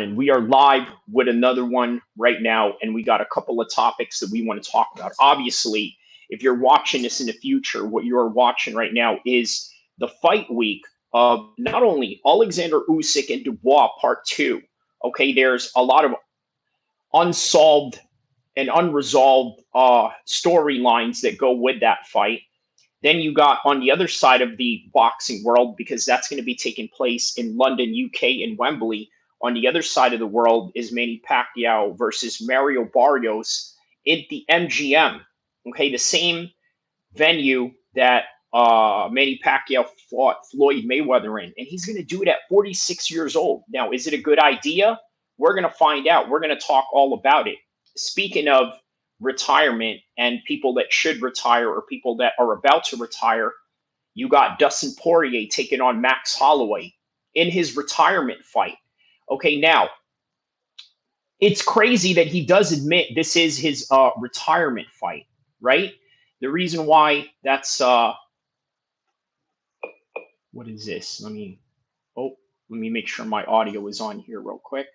And we are live with another one right now, and we got a couple of topics that we want to talk about. Obviously, if you're watching this in the future, what you are watching right now is the fight week of not only Alexander Usyk and Dubois Part 2. Okay, there's a lot of unsolved and unresolved storylines that go with that fight. Then you got on the other side of the boxing world, because that's going to be taking place in London, UK, and Wembley. On the other side of the world is Manny Pacquiao versus Mario Barrios at the MGM. Okay, the same venue that Manny Pacquiao fought Floyd Mayweather in, and he's going to do it at 46 years old. Now, is it a good idea? We're going to find out. We're going to talk all about it. Speaking of retirement and people that should retire or people that are about to retire, you got Dustin Poirier taking on Max Holloway in his retirement fight. Okay, now it's crazy that he does admit this is his retirement fight, right? The reason why that's what is this? Let me make sure my audio is on here real quick.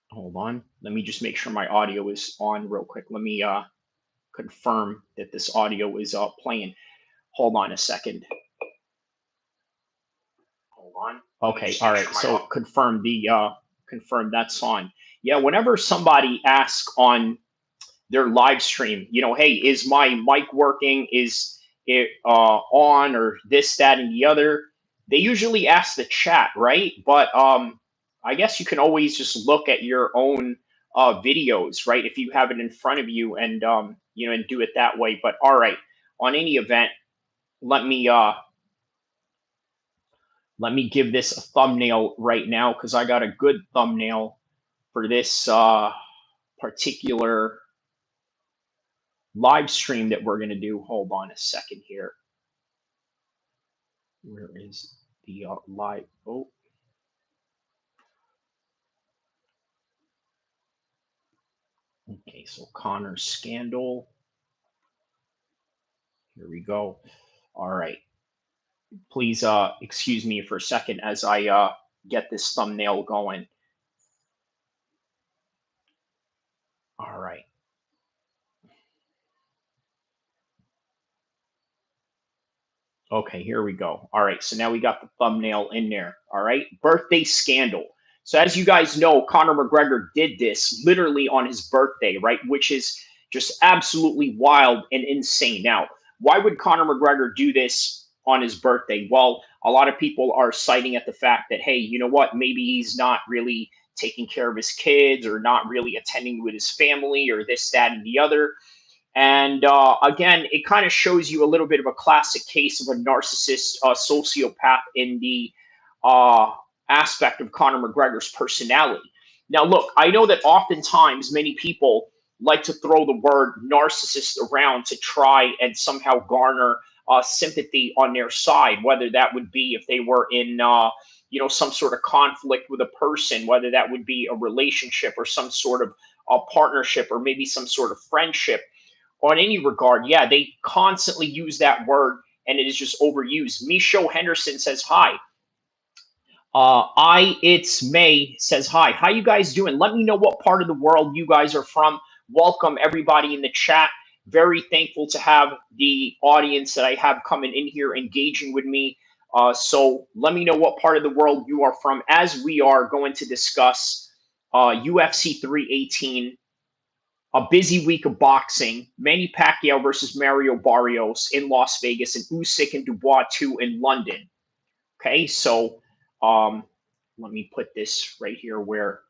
Hold on. Let me just make sure my audio is on real quick. Let me confirm that this audio is playing. Hold on a second. Hold on. Okay, all right. So confirm that's on. Yeah, whenever somebody asks on their live stream, hey, is my mic working? Is it on, or this, that, and the other? They usually ask the chat, right? But I guess you can always just look at your own videos, right? If you have it in front of you, and and do it that way. But all right, on any event, let me give this a thumbnail right now, because I got a good thumbnail for this particular live stream that we're going to do. Hold on a second here. Where is the live? Oh, okay. So Conor scandal. Here we go. All right. Please excuse me for a second as I get this thumbnail going. All right. Okay, here we go. All right, so now we got the thumbnail in there. All right, birthday scandal. So as you guys know, Conor McGregor did this literally on his birthday, right? Which is just absolutely wild and insane. Now, why would Conor McGregor do this on his birthday? Well, a lot of people are citing at the fact that, hey, you know what? Maybe he's not really taking care of his kids, or not really attending with his family, or this, that, and the other. And again, it kind of shows you a little bit of a classic case of a narcissist, sociopath in the uh, aspect of Conor McGregor's personality. Now, look, I know that oftentimes many people like to throw the word narcissist around to try and somehow garner sympathy on their side, whether that would be if they were in some sort of conflict with a person, whether that would be a relationship or some sort of a partnership, or maybe some sort of friendship. On any regard, yeah, they constantly use that word, and it is just overused. Micho Henderson says hi. It's May says hi. How you guys doing? Let me know what part of the world you guys are from. Welcome everybody in the chat. Very thankful to have the audience that I have coming in here engaging with me. So let me know what part of the world you are from, as we are going to discuss UFC 318. A busy week of boxing. Manny Pacquiao versus Mario Barrios in Las Vegas, and Usyk and Dubois 2 in London. Okay, so let me put this right here where.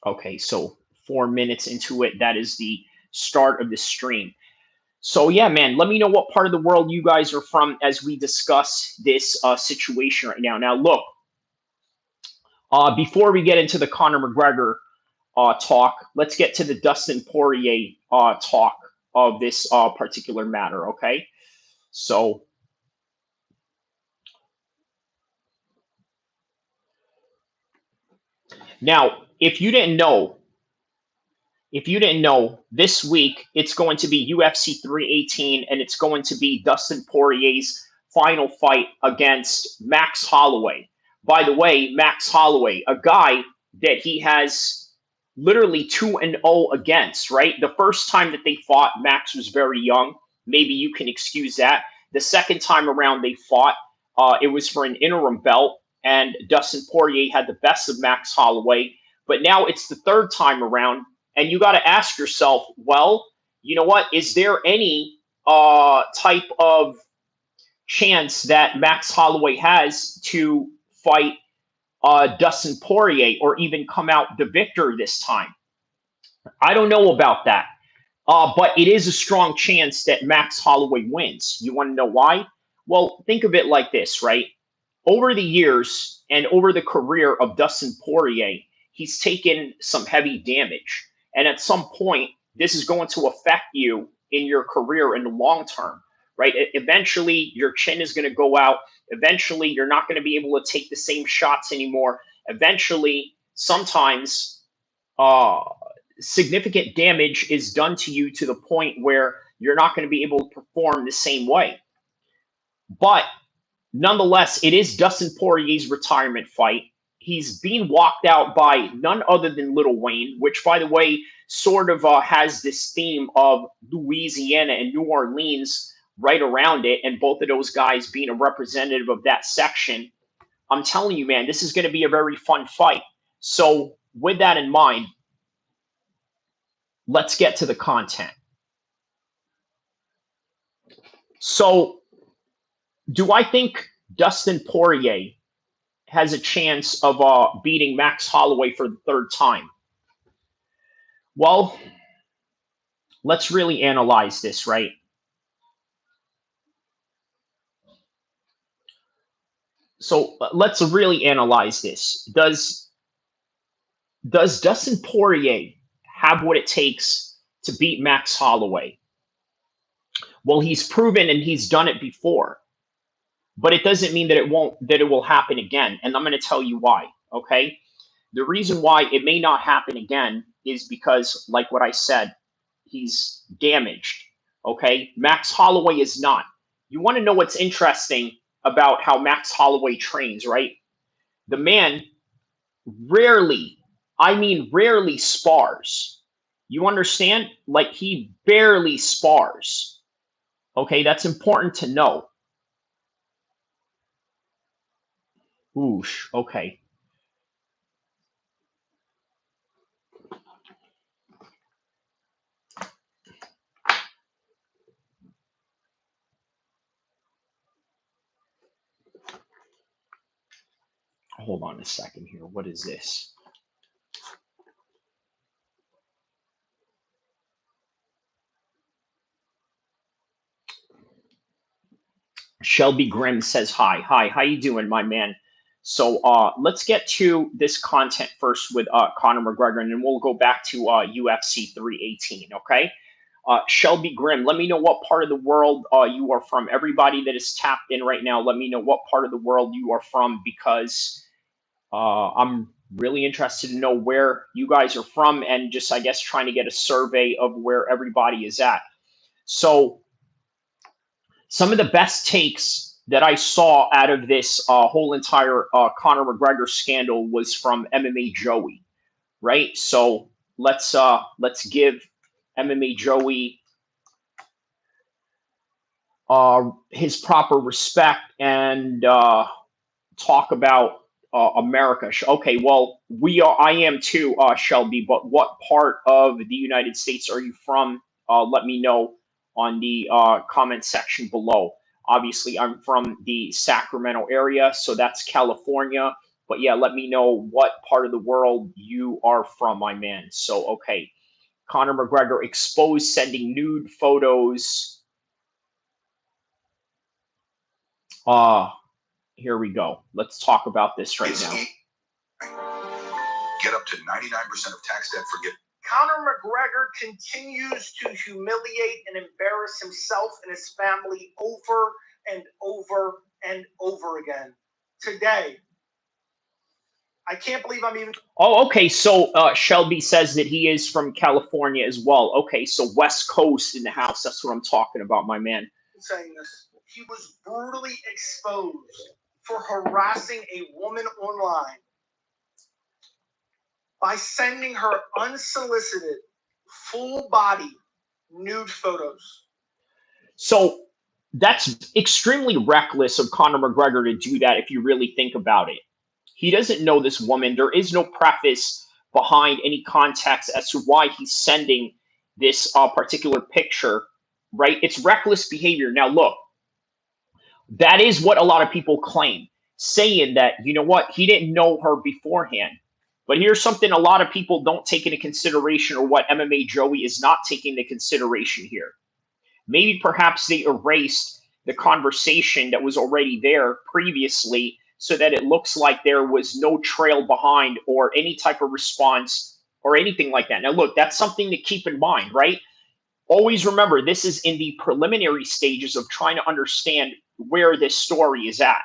Okay, so 4 minutes into it, that is the start of the stream. So yeah, man, let me know what part of the world you guys are from as we discuss this situation right now. Now, look, before we get into the Conor McGregor talk, let's get to the Dustin Poirier talk of this particular matter, okay? So now, if you didn't know, If you didn't know, this week it's going to be UFC 318, and it's going to be Dustin Poirier's final fight against Max Holloway. By the way, Max Holloway, a guy that he has literally 2-0 against, right? The first time that they fought, Max was very young. Maybe you can excuse that. The second time around they fought, it was for an interim belt, and Dustin Poirier had the best of Max Holloway. But now it's the third time around, and you got to ask yourself, well, you know what? Is there any type of chance that Max Holloway has to fight Dustin Poirier or even come out the victor this time? I don't know about that. But it is a strong chance that Max Holloway wins. You want to know why? Well, think of it like this, right? Over the years and over the career of Dustin Poirier, he's taken some heavy damage. And at some point, this is going to affect you in your career in the long term, right? Eventually, your chin is going to go out. Eventually, you're not going to be able to take the same shots anymore. Eventually, sometimes uh, significant damage is done to you to the point where you're not going to be able to perform the same way. But nonetheless, it is Dustin Poirier's retirement fight. He's being walked out by none other than Little Wayne, which, by the way, sort of has this theme of Louisiana and New Orleans right around it, and both of those guys being a representative of that section. I'm telling you, man, this is going to be a very fun fight. So, with that in mind, let's get to the content. So, do I think Dustin Poirier has a chance of beating Max Holloway for the third time? Well, let's really analyze this, right? So let's really analyze this. Does Dustin Poirier have what it takes to beat Max Holloway? Well, he's proven and he's done it before, but it doesn't mean that it will happen again. And I'm going to tell you why. Okay, the reason why it may not happen again is because, like what I said, he's damaged. Okay, Max Holloway is not. You want to know what's interesting about how Max Holloway trains, right? The man rarely, I mean, rarely spars. You understand? Like, he barely spars. Okay, that's important to know. Oosh, okay. Hold on a second here. What is this? Shelby Grimm says hi. Hi, how you doing, my man? So let's get to this content first with Conor McGregor, and then we'll go back to UFC 318, okay? Shelby Grimm, let me know what part of the world you are from. Everybody that is tapped in right now, let me know what part of the world you are from, because I'm really interested to know where you guys are from, and just, I guess, trying to get a survey of where everybody is at. So some of the best takes that I saw out of this whole entire Conor McGregor scandal was from MMA Joey, right? So let's give MMA Joey his proper respect and talk about America. Okay, well, we are. I am too, Shelby. But what part of the United States are you from? Let me know on the comment section below. Obviously, I'm from the Sacramento area, so that's California. But yeah, let me know what part of the world you are from, my man. So, okay, Conor McGregor exposed sending nude photos. Uh, Here we go. Let's talk about this right now. Get up to 99% of tax debt for Conor McGregor continues to humiliate and embarrass himself and his family over and over and over again. Today, I can't believe I'm even Oh, okay. So Shelby says that he is from California as well. Okay, so West Coast in the house. That's what I'm talking about, my man. saying this. He was brutally exposed for harassing a woman online by sending her unsolicited, full body nude photos. So that's extremely reckless of Conor McGregor to do that if you really think about it. He doesn't know this woman. There is no preface behind any context as to why he's sending this particular picture, right? It's reckless behavior. Now, look, that is what a lot of people claim, saying that, you know what, he didn't know her beforehand. But here's something a lot of people don't take into consideration, or what MMA Joey is not taking into consideration here. Maybe perhaps they erased the conversation that was already there previously so that it looks like there was no trail behind or any type of response or anything like that. Now, look, that's something to keep in mind, right? Always remember, this is in the preliminary stages of trying to understand where this story is at.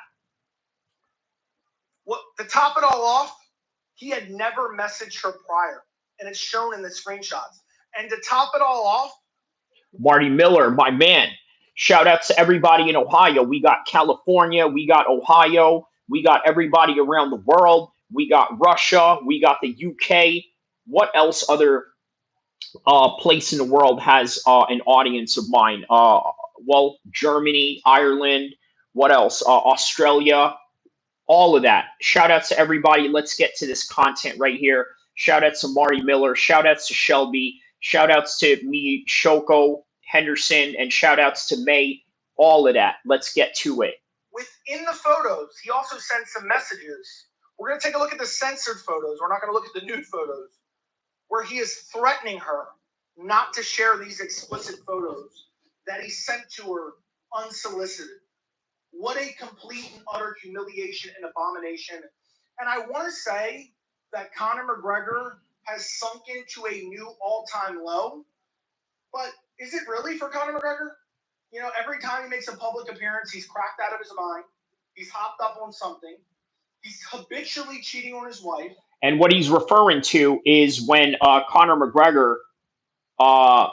What to top it all off, he had never messaged her prior, and it's shown in the screenshots. And to top it all off, Marty Miller, my man. Shout out to everybody in Ohio. We got California, we got Ohio, we got everybody around the world. We got Russia, we got the UK. What else other place in the world has an audience of mine? Well, Germany, Ireland, what else? Australia, all of that. Shout out to everybody. Let's get to this content right here. Shout out to Marty Miller. Shout outs to Shelby. Shout outs to me, Shoko, Henderson, and shout outs to May. All of that. Let's get to it. within the photos, he also sent some messages. We're going to take a look at the censored photos. We're not going to look at the nude photos, where he is threatening her not to share these explicit photos that he sent to her unsolicited. What a complete and utter humiliation and abomination. And I want to say that Conor McGregor has sunk into a new all-time low. But is it really for Conor McGregor? You know, every time he makes a public appearance, he's cracked out of his mind. He's hopped up on something. He's habitually cheating on his wife. And what he's referring to is when Conor McGregor, uh,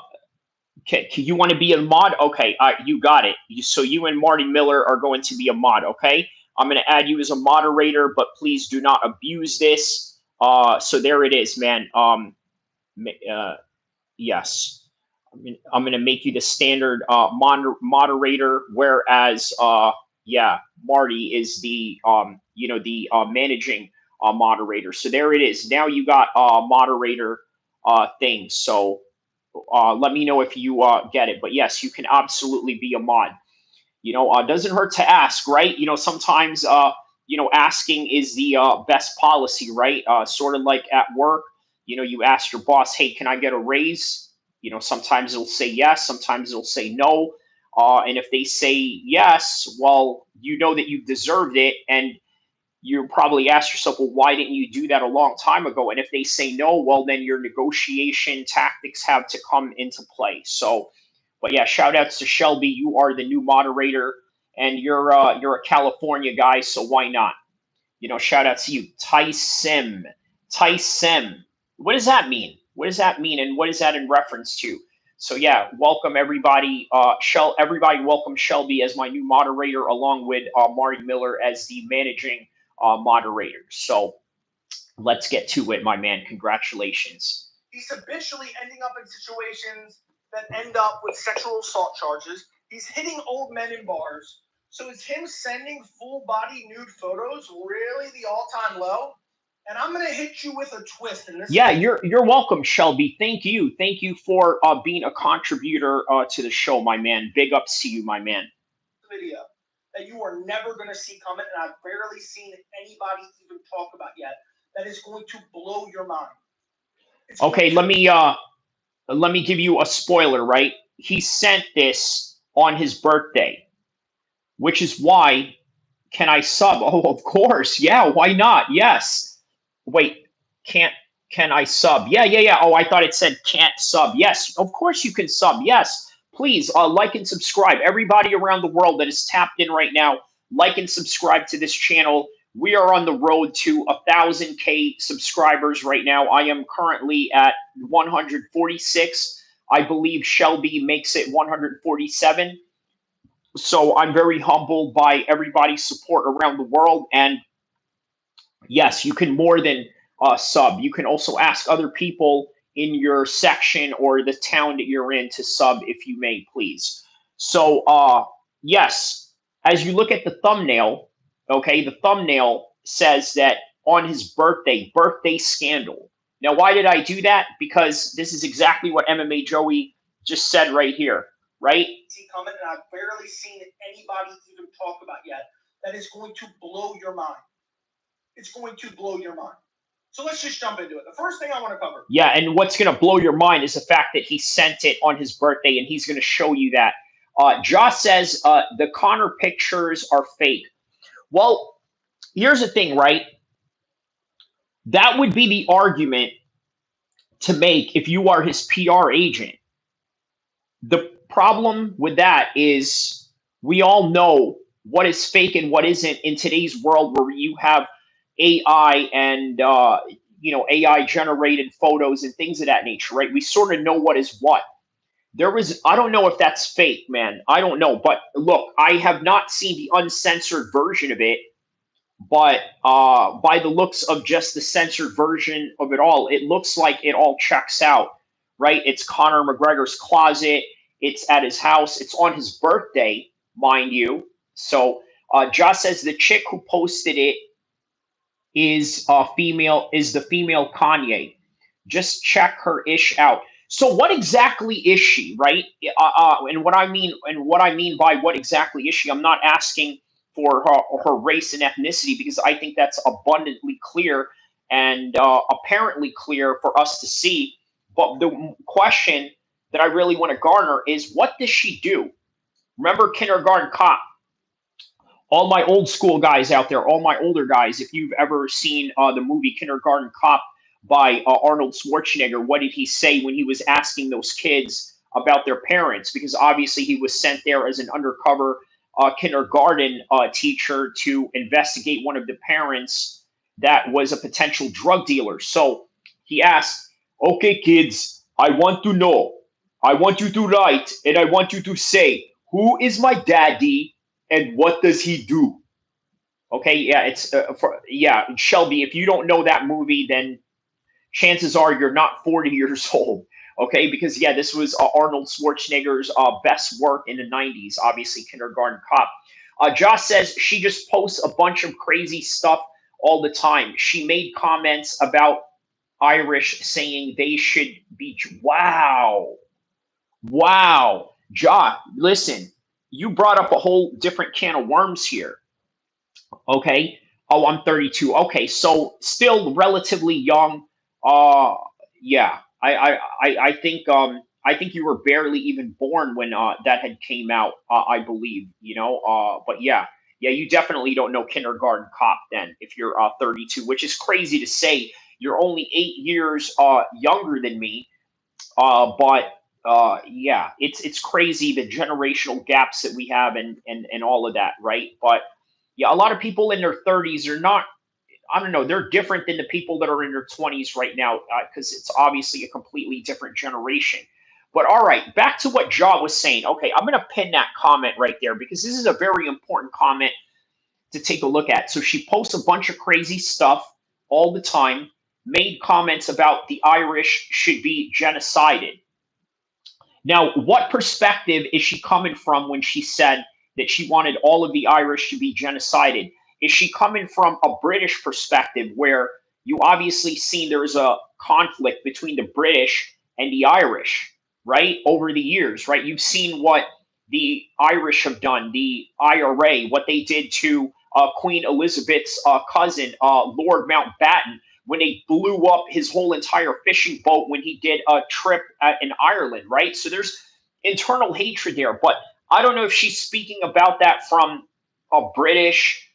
you want to be a mod? Okay, you got it. So you and Marty Miller are going to be a mod, okay? I'm going to add you as a moderator, but please do not abuse this. So there it is, man. Yes. I'm gonna make you the standard moderator, whereas yeah, Marty is the the managing moderator. So there it is. Now you got moderator things. So let me know if you get it. But yes, you can absolutely be a mod. Doesn't hurt to ask, right? Sometimes asking is the best policy, right? Sort of like at work. You ask your boss, hey, can I get a raise? Sometimes it'll say yes, sometimes it'll say no. And if they say yes, well, you know that you deserved it. And you probably ask yourself, well, why didn't you do that a long time ago? And if they say no, well, then your negotiation tactics have to come into play. So, but yeah, shout outs to Shelby. You are the new moderator, and you're a California guy, so why not? Shout out to you, Tysim. Tysim. What does that mean? What does that mean, and what is that in reference to? So yeah, welcome everybody. Everybody, welcome Shelby as my new moderator, along with Marty Miller as the managing moderator. So let's get to it, my man. Congratulations. He's habitually ending up in situations that end up with sexual assault charges. He's hitting old men in bars. So is him sending full body nude photos really the all-time low? And I'm going to hit you with a twist in this. Yeah, you're welcome, Shelby. Thank you for being a contributor to the show, my man. Big ups to you, my man. Video that you are never going to see coming, and I've barely seen anybody even talk about yet, that is going to blow your mind. Okay, let me give you a spoiler, right? He sent this on his birthday, which is why, can I sub? Oh, of course. Yeah, why not? Yes. Wait, can I sub? Yeah. Oh, I thought it said can't sub. Yes, of course you can sub. Yes. Please like and subscribe. Everybody around the world that is tapped in right now, like and subscribe to this channel. We are on the road to 1,000K subscribers right now. I am currently at 146. I believe Shelby makes it 147. So I'm very humbled by everybody's support around the world. And yes, you can more than sub. You can also ask other people in your section or the town that you're in to sub if you may, please. So, yes, as you look at the thumbnail, okay, the thumbnail says that on his birthday scandal. Now, why did I do that? Because this is exactly what MMA Joey just said right here, right? See coming, and I've barely seen anybody even talk about yet. That is going to blow your mind. It's going to blow your mind. So let's just jump into it. The first thing I want to cover. Yeah, and what's going to blow your mind is the fact that he sent it on his birthday, and he's going to show you that. Josh says the Conor pictures are fake. Well, here's the thing, right? That would be the argument to make if you are his PR agent. The problem with that is we all know what is fake and what isn't in today's world where you have AI and AI generated photos and things of that nature, right? We sort of know what is what. I don't know if that's fake, man. I don't know. But look, I have not seen the uncensored version of it. But by the looks of just the censored version of it all, it looks like it all checks out, right? It's Conor McGregor's closet. It's at his house. It's on his birthday, mind you. So Josh says the chick who posted it is the female Kanye. Just check her ish out. So what exactly is she, right? And what I mean by what exactly is she, I'm not asking for her race and ethnicity because I think that's abundantly clear and apparently clear for us to see. But the question that I really want to garner is what does she do? Remember Kindergarten Cop? All my old school guys out there, all my older guys, if you've ever seen the movie Kindergarten Cop by Arnold Schwarzenegger, what did he say when he was asking those kids about their parents? Because obviously he was sent there as an undercover kindergarten teacher to investigate one of the parents that was a potential drug dealer. So he asked, okay, kids, I want to know. I want you to write and I want you to say, who is my daddy and what does he do? Okay, yeah, Shelby. If you don't know that movie, then chances are you're not 40 years old. Okay, because yeah, this was Arnold Schwarzenegger's best work in the 90s. Obviously, Kindergarten Cop. Josh says she just posts a bunch of crazy stuff all the time. She made comments about Irish saying they should be. Wow, wow, Josh. Listen, you brought up a whole different can of worms here. Okay. Oh, I'm 32. Okay, so still relatively young. Uh, yeah. I think you were barely even born when that had came out. I believe. But yeah, yeah. You definitely don't know Kindergarten Cop then if you're 32, which is crazy to say. You're only 8 years younger than me. But yeah, it's crazy the generational gaps that we have and all of that, right? But yeah, a lot of people in their 30s are not. I don't know. They're different than the people that are in their 20s right now because it's obviously a completely different generation. But all right, back to what Jaw was saying. Okay, I'm going to pin that comment right there because this is a very important comment to take a look at. So she posts a bunch of crazy stuff all the time, made comments about the Irish should be genocided. Now, what perspective is she coming from when she said that she wanted all of the Irish to be genocided? Is she coming from a British perspective where you obviously seen there's a conflict between the British and the Irish, right? Over the years, right? You've seen what the Irish have done, the IRA, what they did to Queen Elizabeth's cousin, Lord Mountbatten, when they blew up his whole entire fishing boat when he did a trip in Ireland, right? So there's internal hatred there. But I don't know if she's speaking about that from a British,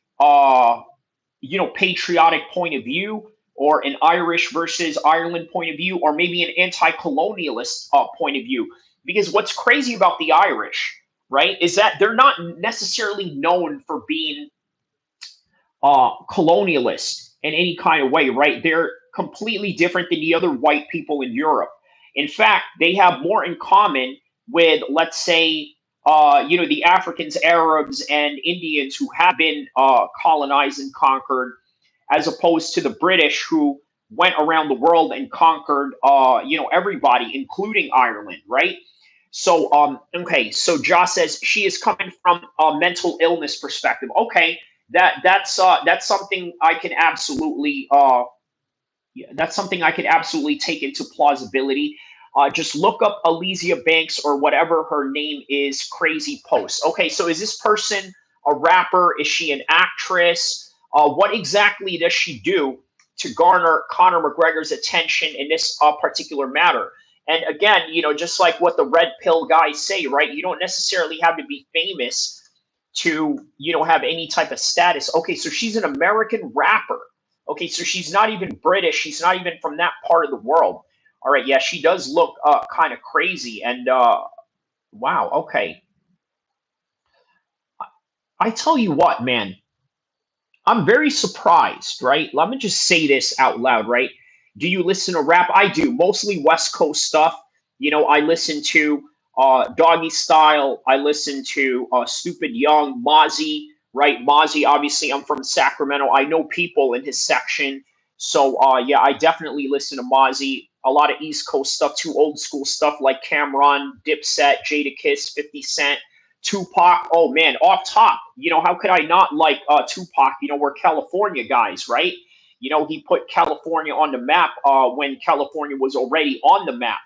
patriotic point of view, or an Irish versus Ireland point of view, or maybe an anti-colonialist point of view. Because what's crazy about the Irish, right, is that they're not necessarily known for being colonialist in any kind of way, right? They're completely different than the other white people in Europe. In fact, they have more in common with, let's say, the Africans, Arabs, and Indians who have been colonized and conquered, as opposed to the British who went around the world and conquered, everybody, including Ireland, right? So, okay, so Josh says she is coming from a mental illness perspective. Okay, that's something I can absolutely yeah, that's something I could absolutely take into plausibility. Just look up Elysia Banks or whatever her name is, crazy post. Okay, so is this person a rapper? Is she an actress? What exactly does she do to garner Conor McGregor's attention in this particular matter? And again, just like what the red pill guys say, right? You don't necessarily have to be famous to, have any type of status. Okay, so she's an American rapper. Okay, so she's not even British. She's not even from that part of the world. All right, yeah, she does look kind of crazy. And wow, okay. I tell you what, man, I'm very surprised, right? Let me just say this out loud, right? Do you listen to rap? I do, mostly West Coast stuff. I listen to Doggy Style. I listen to Stupid Young, Mozzie, right? Mozzie, obviously, I'm from Sacramento. I know people in his section. So, yeah, I definitely listen to Mozzie. A lot of East Coast stuff, too, old school stuff like Cameron, Dipset, Jadakiss, 50 Cent. Tupac. Oh man, off top. How could I not like Tupac? We're California guys, right? He put California on the map when California was already on the map.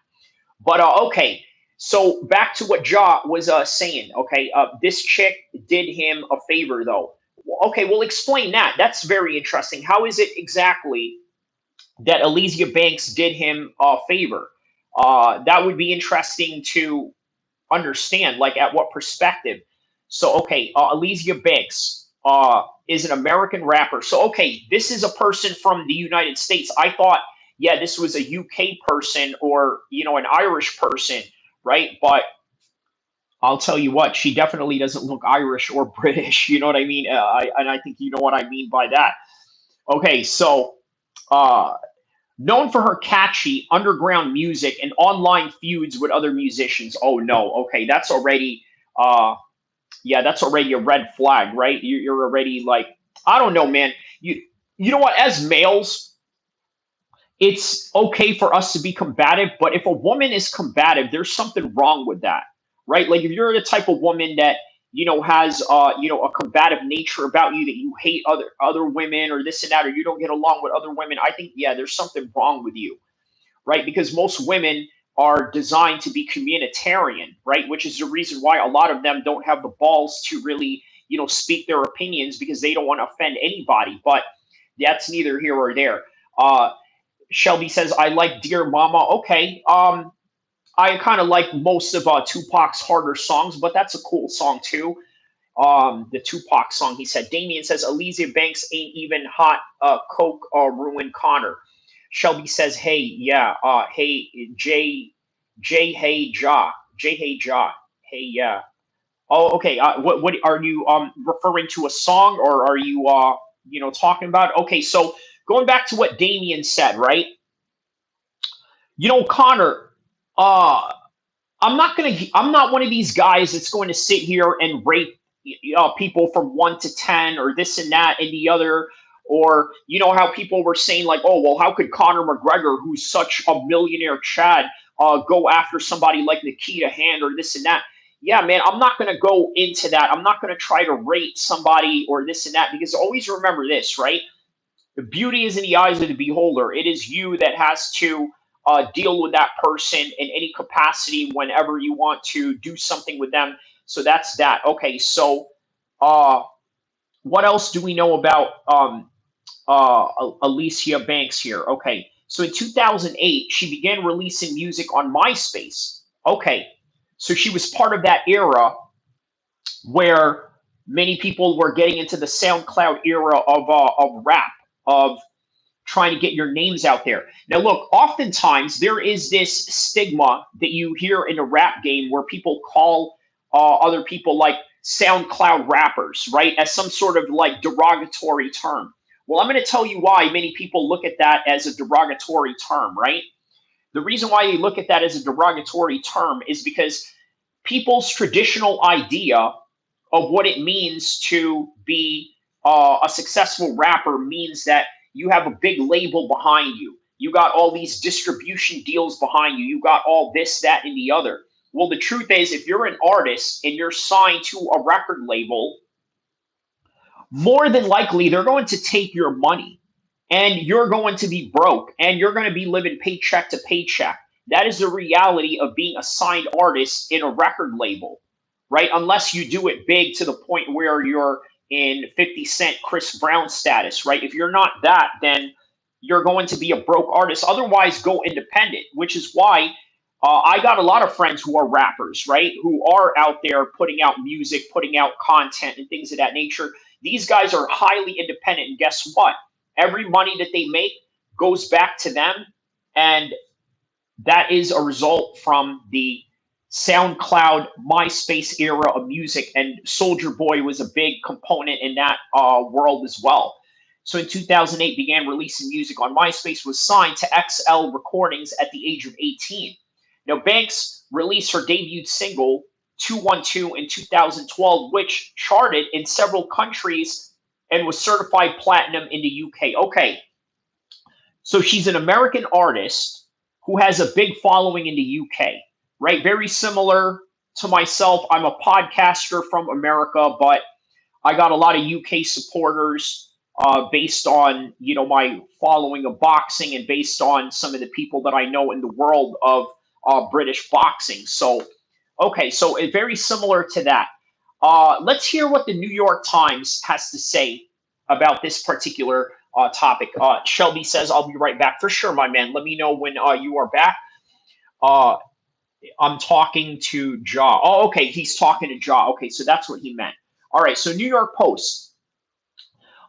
But okay, so back to what Ja was saying. Okay, this chick did him a favor though. Okay, well explain that. That's very interesting. How is it exactly that Elysia Banks did him a favor? That would be interesting to understand, like at what perspective. So, okay, Elysia Banks is an American rapper. So, okay, this is a person from the United States. I thought, yeah, this was a UK person or, an Irish person, right? But I'll tell you what, she definitely doesn't look Irish or British. You know what I mean? And I think you know what I mean by that. Okay, so uh, known for her catchy underground music and online feuds with other musicians. Oh no, okay, that's already yeah, that's already a red flag, right? You're already like, I don't know, man. You know what? As males, it's okay for us to be combative, but if a woman is combative, there's something wrong with that, right? Like if you're the type of woman that has a combative nature about you, that you hate other women or this and that, or you don't get along with other women, I think yeah, there's something wrong with you, right? Because most women are designed to be communitarian, right? Which is the reason why a lot of them don't have the balls to really, speak their opinions because they don't want to offend anybody. But that's neither here or there. Shelby says, I like Dear Mama. Okay. I kind of like most of Tupac's harder songs, but that's a cool song too. The Tupac song, he said. Damien says, Elysia Banks ain't even hot. Coke ruined Connor. Shelby says, hey, yeah, hey, hey, hey, Ja, hey, yeah. Oh, okay. What are you referring to, a song, or are you talking about? Okay, so going back to what Damien said, right? Connor, uh, I'm not one of these guys that's going to sit here and rate people from 1 to 10 or this and that and the other. Or how people were saying like, oh well, how could Conor McGregor, who's such a millionaire Chad, go after somebody like Nikita Hand or this and that? Yeah, man, I'm not going to go into that. I'm not going to try to rate somebody or this and that, because always remember this, right? The beauty is in the eyes of the beholder. It is you that has to deal with that person in any capacity whenever you want to do something with them. So that's that. Okay, so uh, what else do we know about Elysia Banks here? Okay, so in 2008, she began releasing music on MySpace. Okay, so she was part of that era where many people were getting into the SoundCloud era of rap, of trying to get your names out there. Now, look, oftentimes there is this stigma that you hear in a rap game where people call other people like, SoundCloud rappers, right, as some sort of like derogatory term. Well, I'm going to tell you why many people look at that as a derogatory term, right? The reason why you look at that as a derogatory term is because people's traditional idea of what it means to be a successful rapper means that you have a big label behind you. You got all these distribution deals behind you. You got all this, that, and the other. Well, the truth is, if you're an artist and you're signed to a record label, more than likely they're going to take your money and you're going to be broke and you're going to be living paycheck to paycheck. That is the reality of being a signed artist in a record label, right? Unless you do it big to the point where you're in 50 Cent, Chris Brown status, right? If you're not that, then you're going to be a broke artist. Otherwise, go independent, which is why I got a lot of friends who are rappers, right? Who are out there putting out music, putting out content, and things of that nature. These guys are highly independent. And guess what? Every money that they make goes back to them. And that is a result from the SoundCloud, MySpace era of music. And Soldier Boy was a big component in that world as well. So in 2008, began releasing music on MySpace, was signed to XL Recordings at the age of 18. Now, Banks released her debut single, 212, in 2012, which charted in several countries and was certified platinum in the UK. Okay, so she's an American artist who has a big following in the UK, right? Very similar to myself. I'm a podcaster from America, but I got a lot of UK supporters based on my following of boxing and based on some of the people that I know in the world of British boxing. So, okay, so it's very similar to that. Let's hear what the New York Times has to say about this particular topic. Shelby says, "I'll be right back." For sure, my man. Let me know when you are back. Uh, I'm talking to Ja. Oh, okay, he's talking to Ja. Okay, so that's what he meant. All right, so New York Post.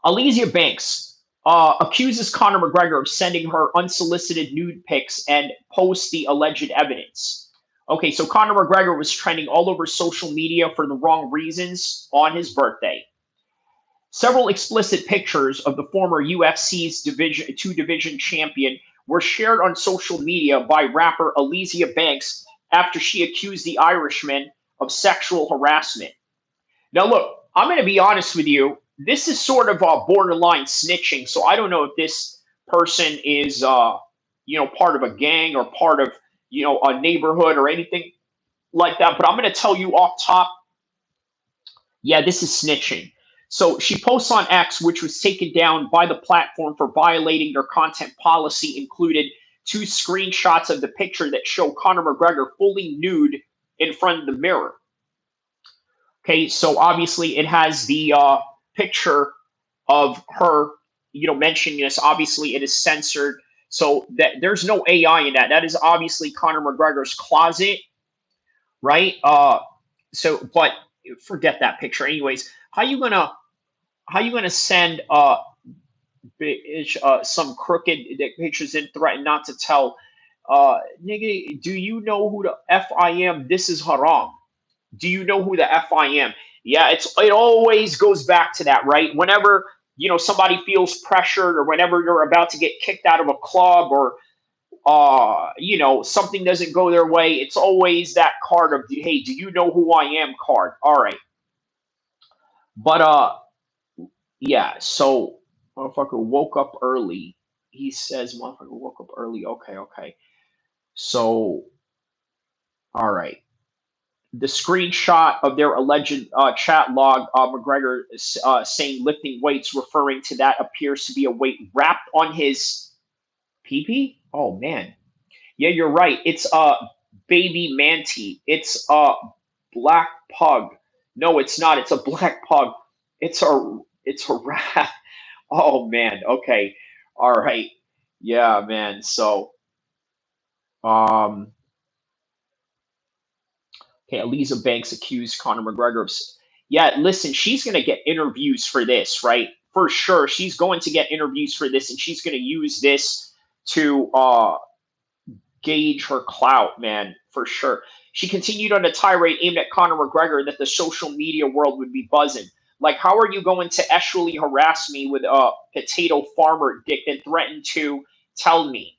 Alicia Banks accuses Conor McGregor of sending her unsolicited nude pics and posts the alleged evidence. Okay, so Conor McGregor was trending all over social media for the wrong reasons on his birthday. Several explicit pictures of the former UFC's two division champion were shared on social media by rapper Alicia Banks after she accused the Irishman of sexual harassment. Now, look, I'm going to be honest with you. This is sort of borderline snitching. So I don't know if this person is, part of a gang or part of, a neighborhood or anything like that. But I'm going to tell you off top, yeah, this is snitching. So she posts on X, which was taken down by the platform for violating their content policy, included two screenshots of the picture that show Conor McGregor fully nude in front of the mirror. Okay, so obviously it has the picture of her, mentioning this. Obviously, it is censored, so that there's no AI in that. That is obviously Conor McGregor's closet, right? But forget that picture. Anyways, how you gonna send some crooked pictures and threaten not to tell? Nigga, do you know who the F I am? This is haram. Do you know who the F I am? Yeah, it always goes back to that, right? Whenever somebody feels pressured, or whenever you're about to get kicked out of a club, or something doesn't go their way, it's always that card of, hey, do you know who I am card. All right. But yeah, so motherfucker woke up early. He says motherfucker woke up early. Okay, okay. So all right. The screenshot of their alleged chat log, McGregor saying lifting weights, referring to that, appears to be a weight wrapped on his pee. Oh man, yeah, you're right. It's a baby manti. It's a black pug. No, it's not. It's a black pug. It's a rat. Oh man. Okay. All right. Yeah, man. So um okay, Alicia Banks accused Conor McGregor of. Yeah, listen, she's going to get interviews for this, right? For sure. She's going to get interviews for this, and she's going to use this to gauge her clout, man, for sure. She continued on a tirade aimed at Conor McGregor that the social media world would be buzzing. Like, how are you going to actually harass me with a potato farmer dick and threaten to tell me?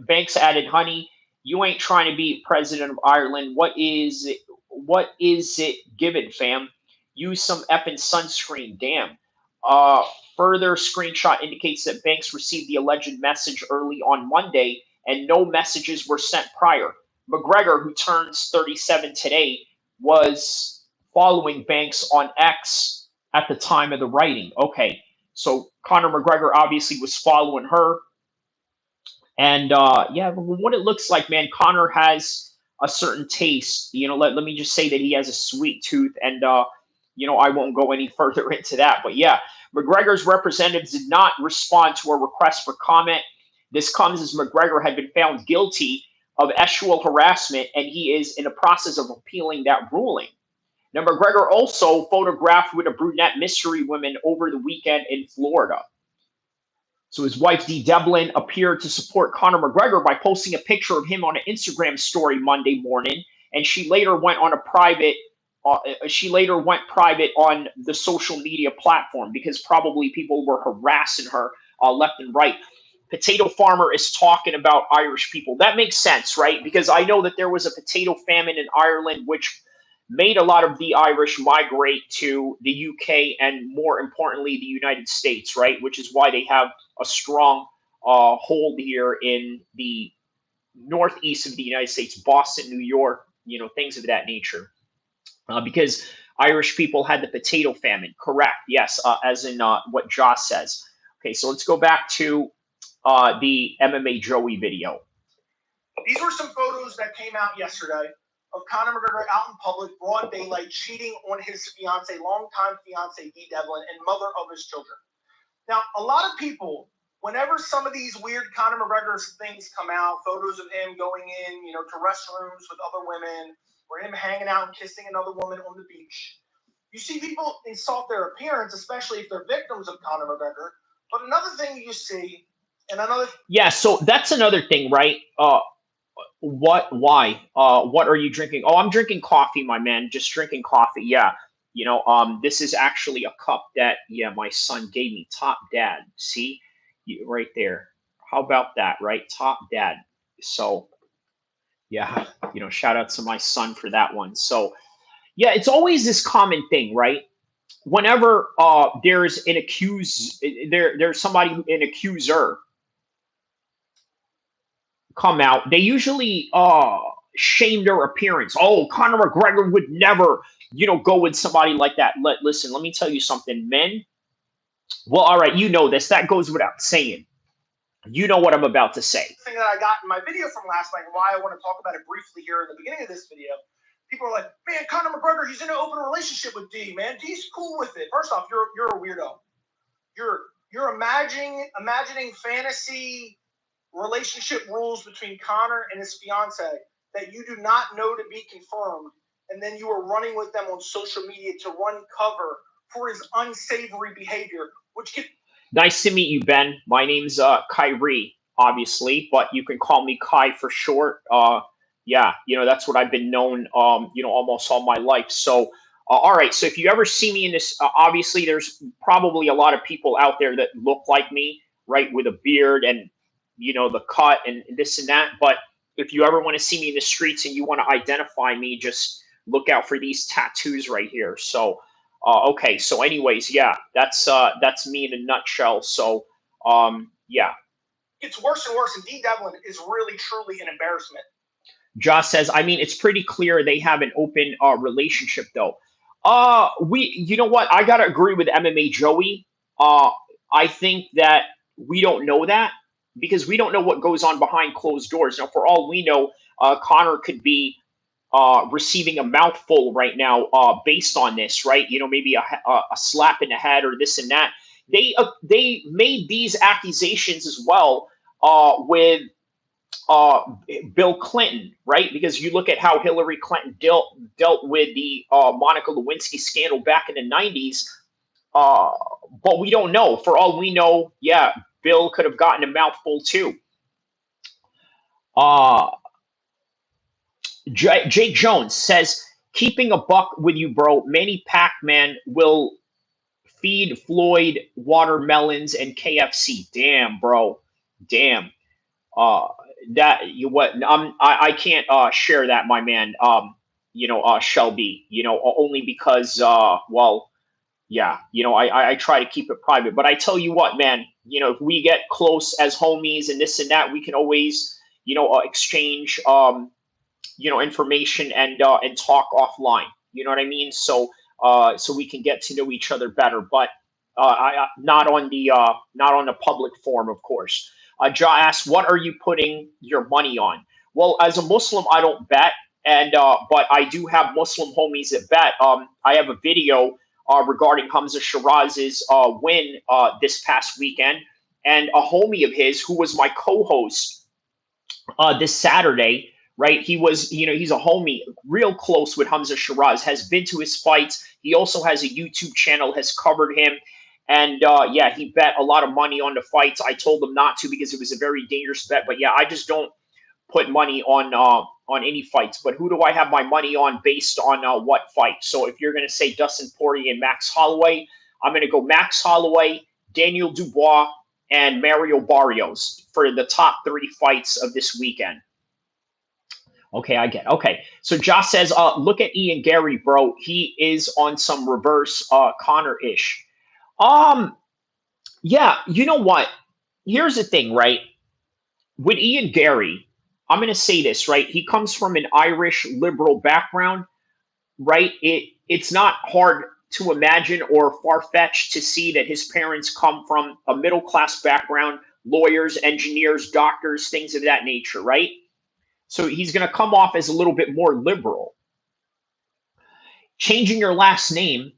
Banks added, "Honey, you ain't trying to be president of Ireland. What is it given, fam? Use some effing sunscreen. Damn." Uh, Further screenshot indicates that Banks received the alleged message early on Monday, and no messages were sent prior. McGregor, who turns 37 today, was following Banks on X at the time of the writing. Okay, so Conor McGregor obviously was following her, and yeah, what it looks like, man, Connor has a certain taste. Let me just say that he has a sweet tooth, and I won't go any further into that. But yeah, McGregor's representatives did not respond to a request for comment. This comes as McGregor had been found guilty of sexual harassment, and he is in the process of appealing that ruling. Now, McGregor also photographed with a brunette mystery woman over the weekend in Florida. So his wife, Dee Devlin, appeared to support Conor McGregor by posting a picture of him on an Instagram story Monday morning, and she later went on a private. She later went private on the social media platform because probably people were harassing her left and right. Potato farmer is talking about Irish people. That makes sense, right? Because I know that there was a potato famine in Ireland, which made a lot of the Irish migrate to the UK and, more importantly, the United States, right? Which is why they have a strong hold here in the northeast of the United States, Boston, New York, things of that nature. Because Irish people had the potato famine. Correct. Yes, as in what Josh says. Okay, so let's go back to the MMA Joey video. These were some photos that came out yesterday of Conor McGregor out in public, broad daylight, cheating on his fiance, longtime fiance, Dee Devlin, and mother of his children. Now, a lot of people, whenever some of these weird Conor McGregor things come out, photos of him going in, to restrooms with other women, or him hanging out and kissing another woman on the beach, you see people insult their appearance, especially if they're victims of Conor McGregor. But another thing you see, and another... Yeah, so that's another thing, right? What are you drinking? Oh, I'm drinking coffee, my man. Just drinking coffee. Yeah. This is actually a cup that, yeah, my son gave me. Top dad. See, right there. How about that, right? Top dad. So, yeah, shout out to my son for that one. So, yeah, it's always this common thing, right? Whenever there's an there's somebody, an accuser come out, they usually shame their appearance. Oh, Conor McGregor would never, go with somebody like that. Listen, let me tell you something, men. Well, all right, you know this. That goes without saying. You know what I'm about to say. Thing that I got in my video from last night, and why I want to talk about it briefly here in the beginning of this video. People are like, man, Conor McGregor, he's in an open relationship with Dee, man. Dee's cool with it. First off, you're a weirdo. You're imagining fantasy relationship rules between Conor and his fiance that you do not know to be confirmed, and then you are running with them on social media to run cover for his unsavory behavior, which can... Nice to meet you, Ben. My name's Kyrie, obviously, but you can call me Kai for short. Yeah, that's what I've been known, almost all my life. So, all right. So if you ever see me in this, obviously, there's probably a lot of people out there that look like me, right, with a beard and, the cut and this and that. But if you ever want to see me in the streets and you want to identify me, just look out for these tattoos right here. So, okay. So, anyways, yeah, that's me in a nutshell. So, yeah. It's worse and worse, and Dee Devlin is really, truly an embarrassment. Josh says, I mean, it's pretty clear they have an open relationship, though. You know what? I gotta agree with MMA Joey. I think that we don't know that because we don't know what goes on behind closed doors. Now, for all we know, Connor could be receiving a mouthful right now based on this, right? Maybe a slap in the head or this and that. They made these accusations as well with Bill Clinton, right? Because you look at how Hillary Clinton dealt with the Monica Lewinsky scandal back in the 90s. But we don't know. For all we know, yeah, Bill could have gotten a mouthful too. Jake Jones says, keeping a buck with you, bro. Manny Pacman will feed Floyd watermelons and KFC. Damn, bro. Damn. Uh, that you what? I can't share that, my man. Shelby. Only because well, yeah. I try to keep it private. But I tell you what, man. If we get close as homies and this and that, we can always exchange information and talk offline. You know what I mean? So we can get to know each other better, but not on the public forum, of course. Ja asks, "What are you putting your money on?" Well, as a Muslim, I don't bet, and but I do have Muslim homies that bet. I have a video regarding Hamza Shiraz's win this past weekend, and a homie of his who was my co-host this Saturday, right? He's a homie, real close with Hamza Shiraz, has been to his fights. He also has a YouTube channel, has covered him. And yeah, he bet a lot of money on the fights. I told him not to because it was a very dangerous bet. But yeah, I just don't put money on any fights. But who do I have my money on based on what fight? So if you're going to say Dustin Poirier and Max Holloway, I'm going to go Max Holloway, Daniel Dubois, and Mario Barrios for the top three fights of this weekend. Okay, I get. Okay, so Josh says, look at Ian Gary, bro. He is on some reverse Conor ish. Um, yeah, you know what? Here's the thing, right? With Ian Gary, I'm going to say this, right? He comes from an Irish liberal background, right? It's not hard to imagine or far fetched to see that his parents come from a middle class background, lawyers, engineers, doctors, things of that nature, right? So he's going to come off as a little bit more liberal. Changing your last name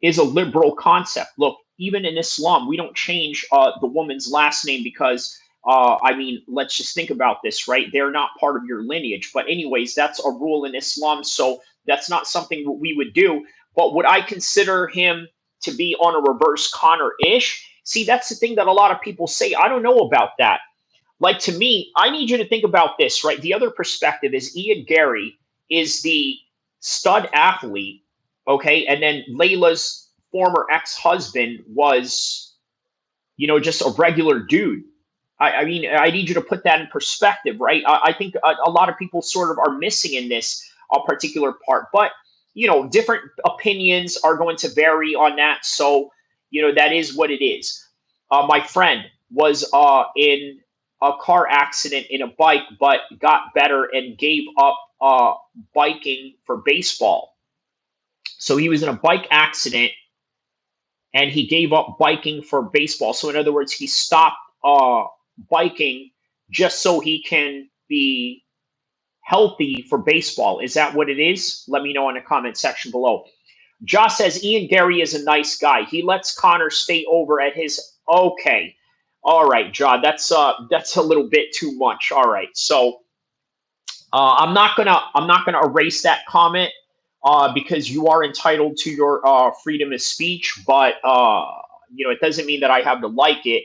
is a liberal concept. Look, even in Islam, we don't change the woman's last name because, I mean, let's just think about this, right? They're not part of your lineage. But, anyways, that's a rule in Islam. So that's not something we would do. But would I consider him to be on a reverse Connor ish? See, that's the thing that a lot of people say. I don't know about that. Like, to me, I need you to think about this, right? The other perspective is Ian Gary is the stud athlete, okay? And then Layla's former ex-husband was, just a regular dude. I mean, I need you to put that in perspective, right? I think a lot of people sort of are missing in this particular part, but different opinions are going to vary on that. So, that is what it is. My friend was in a car accident in a bike, but got better and gave up biking for baseball. So he was in a bike accident and he gave up biking for baseball. So in other words, he stopped biking just so he can be healthy for baseball. Is that what it is? Let me know in the comment section below. Josh says Ian Gary is a nice guy. He lets Conor stay over at his. Okay, all right, John. That's a little bit too much. All right, so I'm not gonna erase that comment because you are entitled to your freedom of speech, but it doesn't mean that I have to like it.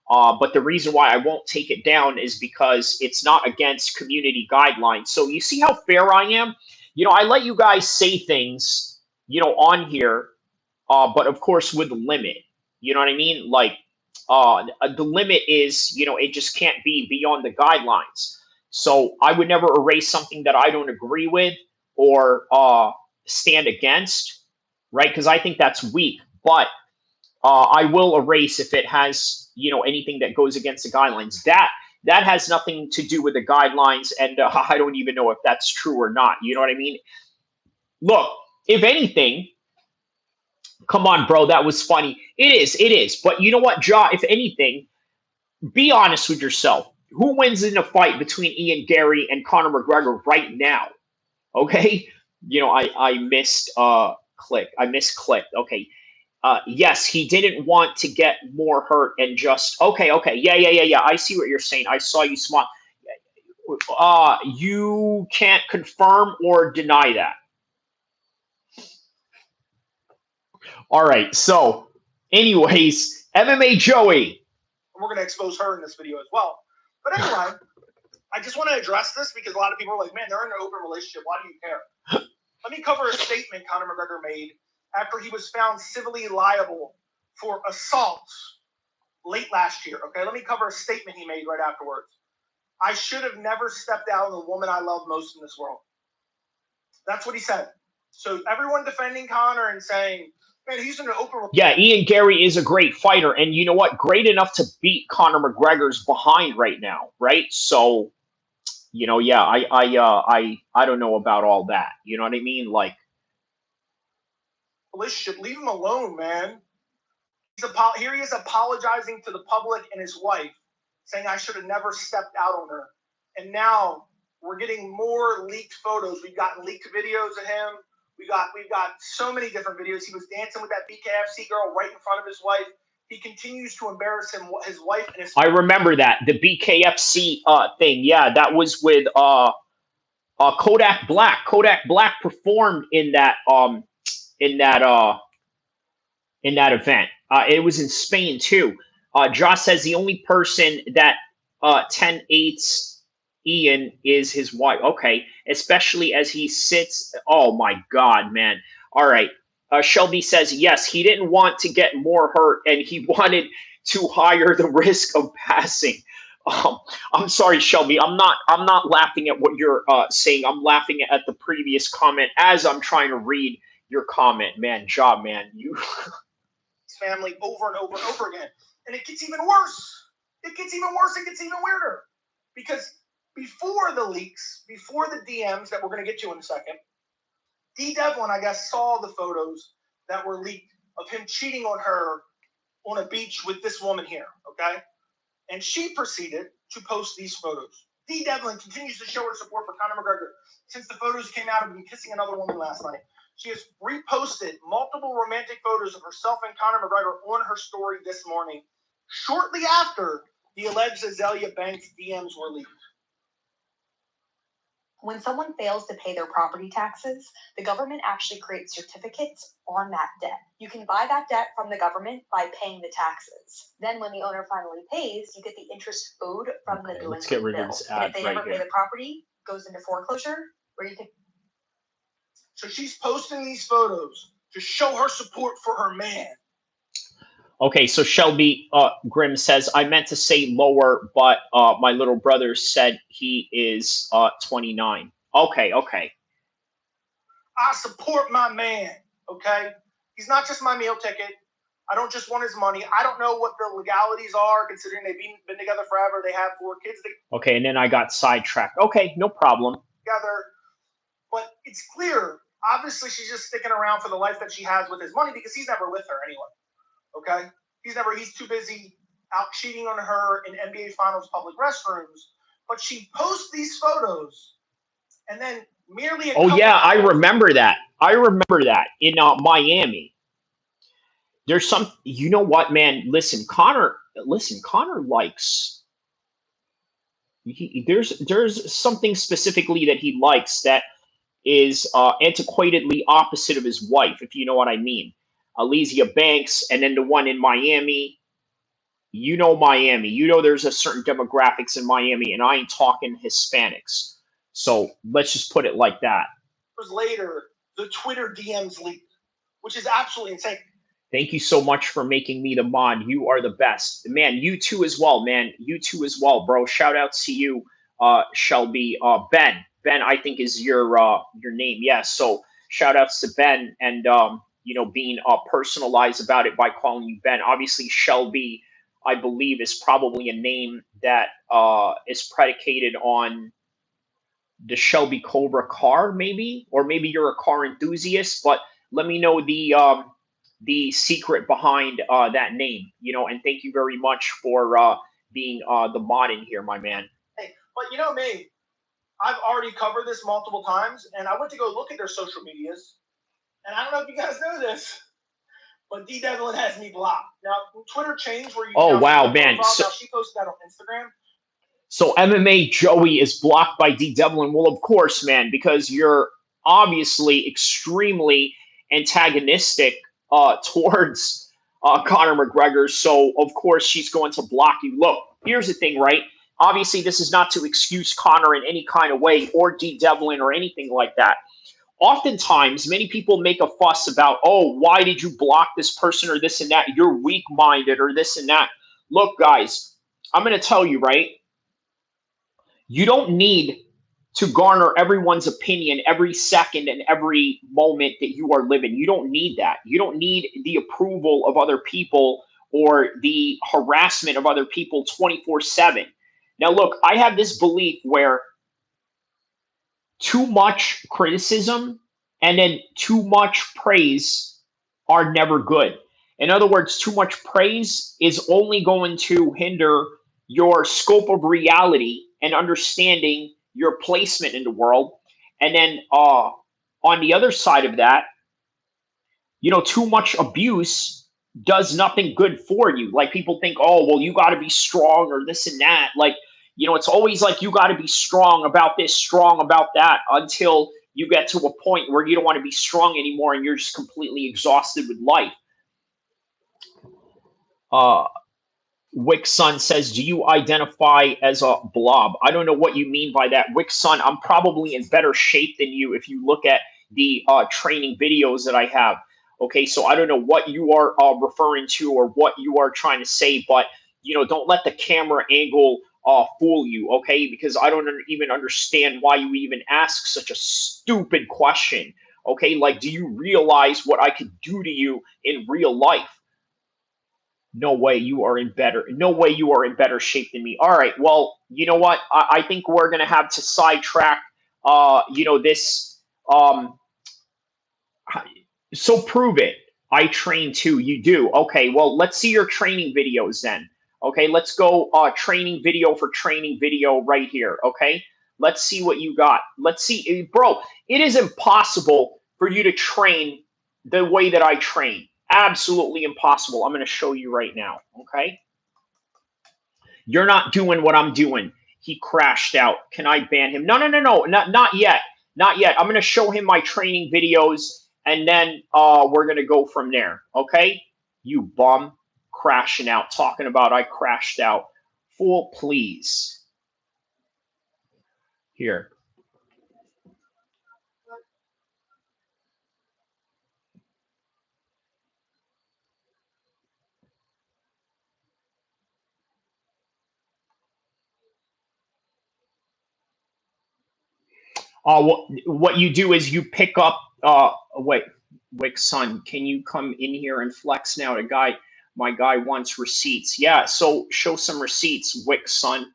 But the reason why I won't take it down is because it's not against community guidelines. So you see how fair I am? I let you guys say things, on here, but of course with a limit. You know what I mean? Like, the limit is, it just can't be beyond the guidelines. So I would never erase something that I don't agree with or stand against, right? Because I think that's weak. But I will erase if it has, anything that goes against the guidelines. That has nothing to do with the guidelines, and I don't even know if that's true or not. You know what I mean? Look, if anything, come on, bro, that was funny. It is. But you know what, Ja? If anything, be honest with yourself. Who wins in a fight between Ian Gary and Conor McGregor right now? Okay, I missed click. I misclicked. Okay, yes, he didn't want to get more hurt and just okay. Yeah. I see what you're saying. I saw you smile. You can't confirm or deny that. All right. So, anyways, MMA Joey. We're going to expose her in this video as well. But anyway, I just want to address this because a lot of people are like, man, they're in an open relationship. Why do you care? Let me cover a statement Conor McGregor made after he was found civilly liable for assault late last year. Okay, let me cover a statement he made right afterwards. I should have never stepped out on the woman I love most in this world. That's what he said. So everyone defending Conor and saying, man, he's in an open. Yeah, Ian Gary is a great fighter, and you know what? Great enough to beat Conor McGregor's behind right now, right? So, yeah, I don't know about all that. You know what I mean? Like, relationship, leave him alone, man. Here he is apologizing to the public and his wife, saying I should have never stepped out on her. And now we're getting more leaked photos. We've gotten leaked videos of him. We've got so many different videos. He was dancing with that BKFC girl right in front of his wife. He continues to embarrass his wife and his. I remember that, the BKFC thing. Yeah, that was with Kodak Black. Kodak Black performed in that in that uh in that event. It was in Spain too. Josh says the only person that 10-8s Ian is his wife. Okay, especially as he sits. Oh my God, man. All right. Shelby says yes. He didn't want to get more hurt, and he wanted to higher the risk of passing. Um, I'm sorry, Shelby. I'm not laughing at what you're saying. I'm laughing at the previous comment as I'm trying to read your comment. Man, job, man. You. Family over and over and over again. And it gets even worse. It gets even worse. It gets even weirder. Because before the leaks, before the DMs that we're going to get to in a second, D. Devlin, I guess, saw the photos that were leaked of him cheating on her on a beach with this woman here, okay? And she proceeded to post these photos. D. Devlin continues to show her support for Conor McGregor since the photos came out of him kissing another woman last night. She has reposted multiple romantic photos of herself and Conor McGregor on her story this morning, shortly after the alleged Azalea Banks DMs were leaked. When someone fails to pay their property taxes, the government actually creates certificates on that debt. You can buy that debt from the government by paying the taxes. Then when the owner finally pays, you get the interest owed from the delinquent Let's get rid bill. of this And ad if they right never here. pay the property, it goes into foreclosure, where you can. So she's posting these photos to show her support for her man. Okay, so Shelby Grimm says, I meant to say lower, but my little brother said he is 29. Okay. I support my man, okay? He's not just my meal ticket. I don't just want his money. I don't know what the legalities are, considering they've been together forever. They have 4 kids Okay, and then I got sidetracked. Okay, no problem. together. But it's clear, obviously, she's just sticking around for the life that she has with his money because he's never with her anyway. Okay? He's too busy out cheating on her in NBA Finals public restrooms. But she posts these photos and then merely Oh yeah, I remember that. In Miami. There's some, you know what, man? Listen, Connor likes, there's something specifically that he likes that is antiquatedly opposite of his wife, if you know what I mean. Alizia Banks, and then the one in Miami. Miami. There's a certain demographics in Miami, and I ain't talking Hispanics. So let's just put it like that. Years later, the Twitter DMs leaked, which is absolutely insane. Thank you so much for making me the mod. You are the best. Man, you too as well, man. You too as well, bro. Shout out to you, Shelby. Ben, I think is your name. Yeah, so shout outs to Ben and being personalized about it by calling you Ben. Obviously, Shelby, I believe, is probably a name that is predicated on the Shelby Cobra car, maybe, or maybe you're a car enthusiast. But let me know the secret behind that name, and thank you very much for being the mod in here, my man. Hey, but you know me, I've already covered this multiple times, and I went to go look at their social medias, and I don't know if you guys know this, but D. Devlin has me blocked. Now, Twitter changed where you Oh, wow, man. So, now she posted that on Instagram. So MMA Joey is blocked by D. Devlin. Well, of course, man, because you're obviously extremely antagonistic towards Conor McGregor. So, of course, she's going to block you. Look, here's the thing, right? Obviously, this is not to excuse Conor in any kind of way or D. Devlin or anything like that. Oftentimes, many people make a fuss about, oh, why did you block this person or this and that? You're weak minded or this and that. Look, guys, I'm going to tell you, right? You don't need to garner everyone's opinion every second and every moment that you are living. You don't need that. You don't need the approval of other people or the harassment of other people 24/7. Now, look, I have this belief where too much criticism and then too much praise are never good. In other words, too much praise is only going to hinder your scope of reality and understanding your placement in the world. And then on the other side of that, too much abuse does nothing good for you. Like people think, oh, well, you got to be strong or this and that. Like, it's always like you got to be strong about this, strong about that, until you get to a point where you don't want to be strong anymore and you're just completely exhausted with life. Uh, Wick Sun says, do you identify as a blob? I don't know what you mean by that. Wick Sun, I'm probably in better shape than you if you look at the training videos that I have. Okay, so I don't know what you are referring to or what you are trying to say, but don't let the camera angle fool you, okay? Because I don't even understand why you even ask such a stupid question. Okay, like, do you realize what I could do to you in real life? No way you are in better shape than me. All right, well, you know what, I think we're gonna have to sidetrack this. So prove it. I train too. You do. Okay, well, let's see your training videos then. Okay, let's go training video for training video right here. Okay, let's see what you got. Let's see, bro, it is impossible for you to train the way that I train. Absolutely impossible. I'm going to show you right now. Okay, you're not doing what I'm doing. He crashed out. Can I ban him? No, no, no, no, not yet. Not yet. I'm going to show him my training videos, and then we're going to go from there. Okay? You bum. Crashing out. Talking about I crashed out. Fool, please. Here. What you do is you pick up. Wait, Wick Son, can you come in here and flex now? My guy wants receipts. Yeah, so show some receipts, Wick Son.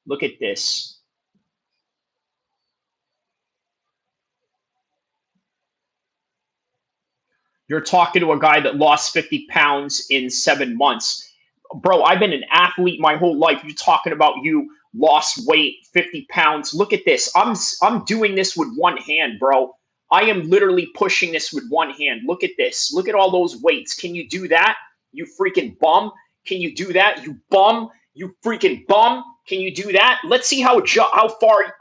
Look at this. You're talking to a guy that lost 50 pounds in 7 months. Bro, I've been an athlete my whole life. You're talking about you lost weight, 50 pounds. Look at this. I'm doing this with one hand, bro. I am literally pushing this with one hand. Look at this. Look at all those weights. Can you do that? You freaking bum. Can you do that? You bum. You freaking bum. Can you do that? Let's see how far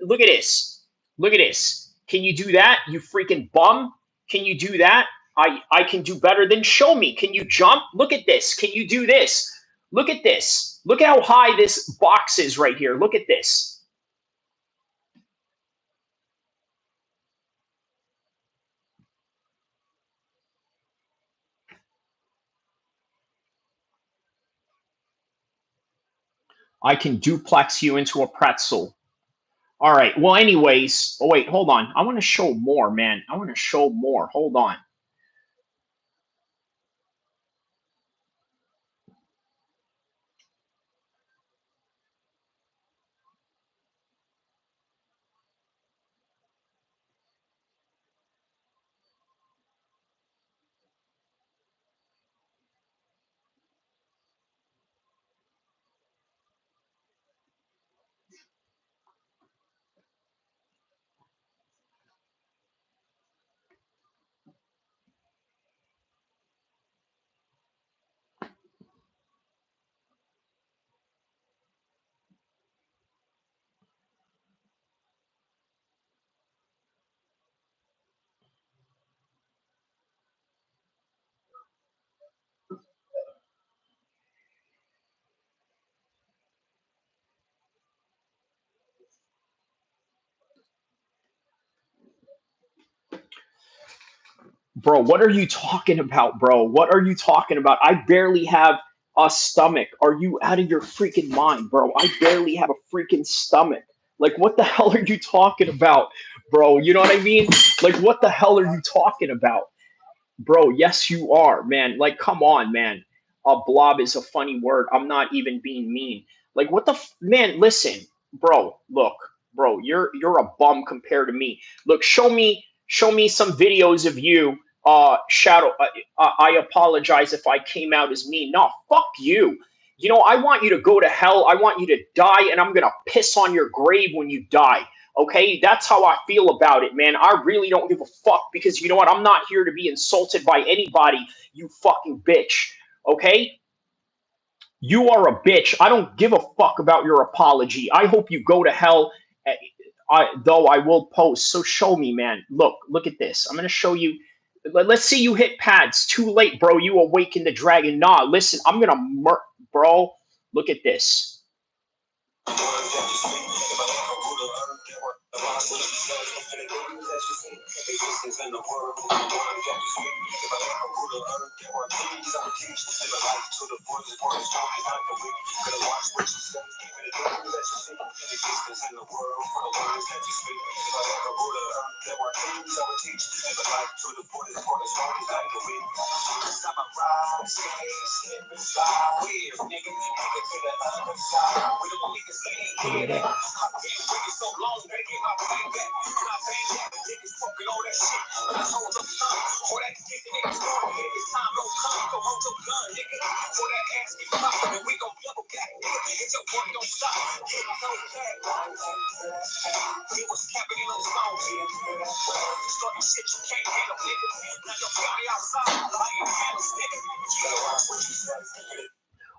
look at this. Look at this. Can you do that? You freaking bum. Can you do that? I can do better than show me. Can you jump? Look at this. Can you do this? Look at this. Look at how high this box is right here. Look at this. I can duplex you into a pretzel. All right. Well, anyways, oh wait, hold on. I want to show more, man. I want to show more. Hold on. Bro, what are you talking about, bro? What are you talking about? I barely have a stomach. Are you out of your freaking mind, bro? I barely have a freaking stomach. Like, what the hell are you talking about, bro? You know what I mean? Like, what the hell are you talking about? Bro, yes, you are, man. Like, come on, man. A blob is a funny word. I'm not even being mean. Like, what the man? Listen, bro. Look, bro. You're a bum compared to me. Look, show me some videos of you. Shadow. I apologize if I came out as mean. No, fuck you. You know, I want you to go to hell. I want you to die, and I'm gonna piss on your grave when you die. Okay, that's how I feel about it, man. I really don't give a fuck because you know what? I'm not here to be insulted by anybody, you fucking bitch. Okay? You are a bitch. I don't give a fuck about your apology. I hope you go to hell. eh, though I will post. So show me, man. Look at this. I'm gonna show you. Let's see you hit pads. Too late, bro. You awaken the dragon. Nah, listen. I'm gonna bro. Look at this. Look at that.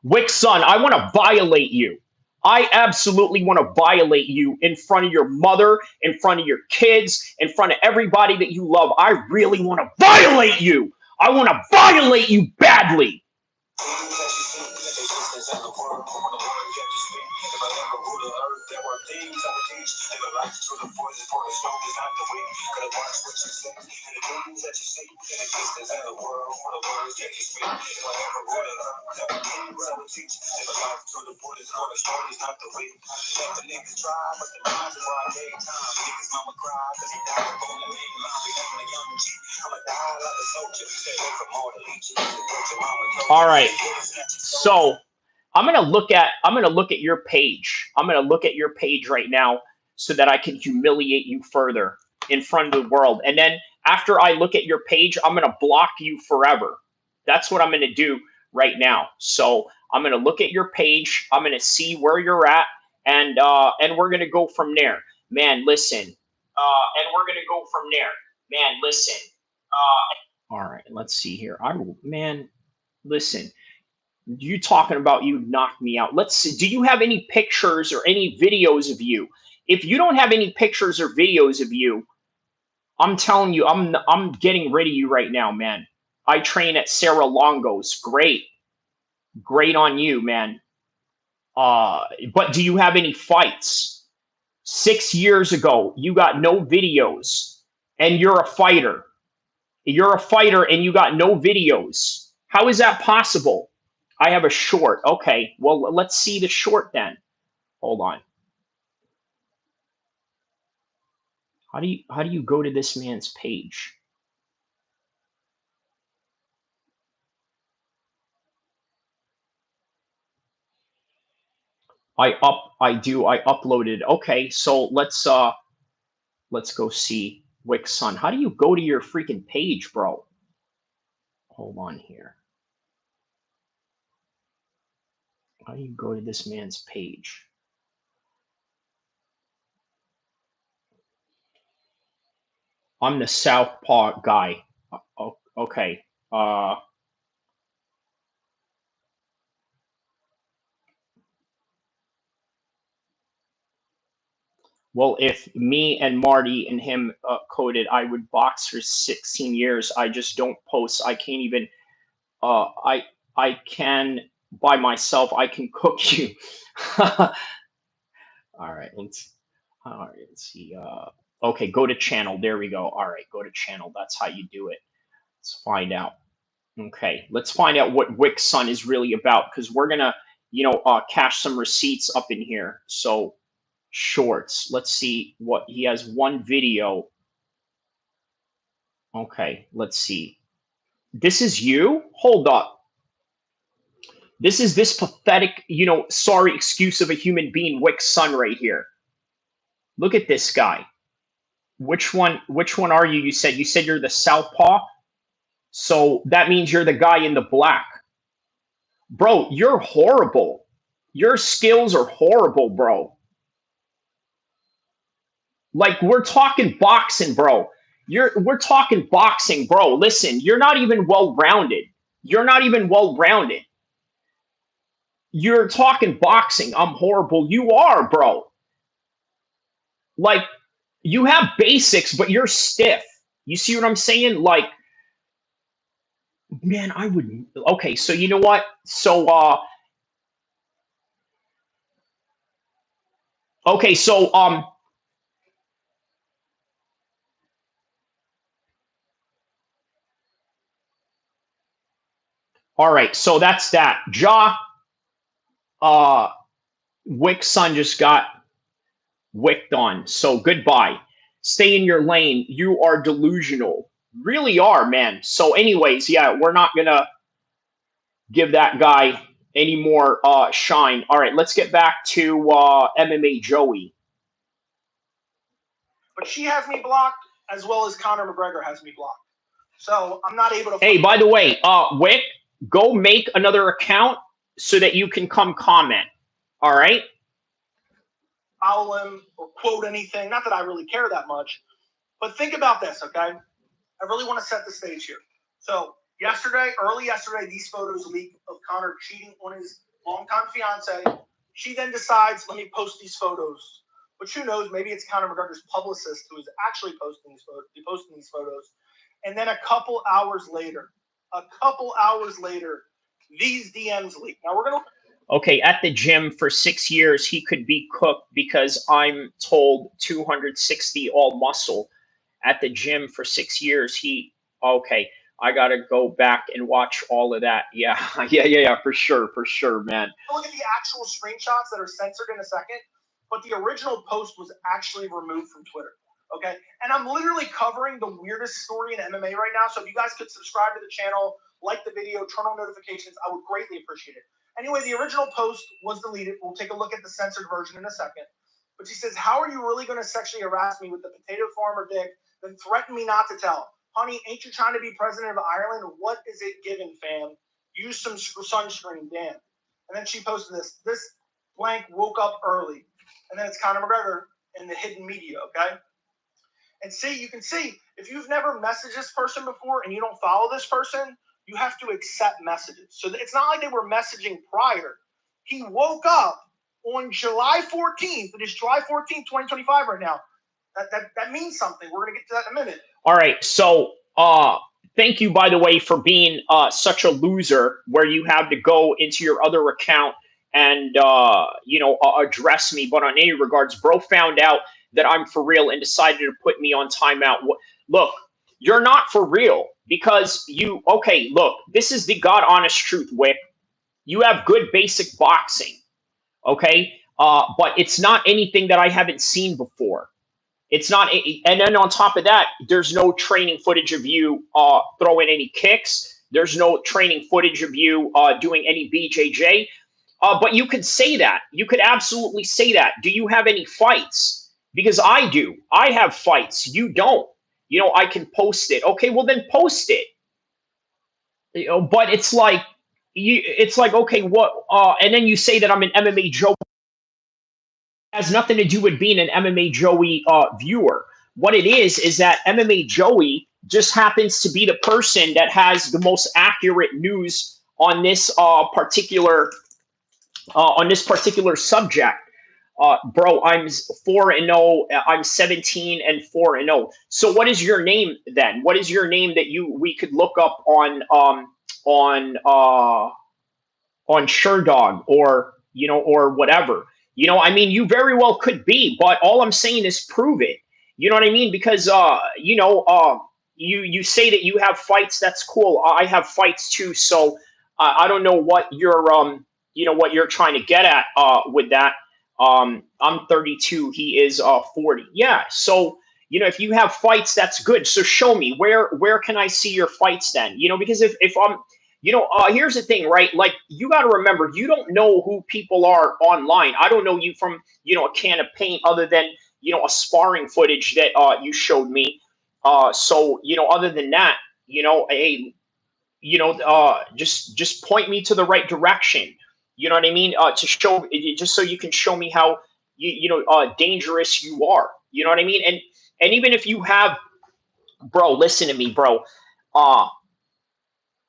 Wick son, I want to violate you. I absolutely want to violate you in front of your mother, in front of your kids, in front of everybody that you love. I really want to violate you. I want to violate you badly. All right. So I'm gonna look at your page. I'm gonna look at your page right now so that I can humiliate you further in front of the world. And then after I look at your page, I'm gonna block you forever. That's what I'm gonna do right now. So I'm gonna look at your page. I'm gonna see where you're at, and we're gonna go from there. Man, listen. And we're gonna go from there. Man, listen. All right. Let's see here. I will. Man, listen. You talking about you knocked me out. Let's see. Do you have any pictures or any videos of you? If you don't have any pictures or videos of you, I'm telling you, I'm getting rid of you right now, man. I train at Sarah Longo's. Great. Great on you, man. But do you have any fights? 6 years ago, you got no videos and you're a fighter. You're a fighter and you got no videos. How is that possible? I have a short. Okay, well, let's see the short then. Hold on. How do you go to this man's page? I uploaded. Okay, so let's go see Wick Son. How do you go to your freaking page, bro? Hold on here. How do you go to this man's page? I'm the Southpaw guy. Okay. Well, if me and Marty and him coded, I would box for 16 years. I just don't post. I can't even. I can by myself. I can cook you. All right. Let's see. Okay, go to channel. There we go. All right, go to channel. That's how you do it. Let's find out. Okay, let's find out what Wick's son is really about because we're gonna, cash some receipts up in here. So shorts. Let's see what he has. One video. Okay, let's see. This is you? Hold up. This is this pathetic, sorry excuse of a human being, Wick's son right here. Look at this guy. Which one are you? You said you're the southpaw? So that means you're the guy in the black. Bro, you're horrible. Your skills are horrible, bro. Like we're talking boxing, bro. We're talking boxing, bro. Listen, you're not even well-rounded. You're not even well-rounded. You're talking boxing. I'm horrible. You are, bro. Like you have basics, but you're stiff. You see what I'm saying? Like, man, I would. Okay, so you know what? So, okay, so, all right, so that's that. Uh, Wick's son just got wicked on. So goodbye. Stay in your lane. You are delusional. Really are, man. So, anyways, yeah, we're not gonna give that guy any more shine. All right, let's get back to MMA Joey. But she has me blocked as well as Conor McGregor has me blocked. So I'm not able to. Hey, by the way, Wick, go make another account so that you can come comment. All right. Follow him or quote anything. Not that I really care that much, but think about this, okay? I really want to set the stage here. So early yesterday, these photos leaked of Conor cheating on his longtime fiance. She then decides, let me post these photos. But who knows? Maybe it's Conor McGregor's publicist who is actually posting these photos. And then a couple hours later, these DMs leak. Now we're gonna. Okay, at the gym for 6 years, he could be cooked because I'm told 260 all muscle. At the gym for 6 years, okay. I gotta go back and watch all of that. Yeah, yeah, for sure, man. Look at the actual screenshots that are censored in a second, but the original post was actually removed from Twitter. Okay, and I'm literally covering the weirdest story in MMA right now. So if you guys could subscribe to the channel, like the video, turn on notifications, I would greatly appreciate it. Anyway, the original post was deleted. We'll take a look at the censored version in a second. But she says, how are you really going to sexually harass me with the potato farmer dick, then threaten me not to tell? Honey, ain't you trying to be president of Ireland? What is it giving, fam? Use some sunscreen, damn. And then she posted this. This blank woke up early. And then it's Conor McGregor in the hidden media, okay? And see, you can see, if you've never messaged this person before and you don't follow this person, you have to accept messages. So it's not like they were messaging prior. He woke up on July 14th. It is July 14th, 2025 right now. That means something. We're going to get to that in a minute. All right. So thank you, by the way, for being such a loser where you have to go into your other account and, address me. But on any regards, bro found out that I'm for real and decided to put me on timeout. Look, you're not for real because look, this is the God honest truth, Wick. You have good basic boxing, okay? But it's not anything that I haven't seen before. It's not, and then on top of that, there's no training footage of you throwing any kicks. There's no training footage of you doing any BJJ. But you could say that. You could absolutely say that. Do you have any fights? Because I do. I have fights. You don't. I can post it. Okay, well then post it. But it's like, okay, what? And then you say that I'm an MMA Joe. Has nothing to do with being an MMA Joey viewer. What it is that MMA Joey just happens to be the person that has the most accurate news on this particular subject. Bro, I'm 4-0. I'm 17-4-0. So what is your name then? What is your name that we could look up on SureDog or whatever? You very well could be, but all I'm saying is prove it. You know what I mean? Because you say that you have fights. That's cool. I have fights too. So I don't know what what you're trying to get at with that. I'm 32. He is 40. Yeah. So if you have fights, that's good. So show me where can I see your fights then? Because if I'm here's the thing, right? Like, you got to remember, you don't know who people are online. I don't know you from a can of paint, other than a sparring footage that you showed me. So other than that, hey, just point me to the right direction. You know what I mean? To show, just so you can show me how dangerous you are. You know what I mean? And even if you have, bro, listen to me, bro. Uh,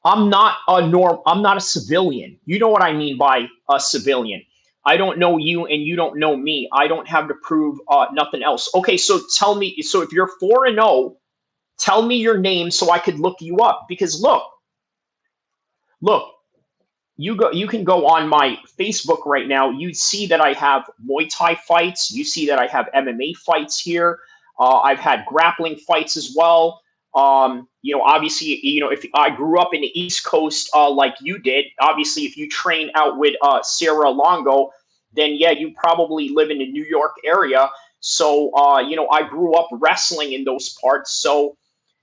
I'm not a civilian. You know what I mean by a civilian. I don't know you and you don't know me. I don't have to prove nothing else. Okay, so tell me. So if you're 4-0, tell me your name so I could look you up. Because look, you can go on my Facebook right now. You see that I have Muay Thai fights. You see that I have MMA fights here. I've had grappling fights as well. Obviously, if I grew up in the East Coast like you did, obviously, if you train out with Sarah Longo, then yeah, you probably live in the New York area. So I grew up wrestling in those parts. So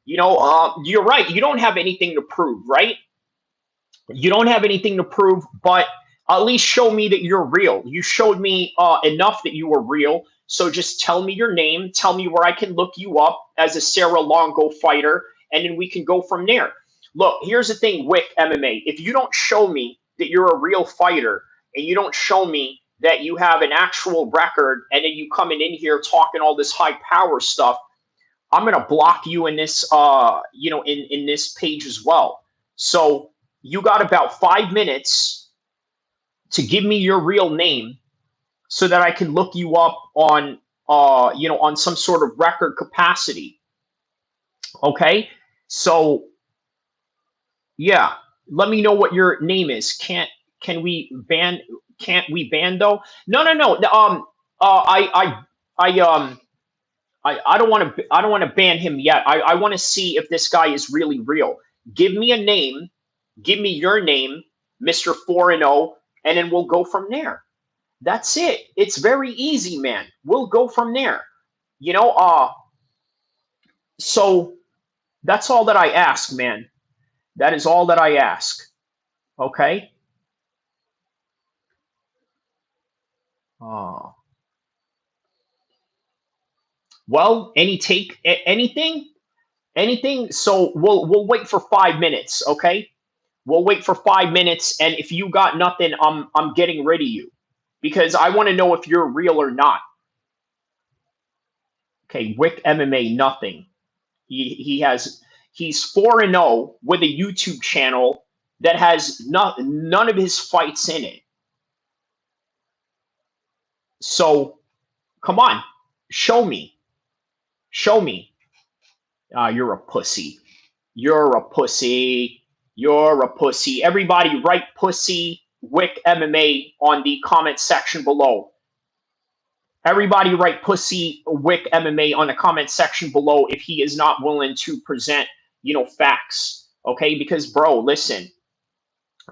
you're right. You don't have anything to prove, right? You don't have anything to prove, but at least show me that you're real. You showed me enough that you were real. So just tell me your name, tell me where I can look you up as a Sarah Longo fighter, and then we can go from there. Look, here's the thing, Wick MMA. If you don't show me that you're a real fighter, and you don't show me that you have an actual record, and then you coming in here talking all this high power stuff, I'm gonna block you in this in this page as well. So you got about 5 minutes to give me your real name so that I can look you up on on some sort of record capacity. Okay? So yeah, let me know what your name is. Can we ban can't we ban though? No, no, no. I don't want to ban him yet. I want to see if this guy is really real. Give me a name. Give me your name, Mr. 4-0, and then we'll go from there. That's it. It's very easy, man. We'll go from there. You know, uh so that's all that I ask, man. That is all that I ask. Okay? Uh well, anything? Anything? So we'll wait for 5 minutes, okay? We'll wait for 5 minutes, and if you got nothing, I'm getting rid of you because I want to know if you're real or not. Okay, Wick MMA, nothing. He's 4-0 with a YouTube channel that has none of his fights in it. So come on, show me, show me. You're a pussy. You're a pussy. You're a pussy. Everybody, write pussy Wick MMA on the comment section below. Everybody write pussy Wick MMA on the comment section below if he is not willing to present, facts. Okay? Because, bro, listen,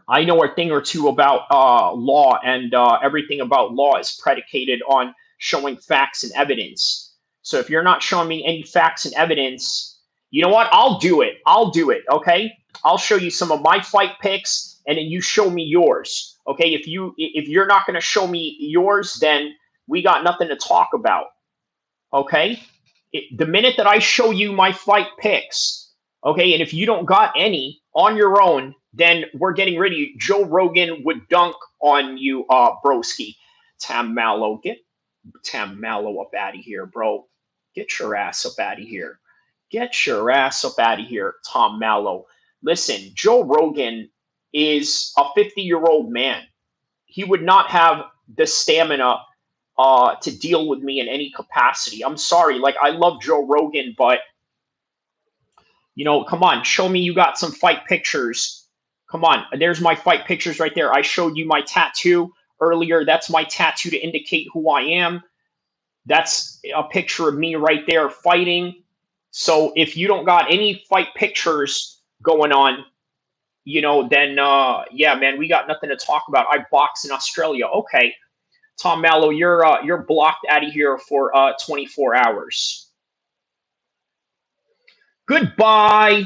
I know a thing or two about law, and everything about law is predicated on showing facts and evidence. So if you're not showing me any facts and evidence, you know what? I'll do it. I'll do it. Okay? I'll show you some of my fight picks, and then you show me yours. Okay? If you're not going to show me yours, then we got nothing to talk about. Okay? The minute that I show you my fight picks, okay, and if you don't got any on your own, then we're getting rid of you. Joe Rogan would dunk on you, broski. Tam Mallow, get Tam Mallow up out of here, bro. Get your ass up out of here. Get your ass up out of here, Tom Mallow. Listen, Joe Rogan is a 50-year-old man. He would not have the stamina to deal with me in any capacity. I'm sorry. Like, I love Joe Rogan, but come on, show me you got some fight pictures. Come on, there's my fight pictures right there. I showed you my tattoo earlier. That's my tattoo to indicate who I am. That's a picture of me right there fighting. So if you don't got any fight pictures going on, then yeah, man, we got nothing to talk about. I box in Australia. Okay, Tom Mallow, you're blocked out of here for 24 hours. Goodbye,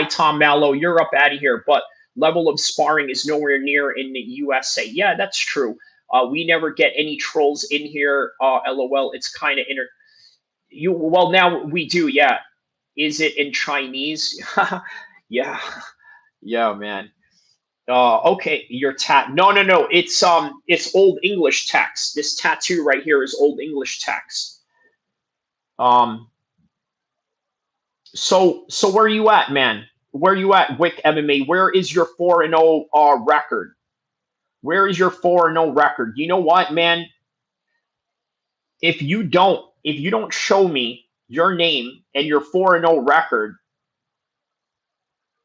Tom Mallow. You're up out of here. But level of sparring is nowhere near in the USA. Yeah, that's true. We never get any trolls in here. LOL. It's kind of inter. You well now we do. Yeah. Is it in Chinese? Yeah. Yeah, man. Okay, your No, no, no. It's Old English text. This tattoo right here is Old English text. Um, so where you at, man? Where you at, Wick MMA? Where is your 4-0 record? Where is your 4-0 record? You know what, man? If you don't show me your name and your 4-0 record,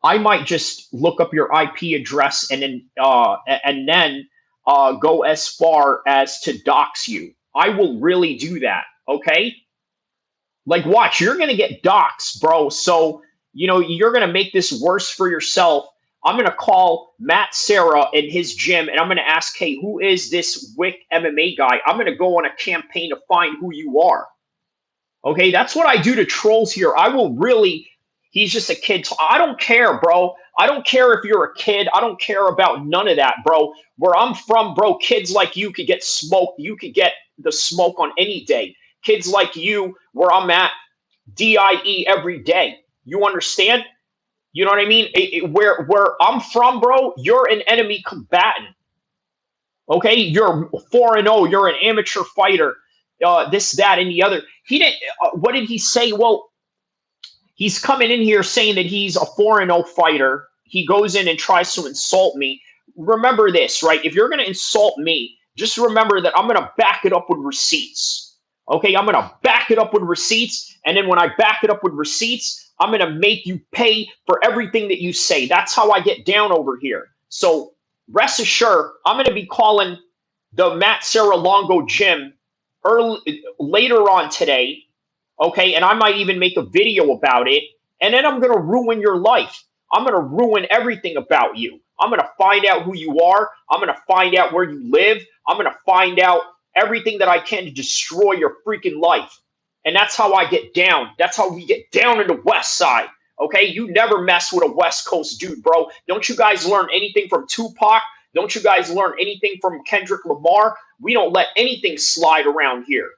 I might just look up your IP address and then go as far as to dox you. I will really do that. Okay, like watch, you're gonna get doxxed, bro. So you're gonna make this worse for yourself. I'm gonna call Matt Serra in his gym and I'm gonna ask, hey, who is this Wick MMA guy? I'm gonna go on a campaign to find who you are. Okay, that's what I do to trolls here. I will really. He's just a kid. I don't care, bro. I don't care if you're a kid. I don't care about none of that, bro. Where I'm from, bro, kids like you could get smoked. You could get the smoke on any day. Kids like you, where I'm at, DIE every day. You understand? You know what I mean? Where I'm from, bro, you're an enemy combatant. Okay, you're 4-0. You're an amateur fighter. This, that, and the other. He didn't. What did he say? Well, he's coming in here saying that he's a 4-0 fighter. He goes in and tries to insult me. Remember this, right? If you're going to insult me, just remember that I'm going to back it up with receipts. Okay, I'm going to back it up with receipts. And then when I back it up with receipts, I'm going to make you pay for everything that you say. That's how I get down over here. So rest assured, I'm going to be calling the Matt Serra Longo gym later on today. Okay, and I might even make a video about it, and then I'm going to ruin your life. I'm going to ruin everything about you. I'm going to find out who you are. I'm going to find out where you live. I'm going to find out everything that I can to destroy your freaking life. And that's how I get down. That's how we get down in the West Side. Okay, you never mess with a West Coast dude, bro. Don't you guys learn anything from Tupac? Don't you guys learn anything from Kendrick Lamar? We don't let anything slide around here.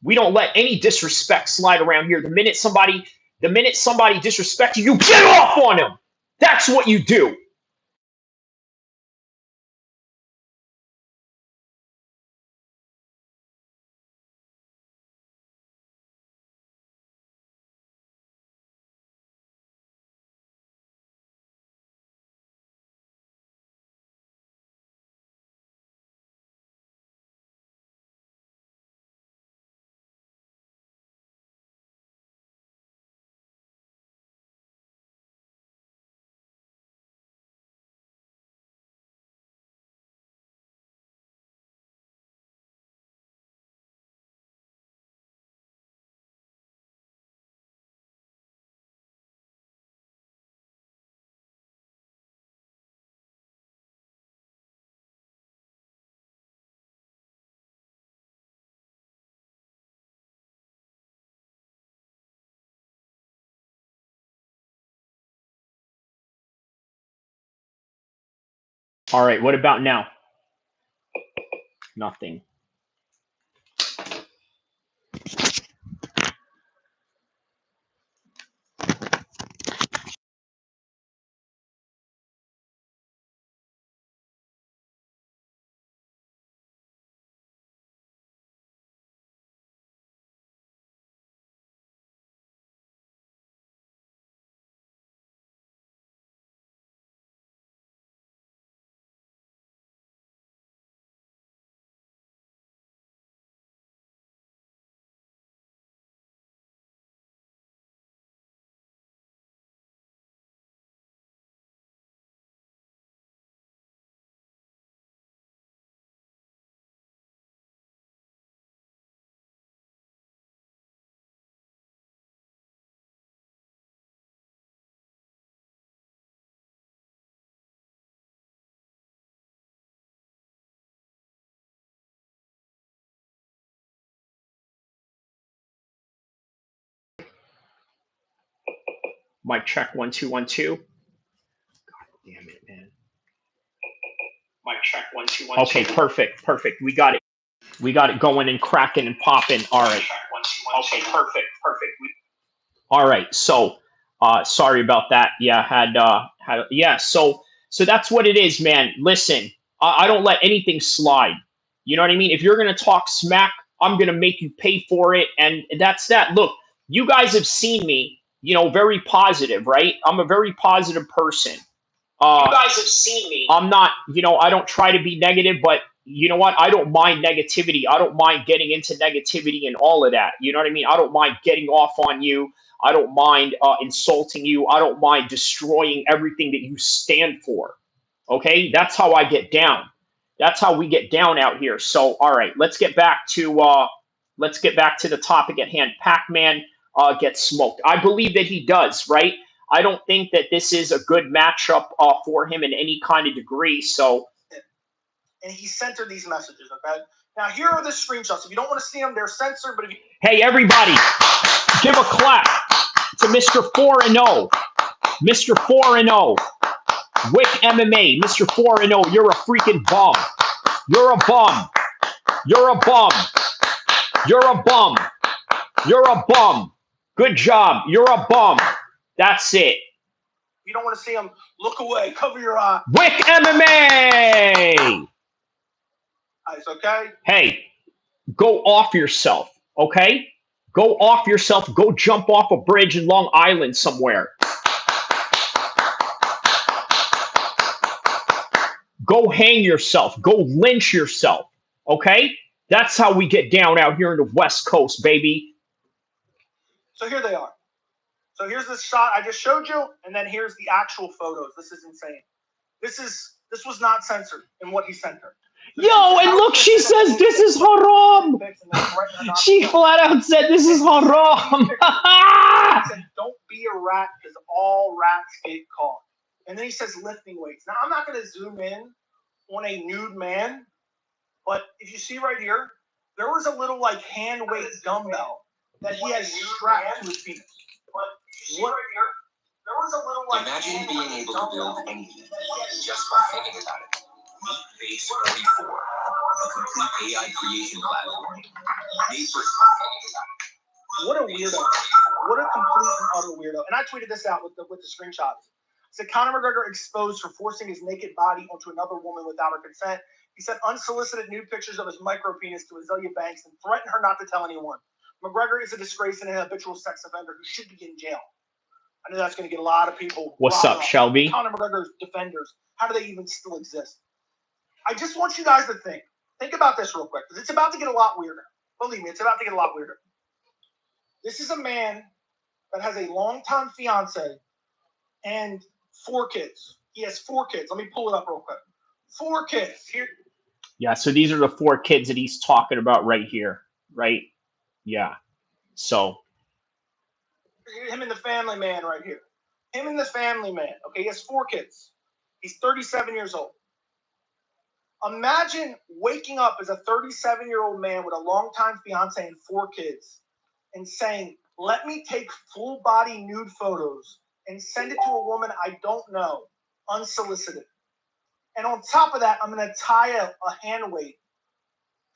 We don't let any disrespect slide around here. The minute somebody disrespects you, you get off on them. That's what you do. All right, what about now? Nothing. Mic check 1 2 1 2. Damn it, man. Mic check 1 2 1 2. Okay, perfect, perfect. We got it. We got it going and cracking and popping. All right. Okay, perfect, perfect. All right. So, sorry about that. Yeah, yeah. So that's what it is, man. Listen, I don't let anything slide. You know what I mean? If you're gonna talk smack, I'm gonna make you pay for it, and that's that. Look, you guys have seen me. Very positive, right? I'm a very positive person. You guys have seen me. I'm not, I don't try to be negative, but you know what? I don't mind negativity. I don't mind getting into negativity and all of that. You know what I mean? I don't mind getting off on you. I don't mind insulting you. I don't mind destroying everything that you stand for. Okay? That's how I get down. That's how we get down out here. So, all right, let's get back to the topic at hand. Pac-Man gets smoked. I believe that he does, right? I don't think that this is a good matchup for him in any kind of degree. So, and he censored these messages. Okay, now here are the screenshots. If you don't want to see them, they're censored. But if you hey, everybody, give a clap to Mr. 4-0, Mr. 4-0, Wick MMA, Mr. 4-0. You're a freaking bum. You're a bum. You're a bum. You're a bum. You're a bum. Good job. You're a bum. That's it. You don't want to see them. Look away. Cover your eye. Wick MMA. It's okay. Hey, go off yourself. Okay, go off yourself. Go jump off a bridge in Long Island somewhere. Go hang yourself. Go lynch yourself. Okay, that's how we get down out here in the West Coast, baby. So here they are. So here's this shot I just showed you, and then here's the actual photos. This is insane. This was not censored in what he sent her. Yo, and look, she says this is haram. She flat out said this is haram. He said, don't be a rat because all rats get caught. And then he says lifting weights. Now, I'm not going to zoom in on a nude man, but if you see right here, there was a little like hand weight dumbbell that he has strapped to his penis. What? There was a little like imagine being able to build anything just by thinking about it. Meet Base 44, a complete AI creation platform. Made for what a weirdo. What a complete and utter weirdo. And I tweeted this out with the screenshots. It said Conor McGregor exposed for forcing his naked body onto another woman without her consent. He sent unsolicited nude pictures of his micro penis to Azealia Banks and threatened her not to tell anyone. McGregor is a disgrace and an habitual sex offender who should be in jail. I know that's going to get a lot of people. What's up, Shelby? Conor McGregor's defenders. How do they even still exist? I just want you guys to think about this real quick, because it's about to get a lot weirder. Believe me, it's about to get a lot weirder. This is a man that has a longtime fiance and 4 kids. He has 4 kids. Let me pull it up real quick. 4 kids. Here. Yeah, so these are the 4 kids that he's talking about right here, right? Yeah. So. Him and the family man right here. Him and the family man. Okay, he has 4 kids. He's 37 years old. Imagine waking up as a 37-year-old man with a longtime fiance and 4 kids and saying, let me take full body nude photos and send it to a woman I don't know, unsolicited. And on top of that, I'm going to tie a hand weight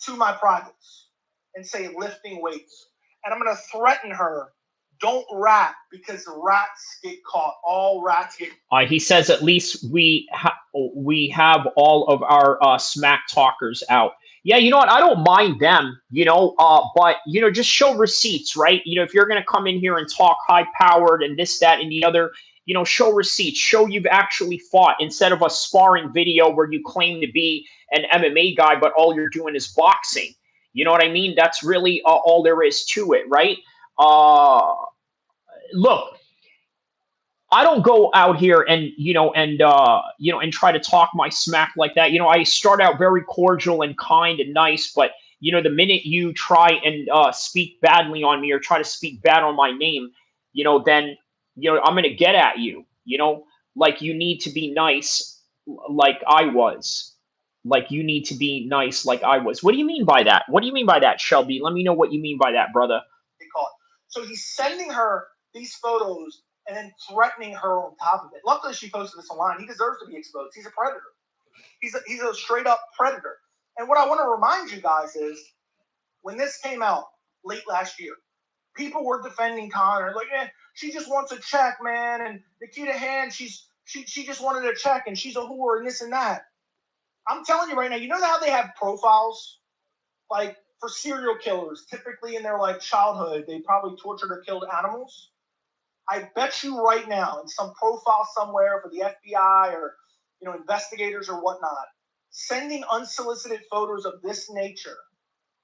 to my privates and say lifting weights. And I'm going to threaten her, don't rat, because the rats get caught. All rats get caught. He says at least we have all of our smack talkers out. Yeah, you know what? I don't mind them, but, just show receipts, right? If you're going to come in here and talk high-powered and this, that, and the other, show receipts. Show you've actually fought instead of a sparring video where you claim to be an MMA guy, but all you're doing is boxing. You know what I mean? That's really all there is to it, right? Look, I don't go out here and and try to talk my smack like that. I start out very cordial and kind and nice, but the minute you try and speak badly on me or try to speak bad on my name, then I'm gonna get at you. Like you need to be nice, like I was. Like you need to be nice, like I was. What do you mean by that? What do you mean by that, Shelby? Let me know what you mean by that, brother. So he's sending her these photos and then threatening her on top of it. Luckily, she posted this online. He deserves to be exposed. He's a predator. He's a straight up predator. And what I want to remind you guys is, when this came out late last year, people were defending Conor, like, she just wants a check, man, and Nikita Hand, she just wanted a check, and she's a whore, and this and that. I'm telling you right now, you know how they have profiles, like for serial killers, typically in their like childhood, they probably tortured or killed animals. I bet you right now, in some profile somewhere for the FBI or investigators or whatnot, sending unsolicited photos of this nature,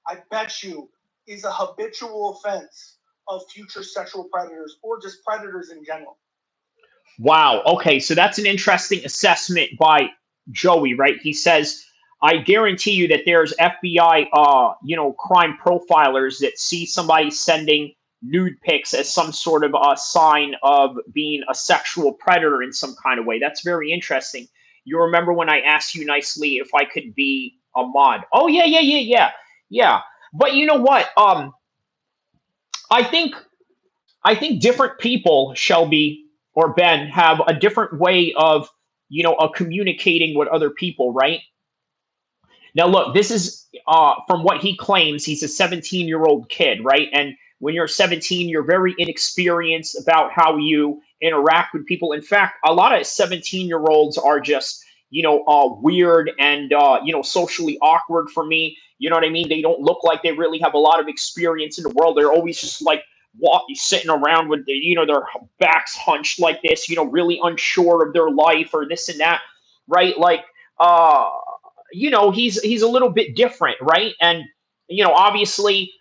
I bet you, is a habitual offense of future sexual predators or just predators in general. Wow. Okay, so that's an interesting assessment by Joey, right? He says, "I guarantee you that there's FBI, crime profilers that see somebody sending nude pics as some sort of a sign of being a sexual predator in some kind of way." That's very interesting. You remember when I asked you nicely if I could be a mod? Oh yeah, yeah, yeah, yeah, yeah. But you know what? I think different people, Shelby or Ben, have a different way of communicating with other people, right? Now, look, this is from what he claims. He's a 17-year-old kid, right? And when you're 17, you're very inexperienced about how you interact with people. In fact, a lot of 17-year-olds are just, weird and, socially awkward for me. You know what I mean? They don't look like they really have a lot of experience in the world. They're always just like sitting around with, their backs hunched like this, really unsure of their life or this and that, right? Like, uh, he's a little bit different, right? And obviously,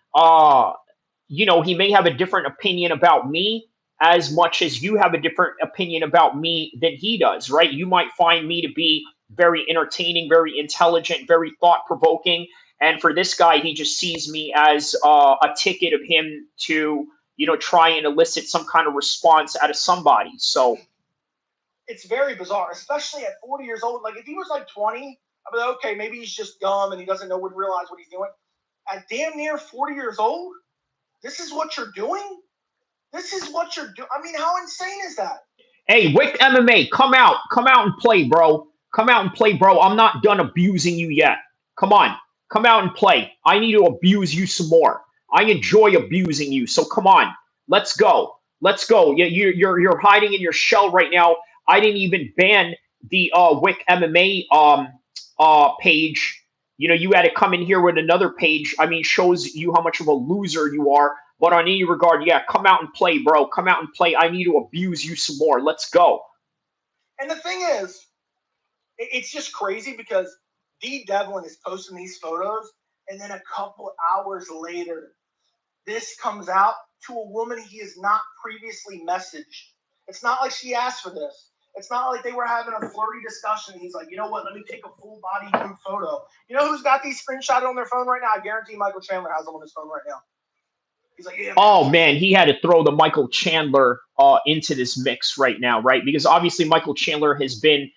he may have a different opinion about me as much as you have a different opinion about me than he does, right? You might find me to be very entertaining, very intelligent, very thought provoking, and for this guy, he just sees me as a ticket of him to try and elicit some kind of response out of somebody. So It's very bizarre, especially at 40 years old. Like, if he was like 20, I'd be like, okay, maybe he's just dumb and he doesn't realize what he's doing. At damn near 40 years old, this is what you're doing? This is what you're doing? I mean, how insane is that? hey, Wick MMA, come out and play, bro. Come out and play, bro. I'm not done abusing you yet. Come on, come out and play. I need to abuse you some more. I enjoy abusing you, so come on, let's go. Let's go. You're hiding in your shell right now. I didn't even ban the Wick MMA page. You had to come in here with another page. I mean, shows you how much of a loser you are. But on any regard, yeah, come out and play, bro. Come out and play. I need to abuse you some more. Let's go. And the thing is, it's just crazy because D. Devlin is posting these photos, and then a couple hours later, this comes out to a woman he has not previously messaged. It's not like she asked for this. It's not like they were having a flirty discussion. He's like, you know what? Let me take a full body nude photo. You know who's got these screenshots on their phone right now? I guarantee Michael Chandler has them on his phone right now. He's like, yeah, man. Oh man, he had to throw the Michael Chandler into this mix right now, right? Because obviously Michael Chandler has been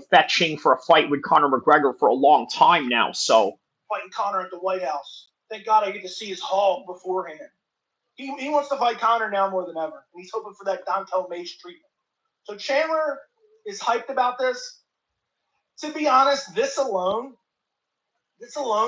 fetching for a fight with Conor McGregor for a long time now. So fighting Conor at the White House. Thank God I get to see his hog beforehand. He wants to fight Conor now more than ever, and he's hoping for that Dontel Mace treatment. So Chandler is hyped about this. To be honest, this alone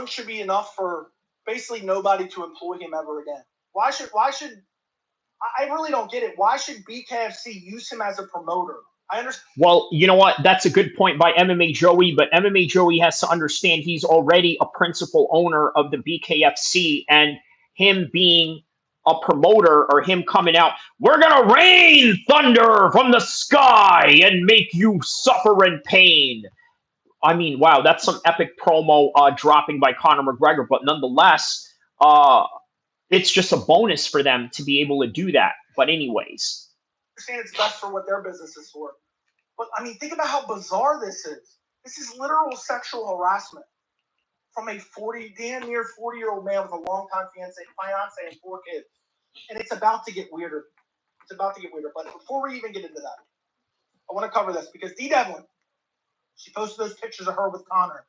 should be enough for basically nobody to employ him ever again. Why should I really don't get it. Why should BKFC use him as a promoter? I understand. Well, you know what? That's a good point by MMA Joey, but MMA Joey has to understand he's already a principal owner of the BKFC, and him being a promoter or him coming out, we're going to rain thunder from the sky and make you suffer in pain. I mean, wow, that's some epic promo dropping by Conor McGregor, but nonetheless, it's just a bonus for them to be able to do that. But anyways. I understand it's best for what their business is for. But, I mean, think about how bizarre this is. This is literal sexual harassment from a damn near 40-year-old man with a longtime fiance and 4 kids. And it's about to get weirder. It's about to get weirder. But before we even get into that, I want to cover this because D. Devlin, she posted those pictures of her with Conor.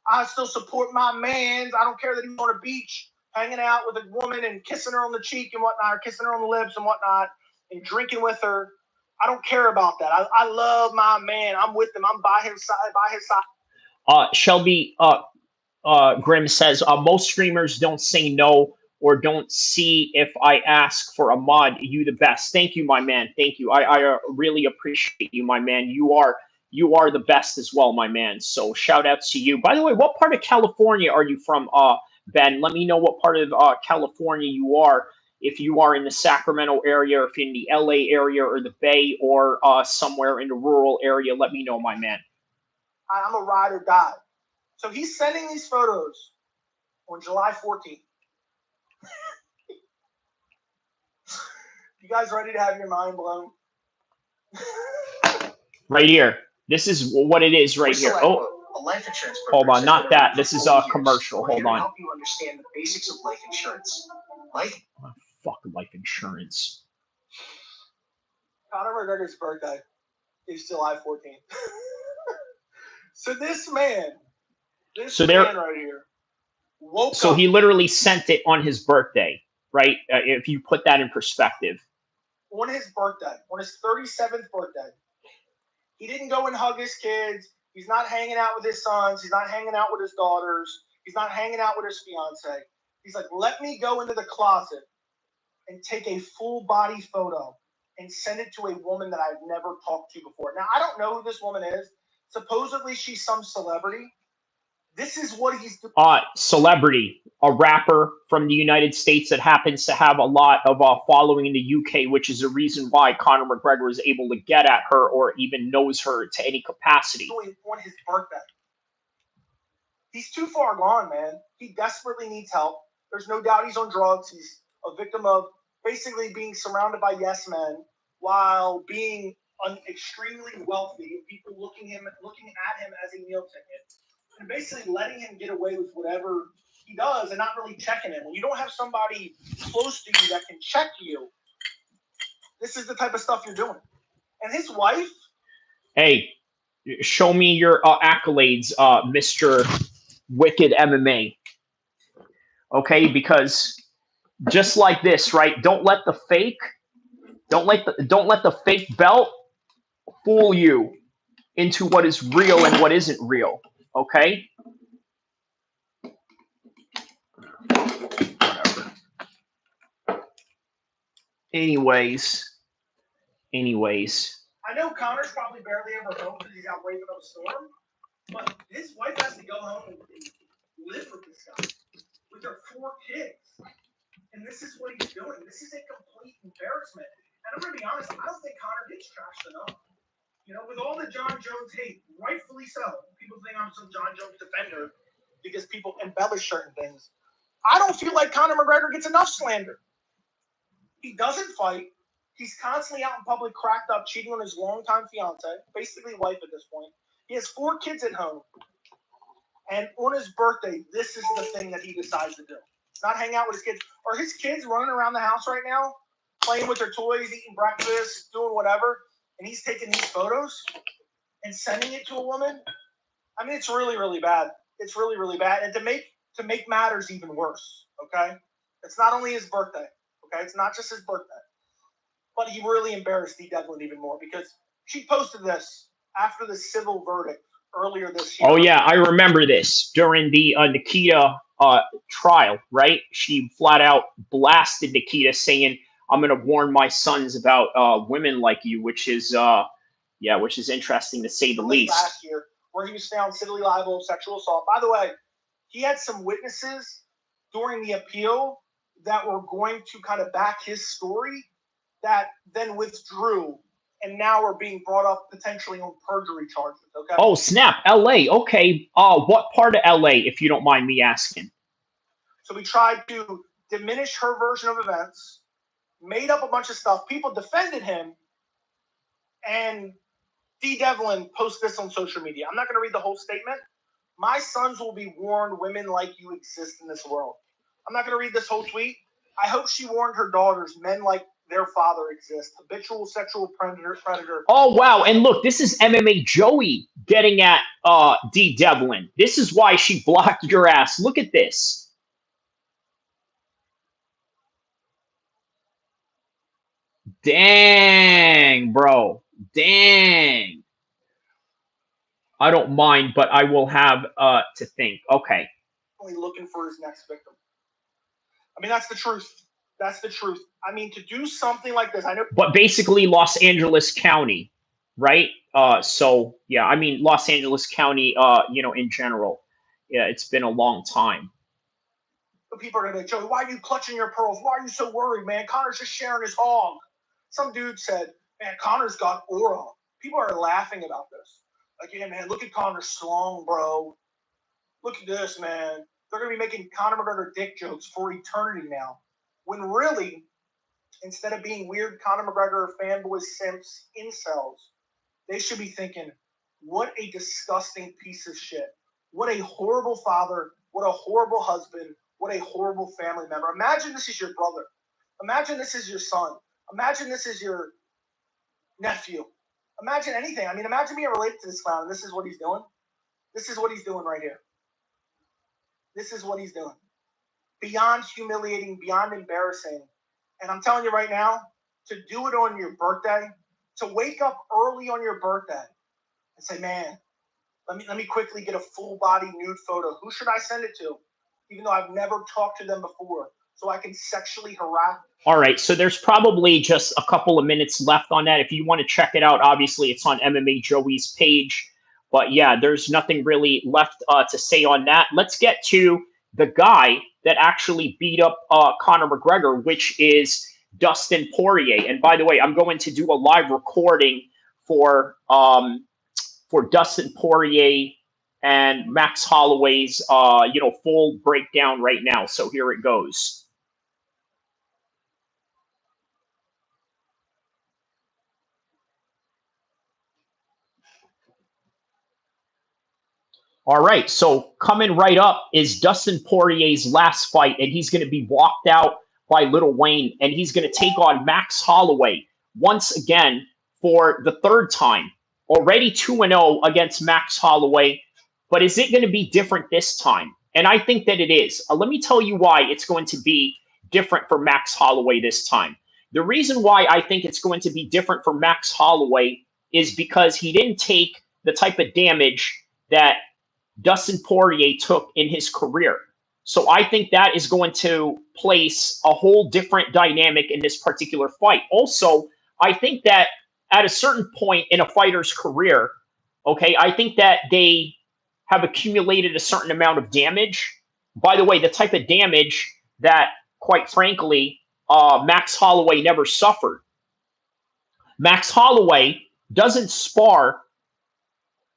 I still support my mans. I don't care that he's on a beach hanging out with a woman and kissing her on the cheek and whatnot, or kissing her on the lips and whatnot. and drinking with her. I don't care about that. I love my man. I'm with him. I'm by his side, by his side. Shelby Grimm says most streamers don't say no or don't see if I ask for a mod. You the best. Thank you, my man. Thank you. I really appreciate you, my man. You are the best as well, my man. So shout out to you. By the way, what part of California are you from, Ben? Let me know what part of California you are. If you are in the Sacramento area, or if you're in the LA area or the Bay or somewhere in the rural area, let me know, my man. I'm a ride or die. So he's sending these photos on July 14th. You guys ready to have your mind blown? Right here. This is what it is right here. Oh, a life insurance hold on, not that. This is a years. commercial. We're here Hold to on. help you understand the basics of life insurance. Life. Oh, fuck life insurance. Conor McGregor's birthday is July 14th. So this man right here, woke So up. he literally sent it on his birthday, right? If you put that in perspective. On his birthday, on his 37th birthday. He didn't go and hug his kids. He's not hanging out with his sons. He's not hanging out with his daughters. He's not hanging out with his fiance. He's like, let me go into the closet and take a full body photo and send it to a woman that I've never talked to before. Now, I don't know who this woman is. Supposedly, she's some celebrity. This is what he's doing. Celebrity, a rapper from the United States that happens to have a lot of following in the UK, which is the reason why Conor McGregor is able to get at her or even knows her to any capacity. Doing on his birthday. He's too far gone, man. He desperately needs help. There's no doubt he's on drugs. He's a victim of basically being surrounded by yes men while being extremely wealthy, people looking at him as a meal ticket, and basically letting him get away with whatever he does and not really checking him. When you don't have somebody close to you that can check you, this is the type of stuff you're doing. And his wife. Hey, show me your accolades, Mr. Wicked MMA. Okay, because just like this, right? Don't let the fake belt fool you into what is real and what isn't real. Okay? Whatever. Anyways. I know Conor's probably barely ever home because he's out waving up a storm, but his wife has to go home and live with this guy with their 4 kids. And this is what he's doing. This is a complete embarrassment. And I'm going to be honest, I don't think Conor gets trashed enough. You know, with all the John Jones hate, rightfully so. People think I'm some John Jones defender because people embellish certain things. I don't feel like Conor McGregor gets enough slander. He doesn't fight. He's constantly out in public, cracked up, cheating on his longtime fiance, basically wife at this point. He has 4 kids at home. And on his birthday, this is the thing that he decides to do. Not hang out with his kids. Are his kids running around the house right now, playing with their toys, eating breakfast, doing whatever, and he's taking these photos and sending it to a woman? I mean, it's really, really bad. It's really, really bad. And to make matters even worse, okay? It's not only his birthday, okay? It's not just his birthday. But he really embarrassed D. Devlin even more because she posted this after the civil verdict earlier this year. Oh, yeah, I remember this. During the Nikita trial, right? She flat out blasted Nikita saying, I'm going to warn my sons about women like you, which is interesting to say the least. Last year, where he was found civilly liable of sexual assault. By the way, he had some witnesses during the appeal that were going to kind of back his story that then withdrew and now are being brought up potentially on perjury charges. Okay. Oh, snap. LA. Okay. What part of LA, if you don't mind me asking? So we tried to diminish her version of events, made up a bunch of stuff. People defended him, and D. Devlin posted this on social media. I'm not going to read the whole statement. My sons will be warned women like you exist in this world. I'm not going to read this whole tweet. I hope she warned her daughters men like their father exists. Habitual sexual predator. Oh, wow. And look, this is MMA Joey getting at D. Devlin. This is why she blocked your ass. Look at this. Dang, bro. Dang. I don't mind, but I will have to think. Okay. Only looking for his next victim. I mean, that's the truth. That's the truth. I mean, to do something like this, I know. But basically Los Angeles County, right? So yeah, I mean Los Angeles County, in general. Yeah, it's been a long time. But people are gonna be like, Joey, why are you clutching your pearls? Why are you so worried, man? Conor's just sharing his hog. Some dude said, man, Conor's got aura. People are laughing about this. Like, yeah, man, look at Conor Sloan, bro. Look at this, man. They're gonna be making Conor McGregor dick jokes for eternity now. When really, instead of being weird Conor McGregor fanboys, simps, incels, they should be thinking, what a disgusting piece of shit. What a horrible father. What a horrible husband. What a horrible family member. Imagine this is your brother. Imagine this is your son. Imagine this is your nephew. Imagine anything. I mean, imagine being related to this clown and this is what he's doing. This is what he's doing right here. This is what he's doing. Beyond humiliating, beyond embarrassing. And I'm telling you right now, to do it on your birthday, to wake up early on your birthday and say, man, let me quickly get a full body nude photo. Who should I send it to? Even though I've never talked to them before, so I can sexually harass. All right, so there's probably just a couple of minutes left on that. If you want to check it out, obviously it's on MMA Joey's page. But yeah, there's nothing really left to say on that. Let's get to the guy that actually beat up Conor McGregor, which is Dustin Poirier. And by the way, I'm going to do a live recording for Dustin Poirier and Max Holloway's full breakdown right now. So here it goes. All right, so coming right up is Dustin Poirier's last fight, and he's going to be walked out by Lil Wayne, and he's going to take on Max Holloway once again for the third time. Already 2-0 against Max Holloway, but is it going to be different this time? And I think that it is. Let me tell you why it's going to be different for Max Holloway this time. The reason why I think it's going to be different for Max Holloway is because he didn't take the type of damage that Dustin Poirier took in his career. So I think that is going to place a whole different dynamic in this particular fight. Also, I think that at a certain point in a fighter's career, okay, I think that they have accumulated a certain amount of damage. By the way, the type of damage that, quite frankly, Max Holloway never suffered. Max Holloway doesn't spar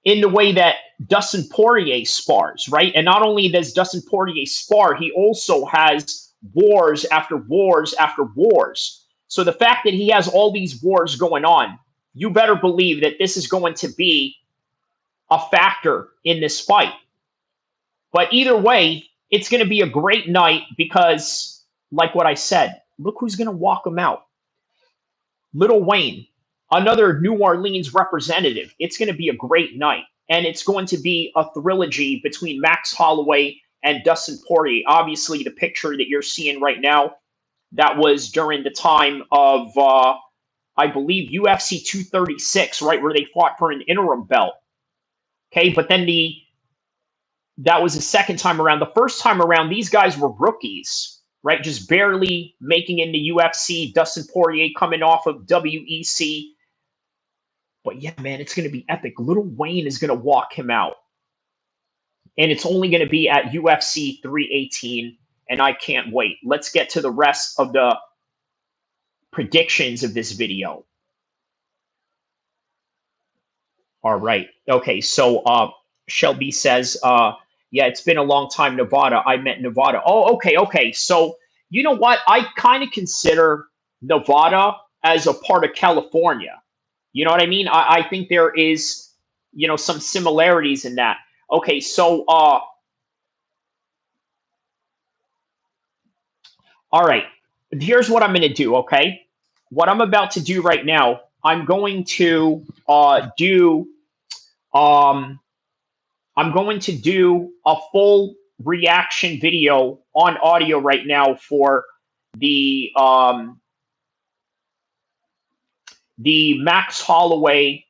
in the way that Dustin Poirier spars, right? And not only does Dustin Poirier spar, he also has wars after wars after wars. So the fact that he has all these wars going on, you better believe that this is going to be a factor in this fight. But either way, it's going to be a great night because, like what I said, look who's going to walk him out. Lil Wayne, another New Orleans representative. It's going to be a great night. And it's going to be a trilogy between Max Holloway and Dustin Poirier. Obviously, the picture that you're seeing right now, that was during the time of, I believe, UFC 236, right, where they fought for an interim belt. Okay, but then that was the second time around. The first time around, these guys were rookies, right, just barely making in the UFC. Dustin Poirier coming off of WEC. But yeah, man, it's going to be epic. Lil Wayne is going to walk him out. And it's only going to be at UFC 318. And I can't wait. Let's get to the rest of the predictions of this video. All right. Okay, so Shelby says, yeah, it's been a long time, Nevada. I meant Nevada. Oh, okay. So, you know what? I kind of consider Nevada as a part of California. You know what I mean? I think there is, some similarities in that. Okay, so, all right. Here's what I'm going to do, okay? What I'm about to do right now, I'm going to do a full reaction video on audio right now for the the Max Holloway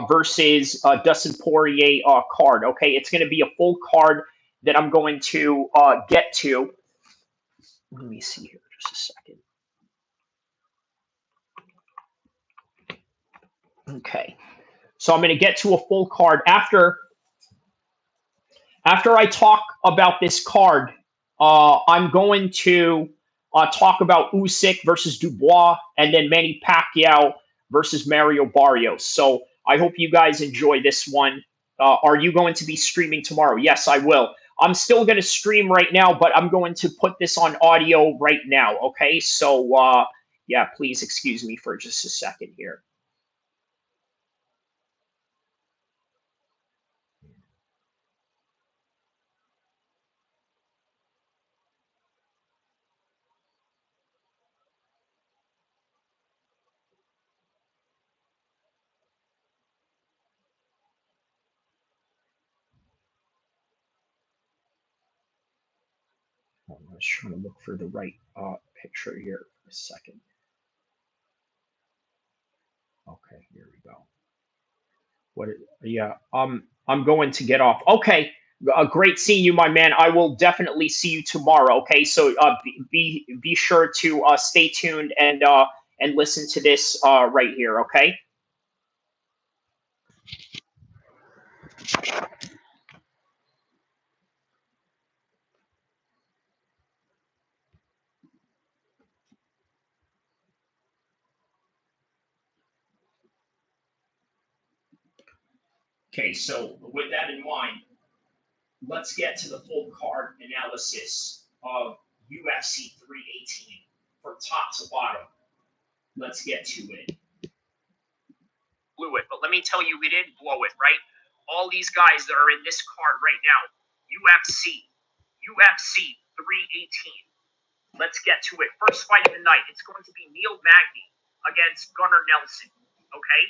versus Dustin Poirier card. Okay, it's going to be a full card that I'm going to get to. Let me see here, just a second. Okay, so I'm going to get to a full card after I talk about this card. I'm going to talk about Usyk versus Dubois, and then Manny Pacquiao versus Mario Barrios. So I hope you guys enjoy this one. Are you going to be streaming tomorrow? Yes, I will. I'm still going to stream right now, but I'm going to put this on audio right now. Okay, so yeah, please excuse me for just a second here. I was trying to look for the right picture here for a second. Okay, here we go. What? Yeah, I'm going to get off. Okay, great seeing you, my man. I will definitely see you tomorrow. Okay, so be sure to stay tuned and listen to this right here. Okay. Okay, so with that in mind, let's get to the full card analysis of UFC 318 from top to bottom. Let's get to it. Blew it, but let me tell you, we didn't blow it, right? All these guys that are in this card right now, UFC 318. Let's get to it. First fight of the night. It's going to be Neil Magny against Gunnar Nelson. Okay?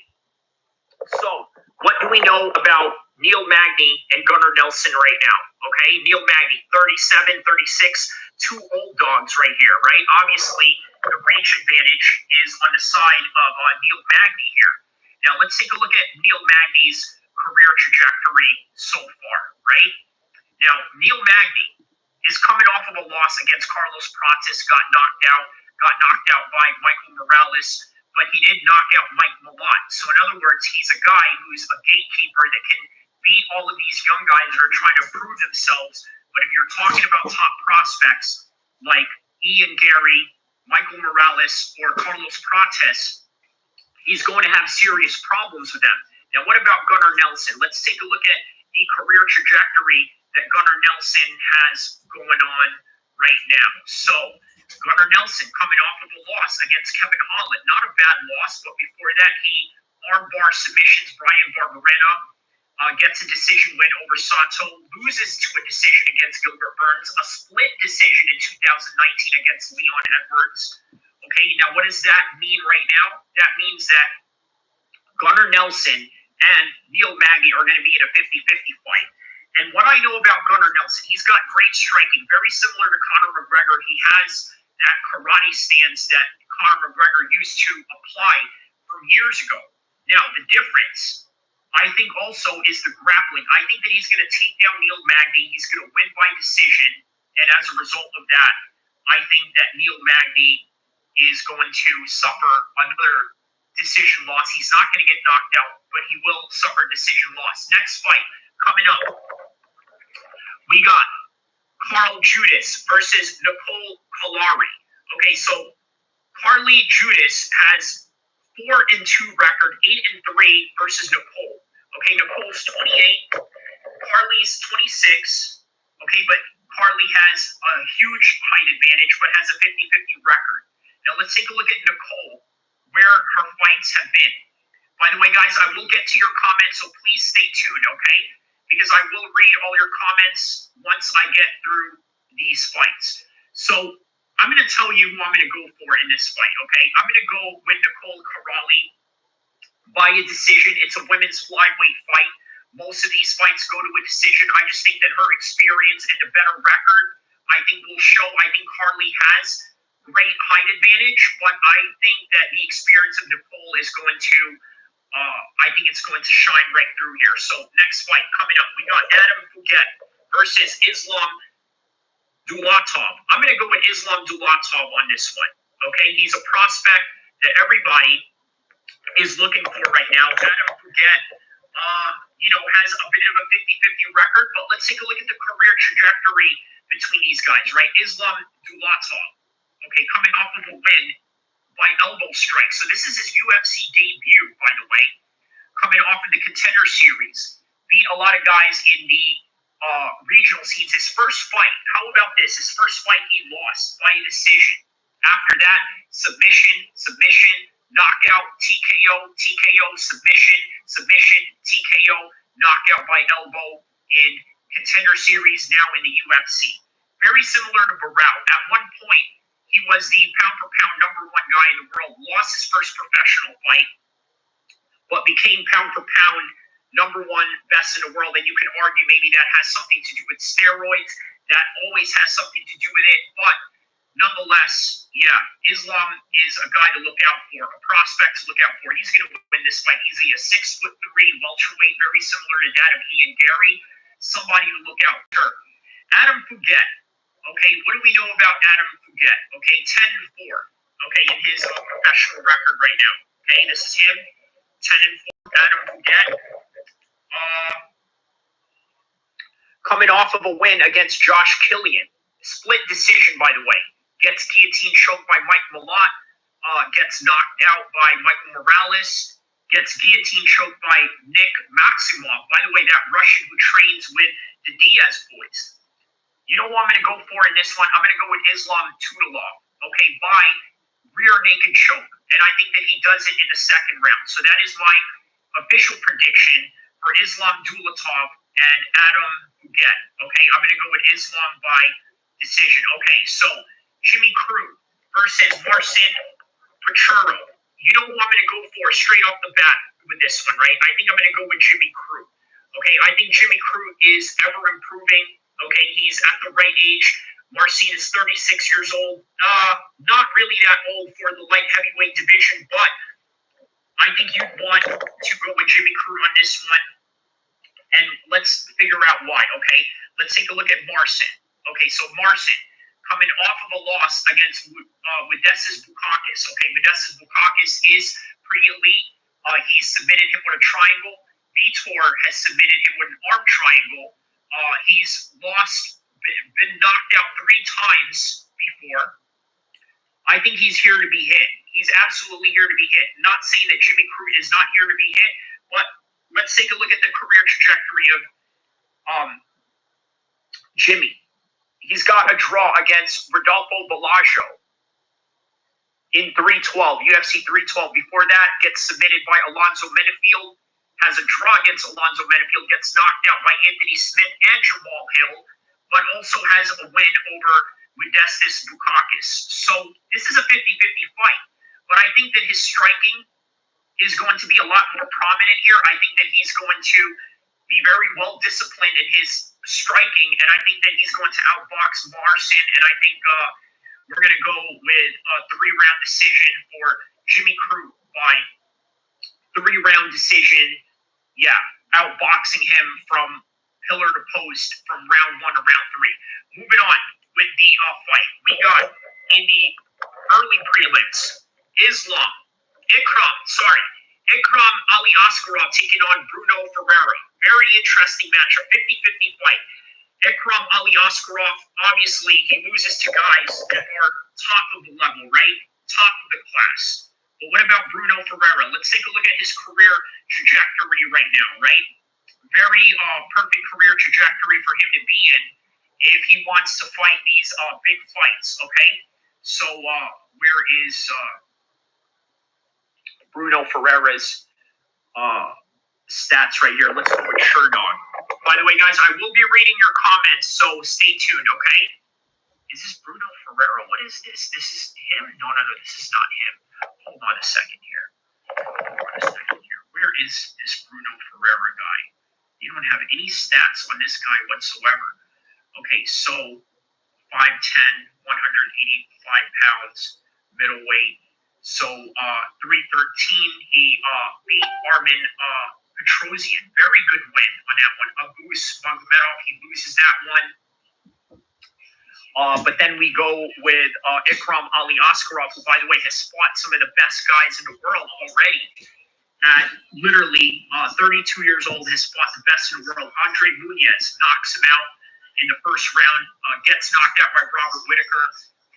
So, what do we know about Neil Magny and Gunnar Nelson right now? Okay? Neil Magny, 37, 36, two old dogs right here, right? Obviously, the reach advantage is on the side of Neil Magny here. Now, let's take a look at Neil Magny's career trajectory so far, right? Now, Neil Magny is coming off of a loss against Carlos Pratis, got knocked out by Michael Morales, but he did knock out Mike Malott. So, in other words, he's a guy who's a gatekeeper that can beat all of these young guys that are trying to prove themselves. But if you're talking about top prospects like Ian Gary, Michael Morales, or Carlos Pratis, he's going to have serious problems with them. Now, what about Gunnar Nelson? Let's take a look at the career trajectory that Gunnar Nelson has going on right now. So, Gunnar Nelson coming off of a loss against Kevin Holland. Not a bad loss, but before that, he armbar submissions Brian Barberena, gets a decision win over Sato, loses to a decision against Gilbert Burns, a split decision in 2019 against Leon Edwards. Okay, now what does that mean right now? That means that Gunnar Nelson and Neil Magny are going to be in a 50-50 fight. And what I know about Gunnar Nelson, he's got great striking, very similar to Conor McGregor. He has that karate stance that Conor McGregor used to apply from years ago. Now, the difference, I think, also is the grappling. I think that he's going to take down Neil Magny. He's going to win by decision. And as a result of that, I think that Neil Magny is going to suffer another decision loss. He's not going to get knocked out, but he will suffer a decision loss. Next fight coming up, we got Carl Judas versus Nicole Kalari. Okay, so Carly Judas has 4-2 record, 8-3 versus Nicole. Okay, Nicole's 28, Carly's 26. Okay, but Carly has a huge height advantage, but has a 50-50 record. Now let's take a look at Nicole, where her fights have been. By the way, guys, I will get to your comments, so please stay tuned, okay? Because I will read all your comments once I get through these fights. So I'm going to tell you who I'm going to go for in this fight, okay? I'm going to go with Nicole Kalari by a decision. It's a women's flyweight fight. Most of these fights go to a decision. I just think that her experience and a better record, I think, will show. I think Carly has great height advantage, but I think that the experience of Nicole is going to, I think it's going to shine right through here. So next fight coming up, we got Adam Fuget versus Islam Dulatov. I'm going to go with Islam Dulatov on this one. Okay, he's a prospect that everybody is looking for right now. Adam Fuget, has a bit of a 50-50 record, but let's take a look at the career trajectory between these guys, right? Islam Dulatov, okay, coming off of a win by elbow strike. So this is his UFC debut, by the way, coming off of the Contender Series. Beat a lot of guys in the regional scenes. His first fight, how about this? His first fight he lost by decision. After that, submission, knockout, TKO, submission, TKO, knockout by elbow in Contender Series, now in the UFC. Very similar to Barrios. At one point, he was the pound-for-pound #1 guy in the world, lost his first professional fight, but became pound-for-pound #1 best in the world. And you can argue maybe that has something to do with steroids. That always has something to do with it. But nonetheless, yeah, Islam is a guy to look out for, a prospect to look out for. He's going to win this fight. He's a 6'3" welterweight, very similar to that of Ian Gary. Somebody to look out for. Adam Fuget. Okay, what do we know about Adam Fuget? Okay, 10-4. Okay, in his professional record right now. Okay, this is him. 10-4. Adam Fuget. Coming off of a win against Josh Killian. Split decision, by the way. Gets guillotine choked by Mike Malott. Gets knocked out by Michael Morales. Gets guillotine choked by Nick Maximov. By the way, that Russian who trains with the Diaz boys. You know what I'm going to go for in this one? I'm going to go with Islam Tudalov. Okay, by rear naked choke. And I think that he does it in the second round. So that is my official prediction for Islam Dulatov and Adam Fuget. Okay, I'm going to go with Islam by decision. Okay, so Jimmy Crute versus Marcin Pachuro. You know who I'm going to go for straight off the bat with this one, right? I think I'm going to go with Jimmy Crute. Okay, I think Jimmy Crute is ever improving. Okay, he's at the right age. Marcin is 36 years old. Not really that old for the light heavyweight division, but I think you'd want to go with Jimmy Crute on this one. And let's figure out why, okay? Let's take a look at Marcin. Okay, so Marcin, coming off of a loss against Modestas Bukauskas. Okay, Modestas Bukauskas is pretty elite. He's submitted him with a triangle. Vitor has submitted him with an arm triangle. He's been knocked out 3 times before. I think he's here to be hit. He's absolutely here to be hit. Not saying that Jimmy Crute is not here to be hit, but let's take a look at the career trajectory of Jimmy. He's got a draw against Rodolfo Balajo in 312, UFC 312. Before that, gets submitted by Alonzo Menifield. Has a draw against Alonzo Menifield, gets knocked out by Anthony Smith and Jamal Hill, but also has a win over Modestas Bukauskas. So this is a 50-50 fight. But I think that his striking is going to be a lot more prominent here. I think that he's going to be very well disciplined in his striking, and I think that he's going to outbox Marcin, and I think we're going to go with a 3-round decision for Jimmy Crute by 3-round decision. Yeah, outboxing him from pillar to post from round 1 to round 3. Moving on with the fight, we got in the early prelims, Ikram Aliaskarov taking on Bruno Ferreira. Very interesting matchup, 50-50 fight. Ikram Aliaskarov, obviously, he loses to guys that are top of the level, right? Top of the class. But what about Bruno Ferreira? Let's take a look at his career trajectory right now, right? Very perfect career trajectory for him to be in if he wants to fight these big fights, okay? So where is Bruno Ferreira's stats right here? Let's go with Sherdog. By the way, guys, I will be reading your comments, so stay tuned, okay? Is this Bruno Ferreira? What is this? This is him? No, this is not him. Hold on a second here. Where is this Bruno Ferreira guy? You don't have any stats on this guy whatsoever. Okay, so 5'10", 185 pounds, middleweight. So 313, he beat Armin Petrosian. Very good win on that one. Abus Magomedov, he loses that one. But then we go with Ikram Ali Askarov, who, by the way, has fought some of the best guys in the world already. At literally 32 years old, has fought the best in the world. Andre Muniz knocks him out in the first round, gets knocked out by Robert Whittaker,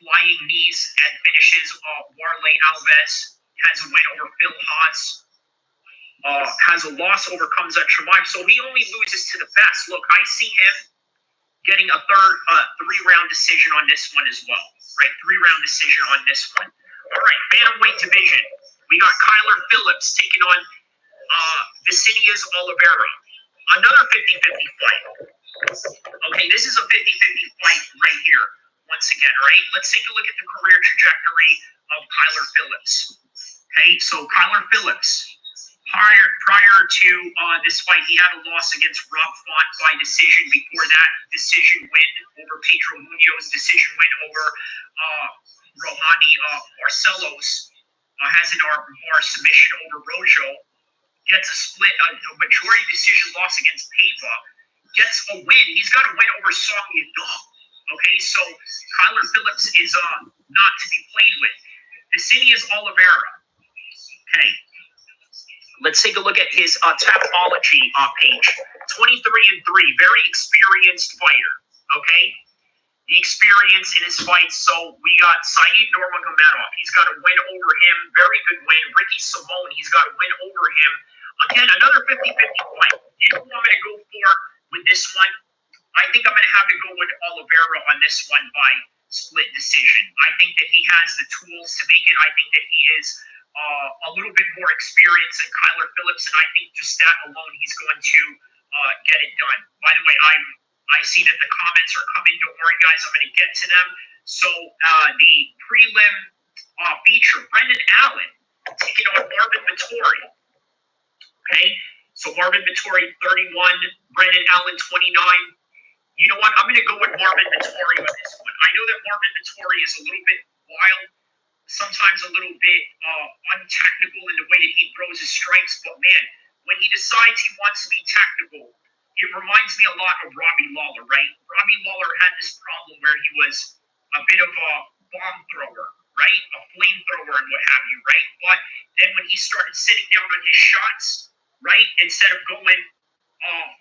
flying knees, and finishes Warley Alves, has a win over Phil Haas, has a loss over Khamzat Chimaev. So he only loses to the best. Look, I see him getting a three-round decision on this one as well, right? Three-round decision on this one. All right, bantamweight division. We got Kyler Phillips taking on Vicinias Oliveira. Another 50-50 fight. Okay, this is a 50-50 fight right here. Once again, right? Let's take a look at the career trajectory of Kyler Phillips. Okay, so Kyler Phillips, prior to this fight, he had a loss against Rob Font by decision. Before that, decision win over Pedro Munoz, decision win over Rohani Barcelos, has an armbar submission over Rojo, gets a split, a majority decision loss against Pava, gets a win. He's got a win over Song Yadong. Okay, so Kyler Phillips is not to be played with. Vicinias Oliveira. Okay, let's take a look at his Tapology page. 23-3, very experienced fighter. Okay, the experience in his fights. So we got Saeed Nurmagomedov. He's got a win over him. Very good win. Ricky Simone. He's got a win over him. Again, another 50-50 fight. You know who I'm going to go for with this one? I think I'm going to have to go with Oliveira on this one by split decision. I think that he has the tools to make it. I think that he is a little bit more experienced than Kyler Phillips, and I think just that alone, he's going to get it done. By the way, I see that the comments are coming. Don't worry, guys. I'm going to get to them. So the prelim feature, Brendan Allen taking on Marvin Vettori. Okay, so Marvin Vettori 31, Brendan Allen 29. You know what? I'm going to go with Marvin Vettori with this one. I know that Marvin Vettori is a little bit wild, sometimes a little bit untechnical in the way that he throws his strikes, but man, when he decides he wants to be technical, it reminds me a lot of Robbie Lawler, right? Robbie Lawler had this problem where he was a bit of a bomb thrower, right? A flamethrower and what have you, right? But then when he started sitting down on his shots, right, instead of going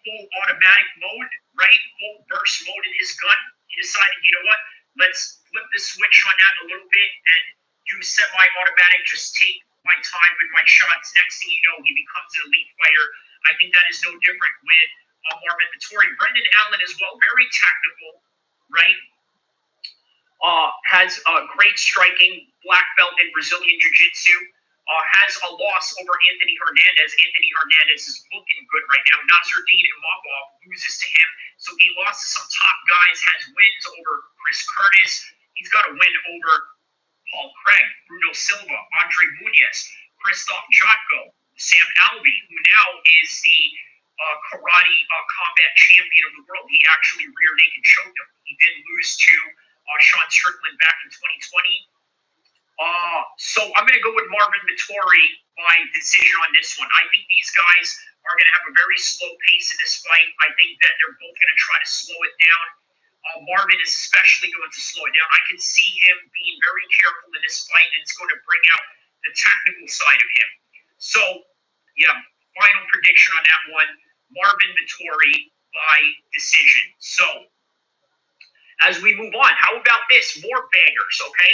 full automatic mode, right, full burst mode in his gun, he decided, you know what, let's flip the switch on that a little bit and do semi-automatic, just take my time with my shots. Next thing you know, he becomes an elite fighter. I think that is no different with Marvin Vettori. Brendan Allen as well, very technical, right? Has great striking, black belt in Brazilian Jiu-Jitsu. Has a loss over Anthony Hernandez. Anthony Hernandez is looking good right now. Nasruddin Imavov loses to him. So he lost to some top guys, has wins over Chris Curtis. He's got a win over Paul Craig, Bruno Silva, Andre Muniz, Christoph Jotko, Sam Alvey, who now is the karate combat champion of the world. He actually rear naked choked him. He did lose to Sean Strickland back in 2020. So I'm going to go with Marvin Vettori by decision on this one. I think these guys are going to have a very slow pace in this fight. I think that they're both going to try to slow it down. Marvin is especially going to slow it down. I can see him being very careful in this fight, and it's going to bring out the technical side of him. So, yeah, final prediction on that one, Marvin Vettori by decision. So, as we move on, how about this? More bangers, okay?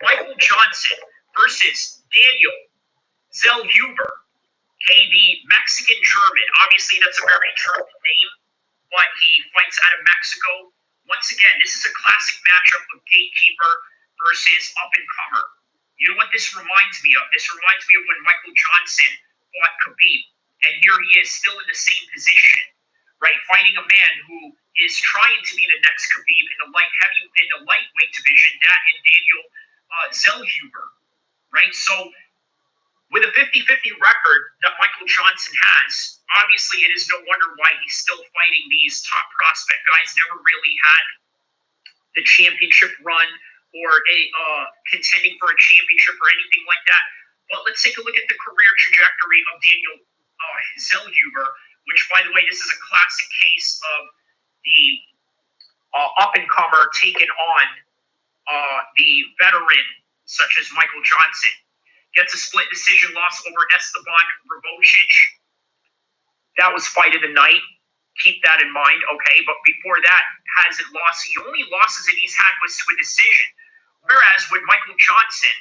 Michael Johnson versus Daniel Zellhuber. Okay, the Mexican-German. Obviously, that's a very German name, but he fights out of Mexico. Once again, this is a classic matchup of gatekeeper versus up-and-comer. You know what this reminds me of? This reminds me of when Michael Johnson fought Khabib. And here he is still in the same position, right? Fighting a man who is trying to be the next Khabib in the lightweight division, that and Daniel Zellhuber, right? So with a 50-50 record that Michael Johnson has, obviously it is no wonder why he's still fighting these top prospect guys. Never really had the championship run or contending for a championship or anything like that. But let's take a look at the career trajectory of Daniel Zellhuber, which, by the way, this is a classic case of the up-and-comer taking on the veteran, such as Michael Johnson. Gets a split decision loss over Esteban Rabocic. That was fight of the night. Keep that in mind, okay? But before that, hasn't lost. The only losses that he's had was to a decision. Whereas with Michael Johnson,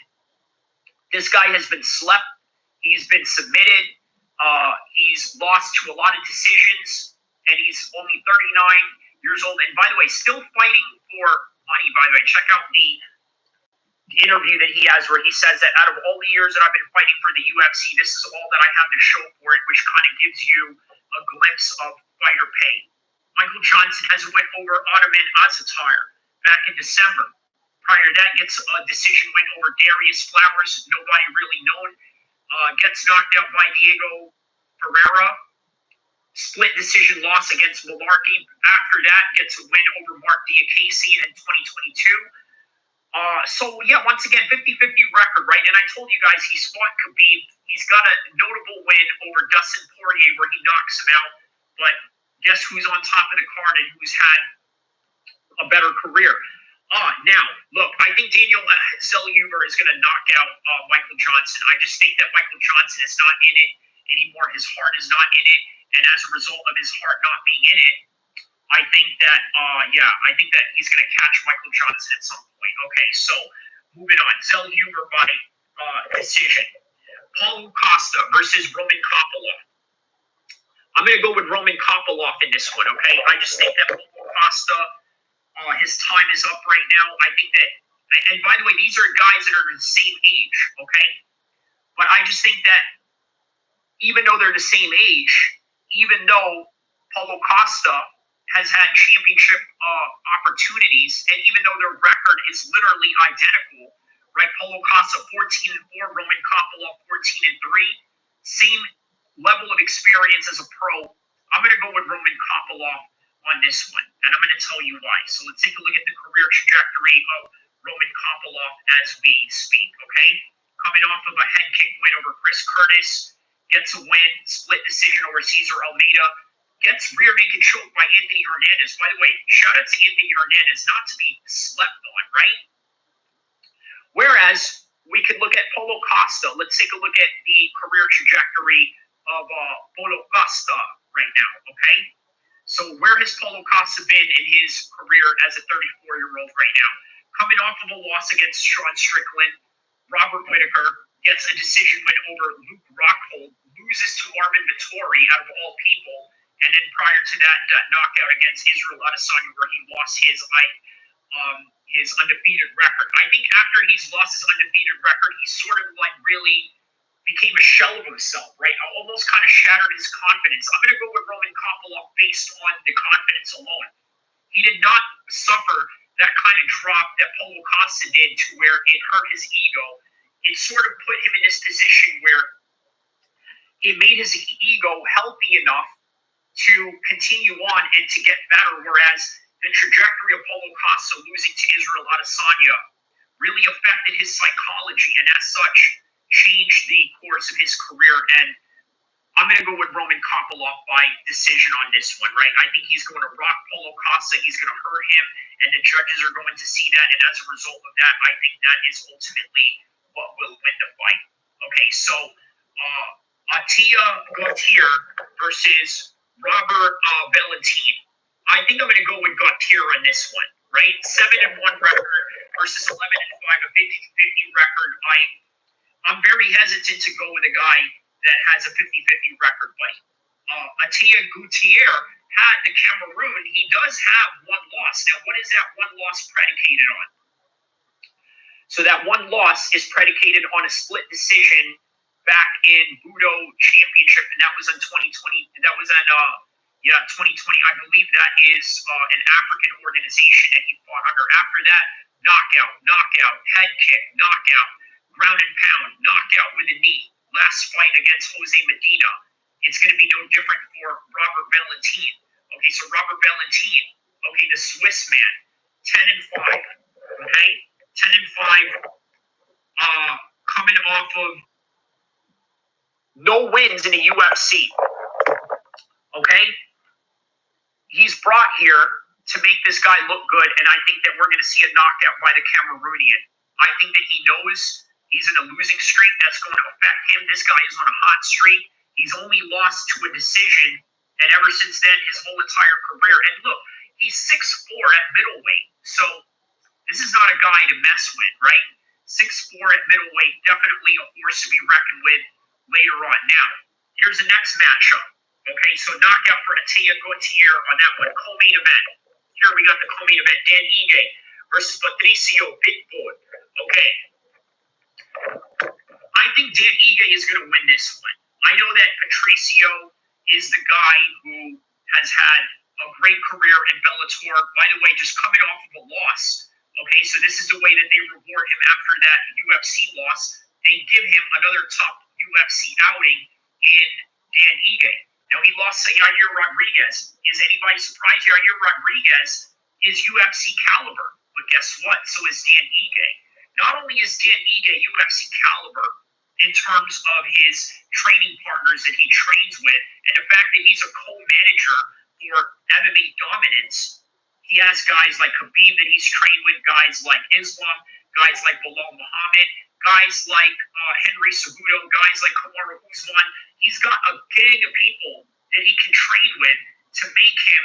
this guy has been slept. He's been submitted. He's lost to a lot of decisions, and he's only 39 years old. And by the way, still fighting for money, by the way. Check out the interview that he has where he says that out of all the years that I've been fighting for the UFC, this is all that I have to show for it, which kind of gives you a glimpse of fighter pay. Michael Johnson has a win over Ottoman Azatar back in December. Prior to that, gets a decision win over Darius Flowers, nobody really known. Gets knocked out by Diego Pereira. Split decision loss against Malarkey. After that, gets a win over Mark Diakase in 2022. So, yeah, once again, 50-50 record, right? And I told you guys he's fought Khabib. He's got a notable win over Dustin Poirier where he knocks him out. But guess who's on top of the card and who's had a better career? Now, look, I think Daniel Zellhuber is going to knock out Michael Johnson. I just think that Michael Johnson is not in it anymore. His heart is not in it. And as a result of his heart not being in it, I think that, I think that he's going to catch Michael Johnson at some point. Okay, so moving on. Zellhuber by decision. Paulo Costa versus Roman Kopylov. I'm going to go with Roman Kopylov in this one, okay? I just think that Paulo Costa, his time is up right now. I think that, and by the way, these are guys that are the same age, okay? But I just think that even though they're the same age, even though Paulo Costa has had championship opportunities, and even though their record is literally identical, right? Paulo Costa 14-4, Roman Kopylov 14-3, same level of experience as a pro. I'm going to go with Roman Kopylov on this one, and I'm going to tell you why. So let's take a look at the career trajectory of Roman Kopylov as we speak, okay? Coming off of a head kick win over Chris Curtis, gets a win, split decision over Cesar Almeida, gets rear naked choked by Anthony Hernandez. By the way, shout out to Anthony Hernandez, not to be slept on, right? Whereas we could look at Paulo Costa. Let's take a look at the career trajectory of Paulo Costa right now, okay? So where has Paulo Costa been in his career as a 34-year-old right now? Coming off of a loss against Sean Strickland, Robert Whittaker gets a decision win over Luke Rockhold, loses to Marvin Vettori out of all people, and then prior to that, that knockout against Israel Adesanya where he lost his undefeated record. I think after he's lost his undefeated record, he sort of like really became a shell of himself, right? Almost kind of shattered his confidence. I'm going to go with Roman Kopylov based on the confidence alone. He did not suffer that kind of drop that Paulo Costa did to where it hurt his ego. It sort of put him in this position where it made his ego healthy enough to continue on and to get better, whereas the trajectory of Paulo Costa losing to Israel Adesanya really affected his psychology and as such changed the course of his career. And I'm going to go with Roman Kopylov by decision on this one, right? I think he's going to rock Paulo Costa. He's going to hurt him, and the judges are going to see that. And as a result of that, I think that is ultimately what will win the fight. Okay, so El-Kheer versus Robert Valentin. I think I'm going to go with El-Kheer on this one, right? 7-1 record versus 11-5, a 50-50 record. I'm very hesitant to go with a guy that has a 50-50 record, but El-Kheer had the Cameroon. He does have one loss. Now, what is that one loss predicated on? So that one loss is predicated on a split decision back in Budo Championship, and that was in 2020. That was in 2020. I believe that is an African organization that he fought under. After that, knockout, head kick, knockout, ground and pound, knockout with a knee. Last fight against Jose Medina. It's going to be no different for Robert Valentin. Okay, so Robert Valentin, okay, the Swiss man, 10-5. Okay, 10-5. Coming off of no wins in the UFC. Okay, he's brought here to make this guy look good, and I think that we're going to see a knockout by the Cameroonian. I think that he knows he's in a losing streak. That's going to affect him. This guy is on a hot streak. He's only lost to a decision, and ever since then, his whole entire career. And look, he's 6'4" at middleweight, so this is not a guy to mess with, right? 6'4" at middleweight, definitely a force to be reckoned with later on. Now, here's the next matchup. Okay, so knockout for Atia Gautier on that one. Co-main event. Here we got the co-main event. Dan Ige versus Patricio Pitbull. Okay. I think Dan Ige is going to win this one. I know that Patricio is the guy who has had a great career in Bellator. By the way, just coming off of a loss. Okay, so this is the way that they reward him after that UFC loss. They give him another top UFC outing in Dan Ige. Now, he lost to Yair Rodriguez. Is anybody surprised? Yair Rodriguez is UFC caliber. But guess what? So is Dan Ige. Not only is Dan Ige UFC caliber in terms of his training partners that he trains with, and the fact that he's a co-manager for MMA Dominance. He has guys like Khabib that he's trained with, guys like Islam, guys like Bilal Muhammad, guys like Henry Cejudo, guys like Kamaru Usman. He's got a gang of people that he can train with to make him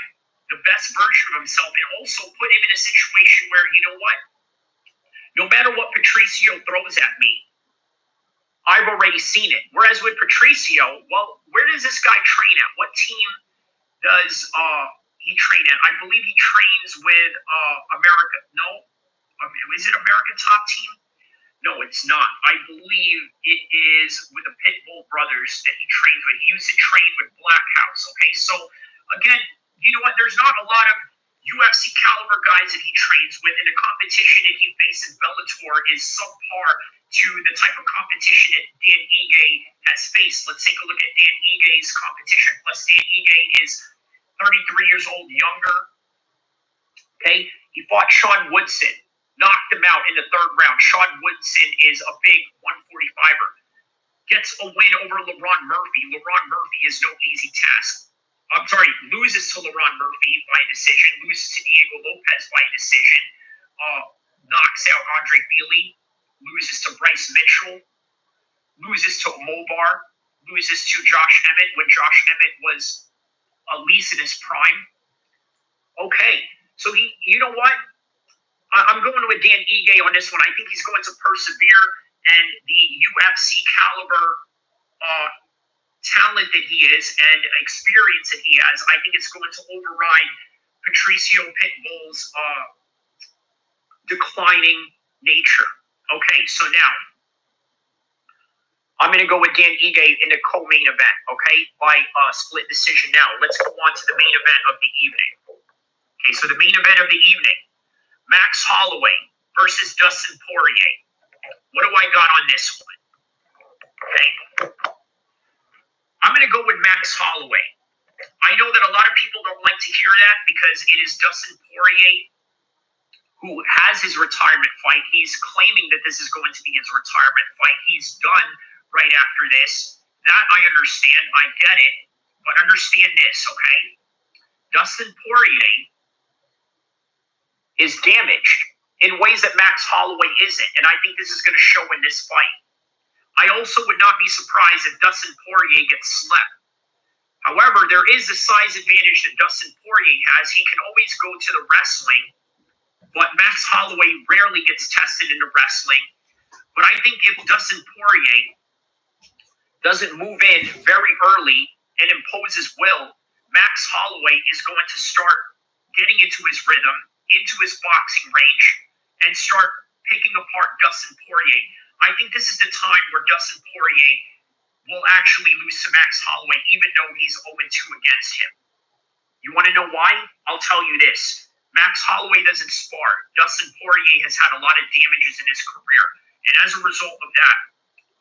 the best version of himself, and also put him in a situation where, you know what? No matter what Patricio throws at me, I've already seen it. Whereas with Patricio, well, where does this guy train at? What team does he train at? I believe he trains with America. No, is it American Top Team? No, it's not. I believe it is with the Pitbull brothers that he trains with. He used to train with Black House. Okay, so again, you know what? There's not a lot of UFC caliber guys that he trains with, and the competition that he faces in Bellator is subpar to the type of competition that Dan Ige has faced. Let's take a look at Dan Ige's competition. Plus, Dan Ige is 33 years old, younger. Okay, he fought Sean Woodson, knocked him out in the third round. Sean Woodson is a big 145er. Gets a win over LaRon Murphy. LaRon Murphy is no easy task. I'm sorry, loses to LaRon Murphy by decision, loses to Diego Lopez by decision, knocks out Andre Fili, loses to Bryce Mitchell, loses to Mobar, loses to Josh Emmett when Josh Emmett was at least in his prime. Okay, so you know what? I'm going with Dan Ige on this one. I think he's going to persevere, and the UFC caliber talent that he is and experience that he has, I think it's going to override Patricio Pitbull's declining nature. Okay, so now I'm going to go with Dan Ige in the co-main event, okay, by split decision. Now, let's go on to the main event of the evening. Okay, so the main event of the evening, Max Holloway versus Dustin Poirier. What do I got on this one? Okay. I'm going to go with Max Holloway. I know that a lot of people don't like to hear that because it is Dustin Poirier who has his retirement fight. He's claiming that this is going to be his retirement fight. He's done right after this. That I understand. I get it. But understand this, okay? Dustin Poirier is damaged in ways that Max Holloway isn't. And I think this is going to show in this fight. I also would not be surprised if Dustin Poirier gets slept. However, there is a size advantage that Dustin Poirier has. He can always go to the wrestling, but Max Holloway rarely gets tested in the wrestling. But I think if Dustin Poirier doesn't move in very early and impose his will, Max Holloway is going to start getting into his rhythm, into his boxing range, and start picking apart Dustin Poirier. I think this is the time where Dustin Poirier will actually lose to Max Holloway, even though he's 0-2 against him. You want to know why? I'll tell you this. Max Holloway doesn't spar. Dustin Poirier has had a lot of damages in his career. And as a result of that,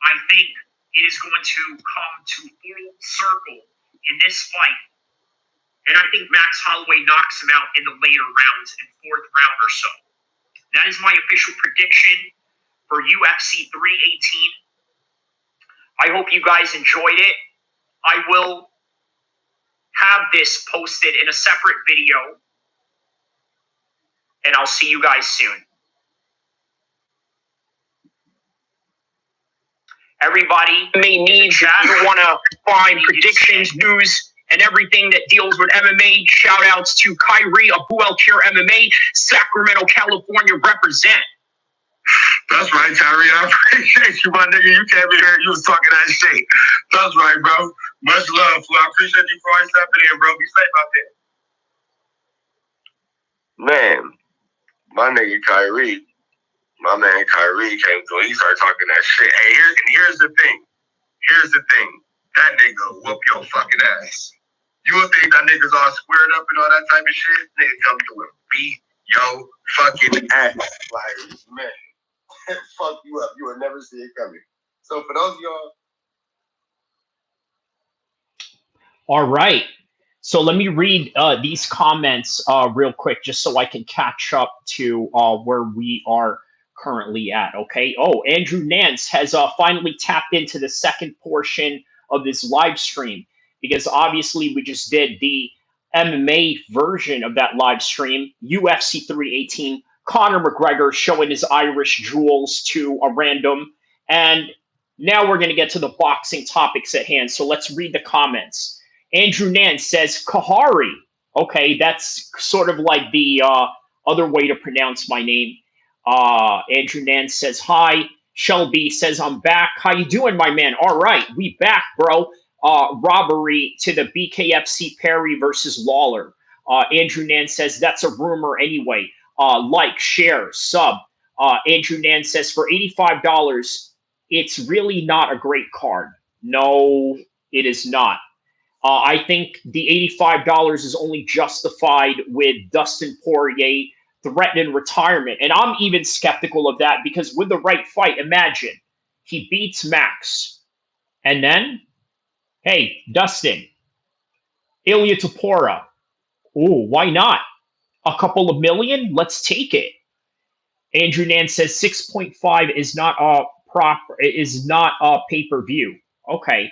I think it is going to come to full circle in this fight. And I think Max Holloway knocks him out in the later rounds, in 4th round or so. That is my official prediction for UFC 318. I hope you guys enjoyed it. I will have this posted in a separate video, and I'll see you guys soon. Everybody may need chat want to find predictions, news, and everything that deals with MMA. Shout outs to Kyrie of El-Kheer MMA, Sacramento, California represent. That's right, Kyrie. I appreciate you, my nigga. You came in here, you was talking that shit. That's right, bro. Much love, fool. I appreciate you for always stepping in, bro. Be safe out there. Man, my nigga Kyrie, my man Kyrie came through. He started talking that shit. Hey, here's the thing. Here's the thing. That nigga whoop your fucking ass. You would think that nigga's all squared up and all that type of shit. Nigga come through and beat your fucking ass. Like, man. Fuck you up. You would never see it coming. So for those of y'all. All right. So let me read these comments real quick, just so I can catch up to where we are currently at. Okay. Oh, Andrew Nance has finally tapped into the second portion of this live stream, because obviously we just did the MMA version of that live stream, UFC 318. Conor McGregor showing his Irish jewels to a random. And now we're going to get to the boxing topics at hand. So let's read the comments. Andrew Nance says, Kahari. Okay, that's sort of like the other way to pronounce my name. Andrew Nance says, hi. Shelby says, I'm back. How you doing, my man? All right, we back, bro. Robbery to the BKFC Perry versus Lawler. Andrew Nance says, that's a rumor anyway. Like, share, sub. Andrew Nance says, for $85, it's really not a great card. No, it is not. I think the $85 is only justified with Dustin Poirier threatening retirement. And I'm even skeptical of that, because with the right fight, imagine he beats Max. And then, hey, Dustin, Ilya Tapora. Ooh, why not? A couple of million? Let's take it. Andrew Nance says 6.5 is not a pay-per-view. Okay.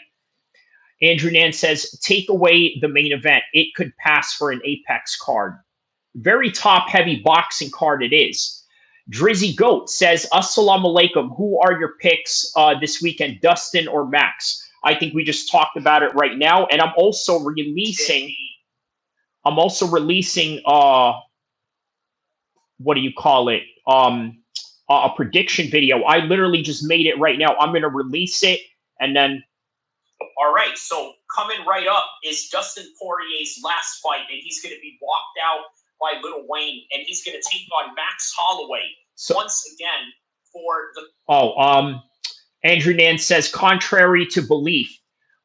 Andrew Nance says, take away the main event. It could pass for an Apex card. Very top-heavy boxing card it is. Drizzy Goat says, Assalamu alaikum. Who are your picks this weekend, Dustin or Max? I think we just talked about it right now. And I'm also releasing what do you call it? A prediction video. I literally just made it right now. I'm going to release it, and then. All right, so coming right up is Dustin Poirier's last fight, and he's going to be walked out by Lil Wayne, and he's going to take on Max Holloway once again for the. Andrew Nance says, contrary to belief.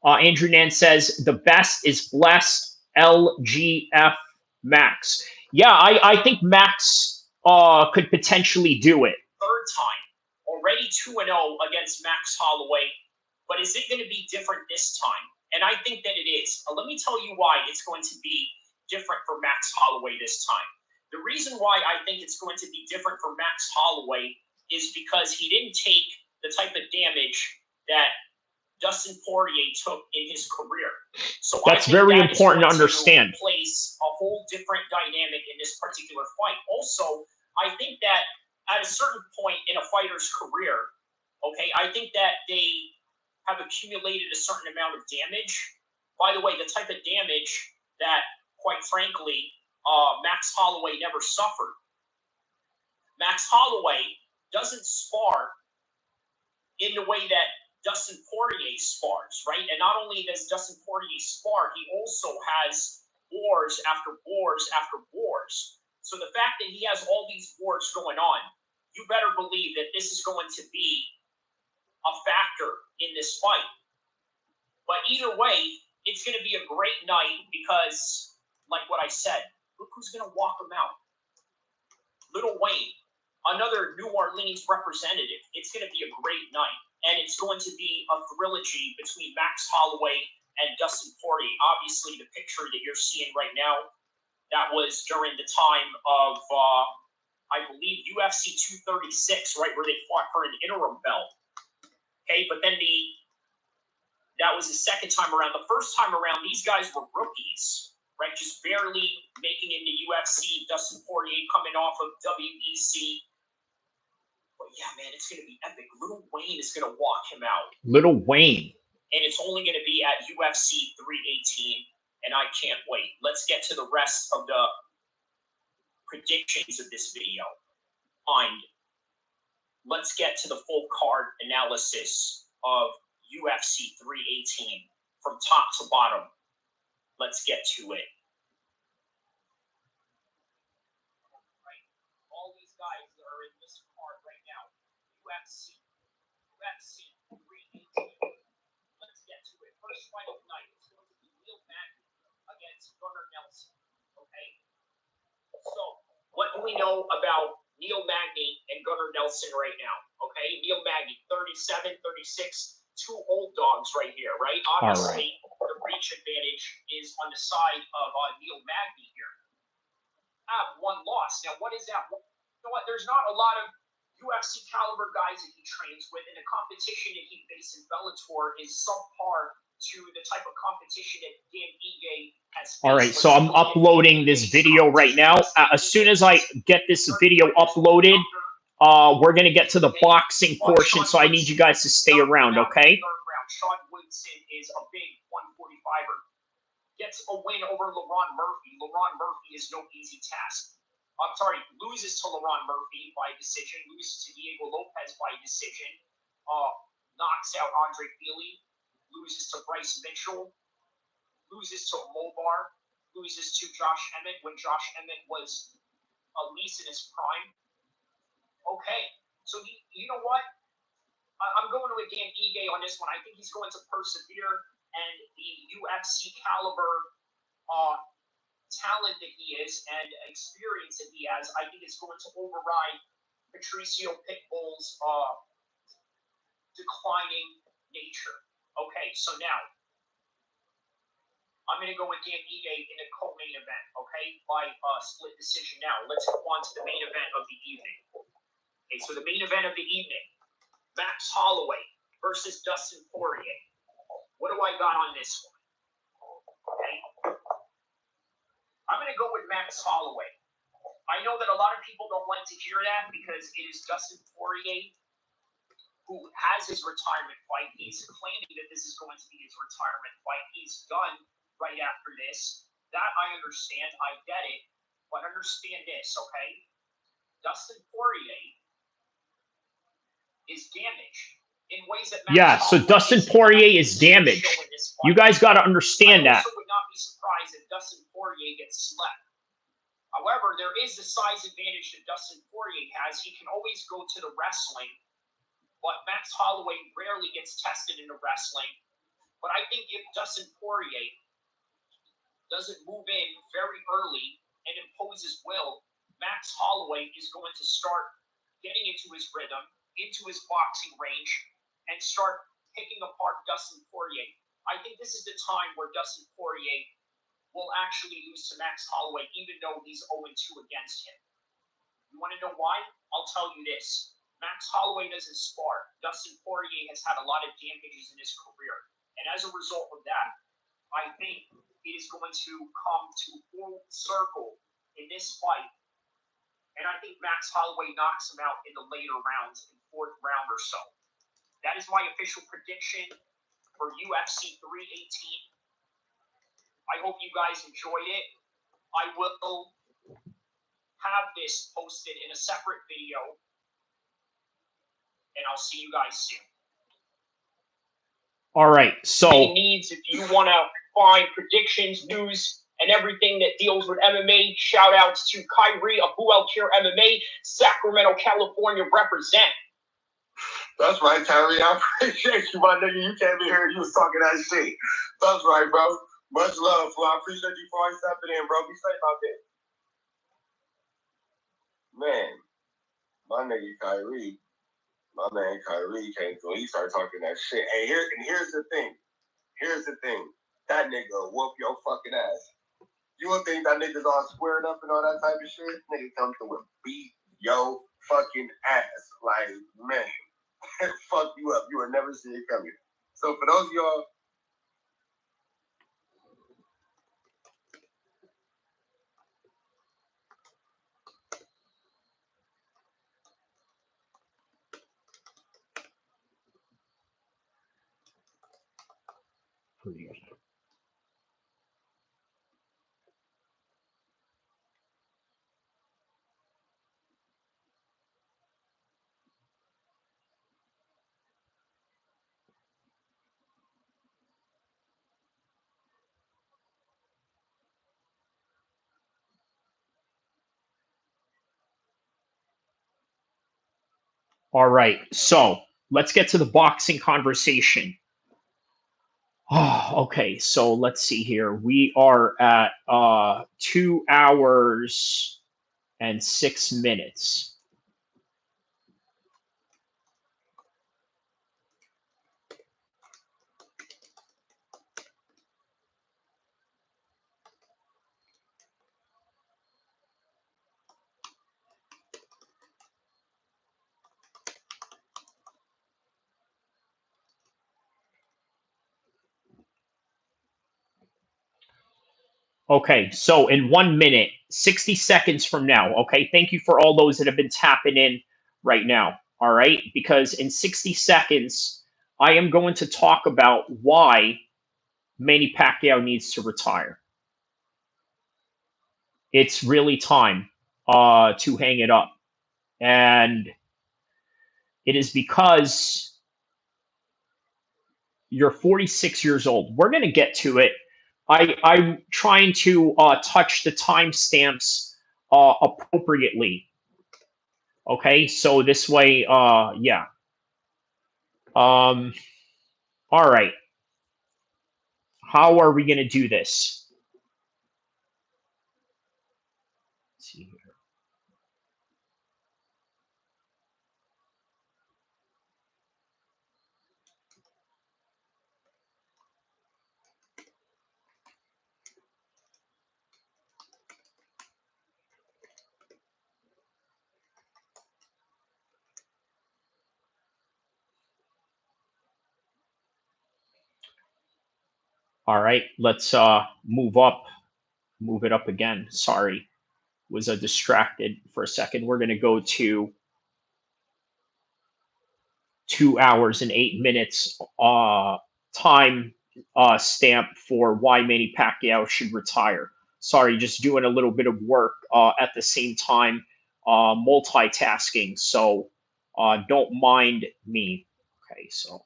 Andrew Nance says, the best is blessed LGF Max. Yeah, I think Max could potentially do it. Third time, already 2-0 against Max Holloway. But is it going to be different this time? And I think that it is. Let me tell you why it's going to be different for Max Holloway this time. The reason why I think it's going to be different for Max Holloway is because he didn't take the type of damage that Dustin Poirier took in his career. So that's very important to understand. Place a whole different dynamic in this particular fight. Also, I think that at a certain point in a fighter's career, okay, I think that they have accumulated a certain amount of damage. By the way, the type of damage that, quite frankly, Max Holloway never suffered. Max Holloway doesn't spar in the way that Dustin Poirier spars, right? And not only does Dustin Poirier spar, he also has wars after wars after wars. So the fact that he has all these wars going on, you better believe that this is going to be a factor in this fight. But either way, it's going to be a great night because, like what I said, look who's going to walk him out. Lil Wayne, another New Orleans representative. It's going to be a great night. And it's going to be a trilogy between Max Holloway and Dustin Poirier. Obviously, the picture that you're seeing right now, that was during the time of, I believe, UFC 236, right, where they fought for an interim belt. Okay, but then that was the second time around. The first time around, these guys were rookies, right, just barely making it in the UFC. Dustin Poirier coming off of WEC. But yeah, man, it's going to be epic. Lil Wayne is going to walk him out. Lil Wayne. And it's only going to be at UFC 318, and I can't wait. Let's get to the rest of the predictions of this video. And let's get to the full card analysis of UFC 318 from top to bottom. Let's get to it. Right. All these guys that are in this card right now, UFC 318. Let's get to it. First fight of the night is going to be Neil Magny against Gunnar Nelson. Okay? So, what do we know about Neil Magny and Gunnar Nelson right now? Okay? Neil Magny, 37, 36, two old dogs right here, right? Obviously, the reach advantage is on the side of Neil Magny here. One loss. Now, what is that? You know what? There's not a lot of UFC caliber guys that he trains with, and the competition that he faces in Bellator is subpar to the type of competition that Dan Ige has faced. All right, so I'm uploading this video right now. As soon as I get this video uploaded, we're going to get to the boxing portion, so I need you guys to stay around, okay? Sean Woodson is a big 145er. Gets a win over LaRon Murphy. LaRon Murphy is no easy task. I'm sorry, loses to LaRon Murphy by decision, loses to Diego Lopez by decision, knocks out Andre Feely, loses to Bryce Mitchell, loses to Mobar, loses to Josh Emmett when Josh Emmett was at least in his prime. Okay, so you know what? I'm going with Dan Ige on this one. I think he's going to persevere, and the UFC caliber talent that he is and experience that he has, I think it's going to override Patricio Pitbull's declining nature. Okay, so now I'm going to go with Dan Ige in a co-main event, okay, by split decision. Now, let's go on to the main event of the evening. Okay, so the main event of the evening, Max Holloway versus Dustin Poirier. What do I got on this one? Okay. I'm going to go with Max Holloway. I know that a lot of people don't like to hear that because it is Dustin Poirier who has his retirement fight. He's claiming that this is going to be his retirement fight. He's done right after this. That I understand. I get it. But understand this, okay? Dustin Poirier is damaged in ways that so Dustin Poirier is damaged. You guys got to understand that. I also would not be surprised if Dustin Poirier gets slept. However, there is the size advantage that Dustin Poirier has. He can always go to the wrestling, but Max Holloway rarely gets tested in the wrestling. But I think if Dustin Poirier doesn't move in very early and impose his will, Max Holloway is going to start getting into his rhythm, into his boxing range, and start picking apart Dustin Poirier. I think this is the time where Dustin Poirier will actually lose to Max Holloway, even though he's 0-2 against him. You want to know why? I'll tell you this. Max Holloway doesn't spar. Dustin Poirier has had a lot of damages in his career. And as a result of that, I think it is going to come to full circle in this fight. And I think Max Holloway knocks him out in the later rounds, in fourth round or so. That is my official prediction for UFC 318. I hope you guys enjoyed it. I will have this posted in a separate video. And I'll see you guys soon. All right, so if you want to find predictions, news, and everything that deals with MMA, shout outs to Kyrie of El-Kheer MMA, Sacramento, California, represent. That's right, Kyrie. I appreciate you, my nigga. You came in here, you was talking that shit. That's right, bro. Much love, fool. I appreciate you for always stepping in, bro. Be safe out there. Man, my nigga Kyrie, my man Kyrie came through. He started talking that shit. Hey, here's the thing. Here's the thing. that nigga whoop your fucking ass. You would think that nigga's all squared up and all that type of shit? Nigga come through and beat your fucking ass. Like, man, fuck you up. You would never see it coming. So for those of y'all, All right, so let's get to the boxing conversation. Oh, okay, so let's see here. We are at 2 hours and 6 minutes. Okay, so in 1 minute, 60 seconds from now, okay, thank you for all those that have been tapping in right now, all right? Because in 60 seconds, I am going to talk about why Manny Pacquiao needs to retire. It's really time to hang it up. And it is because you're 46 years old. We're going to get to it. I'm trying to touch the timestamps appropriately. Okay, so this way, yeah. All right. How are we going to do this? Let's see here. All right, let's move it up again. Sorry, was distracted for a second. We're going to go to 2 hours and 8 minutes time stamp for why Manny Pacquiao should retire. Sorry, just doing a little bit of work at the same time, multitasking. So don't mind me. Okay, so.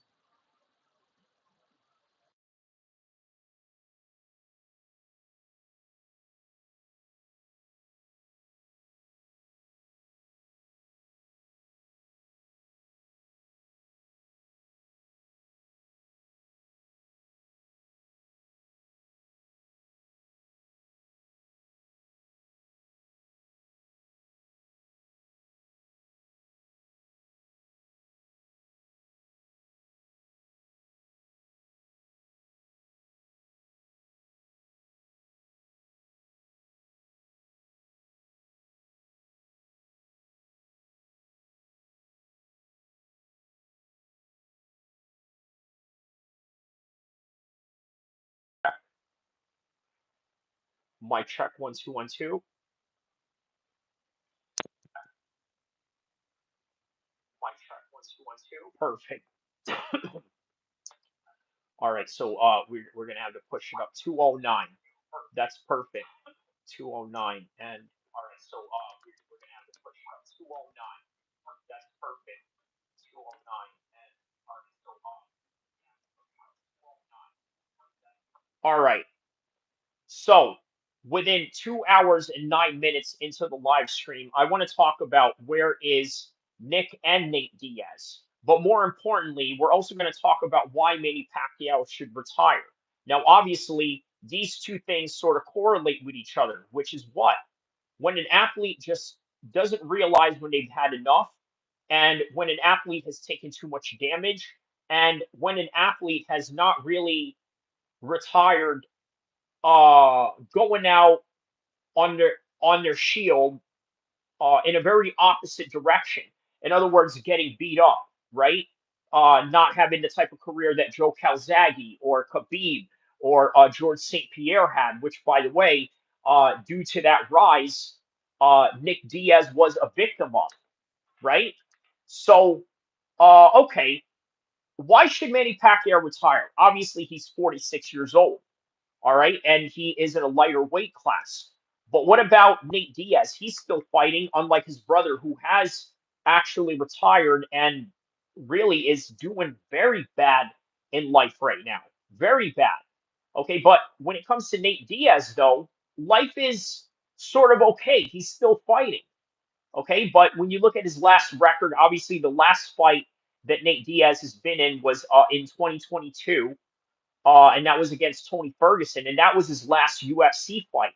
My check 1 2 1 2. My check 1 2 1 2. Perfect. All right, so we're gonna have to push it up 209. That's perfect. 209 and all right, so we're gonna have to push it up 209. That's perfect. 209 and all right, so 209. All right. So within 2 hours and 9 minutes into the live stream, I want to talk about where is Nick and Nate Diaz. But more importantly, we're also going to talk about why Manny Pacquiao should retire. Now, obviously, these two things sort of correlate with each other, which is what? When an athlete just doesn't realize when they've had enough, and when an athlete has taken too much damage, and when an athlete has not really retired, going out on their shield in a very opposite direction. In other words, getting beat up, right? Not having the type of career that Joe Calzaghe or Khabib or George St. Pierre had, which, by the way, due to that rise, Nick Diaz was a victim of, right? So, okay, why should Manny Pacquiao retire? Obviously, he's 46 years old, all right, and he is in a lighter weight class. But what about Nate Diaz? He's still fighting, unlike his brother, who has actually retired and really is doing very bad in life right now. Very bad. Okay, but when it comes to Nate Diaz, though, life is sort of okay. He's still fighting. Okay, but when you look at his last record, obviously the last fight that Nate Diaz has been in was in 2022, and that was against Tony Ferguson, and that was his last UFC fight,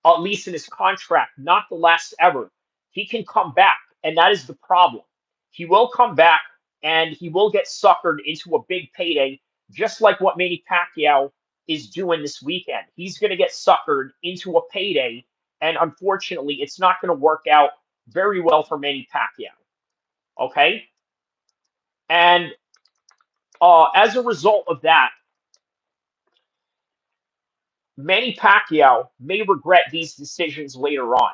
at least in his contract, not the last ever. He can come back, and that is the problem. He will come back, and he will get suckered into a big payday, just like what Manny Pacquiao is doing this weekend. He's going to get suckered into a payday, and unfortunately, it's not going to work out very well for Manny Pacquiao. Okay? And as a result of that, Manny Pacquiao may regret these decisions later on.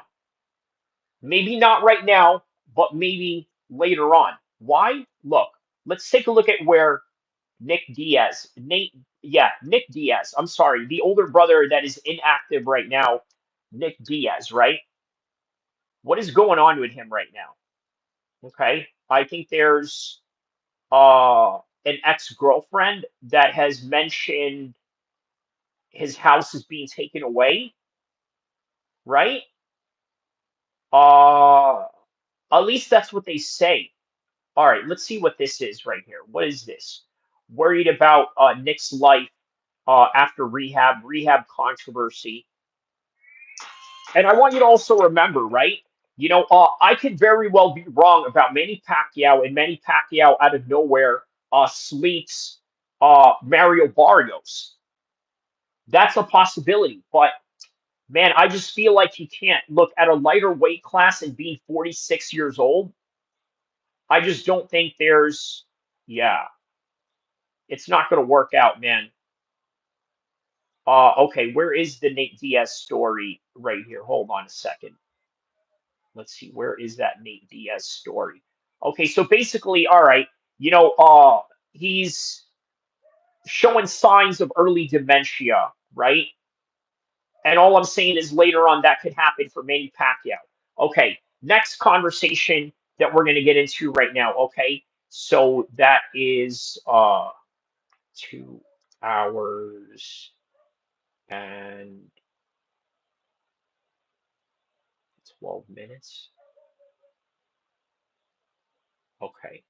Maybe not right now, but maybe later on. Why? Look, let's take a look at where Nick Diaz. I'm sorry, the older brother that is inactive right now, Nick Diaz, right? What is going on with him right now? Okay, I think there's an ex-girlfriend that has mentioned his house is being taken away, right? Uh, at least that's what they say. All right, let's see what this is right here. What is this? Worried about Nick's life after rehab controversy. And I want you to also remember, right? I could very well be wrong about Manny Pacquiao, and Manny Pacquiao out of nowhere sleeps Mario Barrios. That's a possibility, but man, I just feel like he can't look at a lighter weight class and being 46 years old. I just don't think yeah, it's not going to work out, man. Okay, where is the Nate Diaz story right here? Hold on a second. Let's see, where is that Nate Diaz story? Okay, so basically, all right, he's showing signs of early dementia, right? And all I'm saying is later on that could happen for Manny Pacquiao. Okay, next conversation that we're going to get into right now. Okay, so that is 2 hours and 12 minutes. Okay.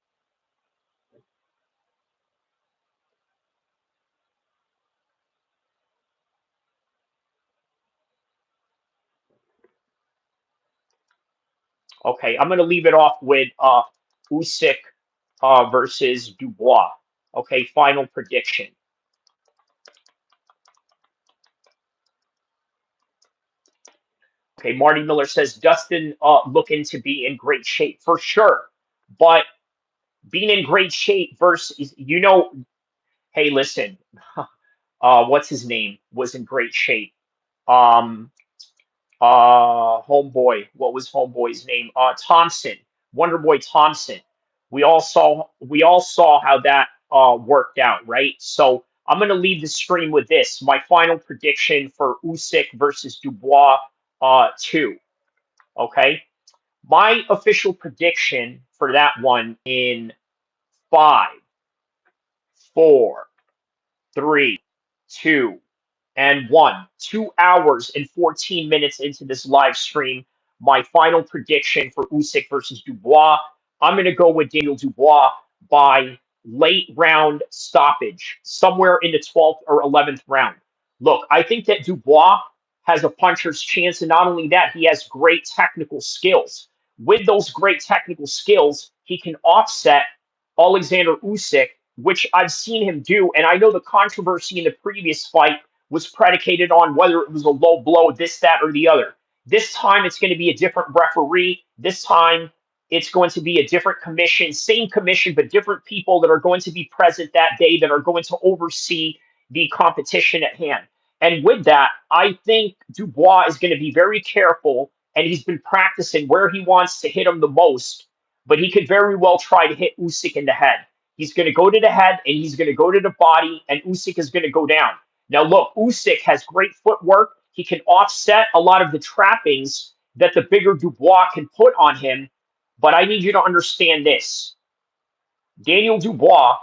Okay, I'm going to leave it off with Usyk versus Dubois. Okay, final prediction. Okay, Marty Miller says Dustin looking to be in great shape for sure, but being in great shape versus hey, listen, what's his name was in great shape. Um, Homeboy, what was Homeboy's name? Thompson, Wonderboy Thompson. We all saw how that worked out, right? So I'm gonna leave the stream with this. My final prediction for Usyk versus Dubois 2. Okay. My official prediction for that one in 5, 4, 3, 2, and 1. 2 hours and 14 minutes into this live stream. My final prediction for Usyk versus Dubois. I'm going to go with Daniel Dubois by late round stoppage, somewhere in the 12th or 11th round. Look, I think that Dubois has a puncher's chance, and not only that, he has great technical skills. With those great technical skills, he can offset Alexander Usyk which I've seen him do, and I know the controversy in the previous fight was predicated on whether it was a low blow, this, that, or the other. This time it's going to be a different referee. This time it's going to be a different commission, same commission, but different people that are going to be present that day that are going to oversee the competition at hand. And with that, I think Dubois is going to be very careful, and he's been practicing where he wants to hit him the most, but he could very well try to hit Usyk in the head. He's going to go to the head, and he's going to go to the body, and Usyk is going to go down. Now, look, Usyk has great footwork. He can offset a lot of the trappings that the bigger Dubois can put on him. But I need you to understand this. Daniel Dubois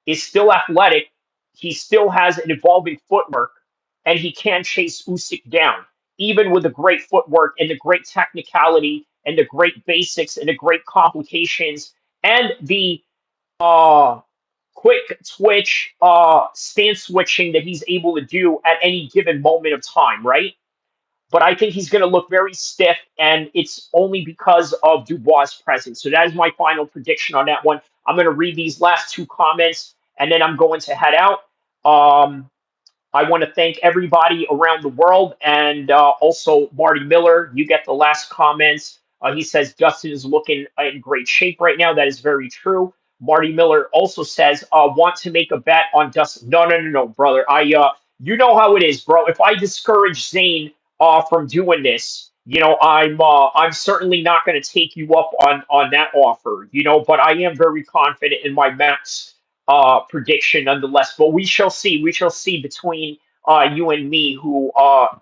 is still athletic. He still has an evolving footwork, and he can chase Usyk down, even with the great footwork and the great technicality and the great basics and the great complications and the quick twitch, stance switching that he's able to do at any given moment of time, right? But I think he's going to look very stiff, and it's only because of Dubois' presence. So that is my final prediction on that one. I'm going to read these last two comments, and then I'm going to head out. I want to thank everybody around the world, and also Marty Miller. You get the last comments. He says Justin is looking in great shape right now. That is very true. Marty Miller also says, want to make a bet on Dustin. No, brother. You know how it is, bro. If I discourage Zane from doing this, I'm certainly not going to take you up on that offer, but I am very confident in my max prediction nonetheless. But we shall see. We shall see between you and me who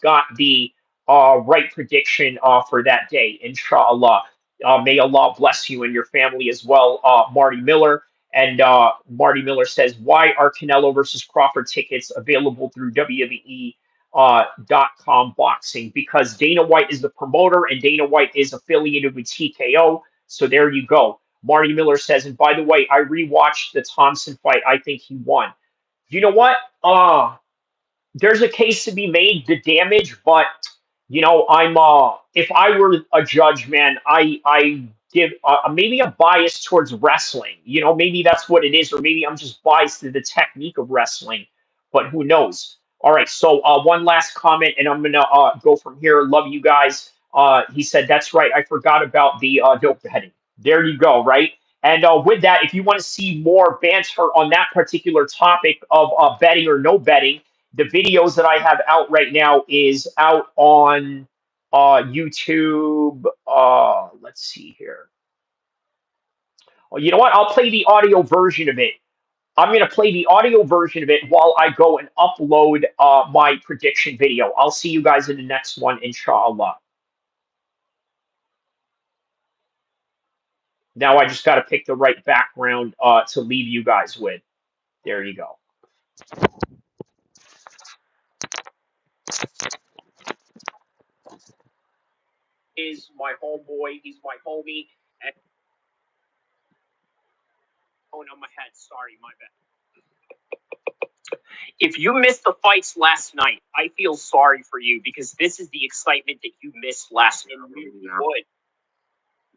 got the right prediction for that day, inshallah. May Allah bless you and your family as well, Marty Miller. And Marty Miller says, why are Canelo versus Crawford tickets available through WWE .com boxing? Because Dana White is the promoter and Dana White is affiliated with TKO. So there you go. Marty Miller says, and by the way, I rewatched the Thompson fight. I think he won. You know what? There's a case to be made, the damage, but I'm if I were a judge, man, I give maybe a bias towards wrestling. Maybe that's what it is, or maybe I'm just biased to the technique of wrestling. But who knows? All right, so one last comment, and I'm gonna go from here. Love you guys. He said that's right. I forgot about the dope betting. There you go. Right. And with that, if you want to see more banter on that particular topic of betting or no betting, the videos that I have out right now is out on YouTube. Let's see here. Well, you know what? I'll play the audio version of it. I'm going to play the audio version of it while I go and upload my prediction video. I'll see you guys in the next one, inshallah. Now I just got to pick the right background to leave you guys with. There you go. Is my homeboy. He's my homie. And on my head. Sorry, my bad. If you missed the fights last night, I feel sorry for you because this is the excitement that you missed last night. Would.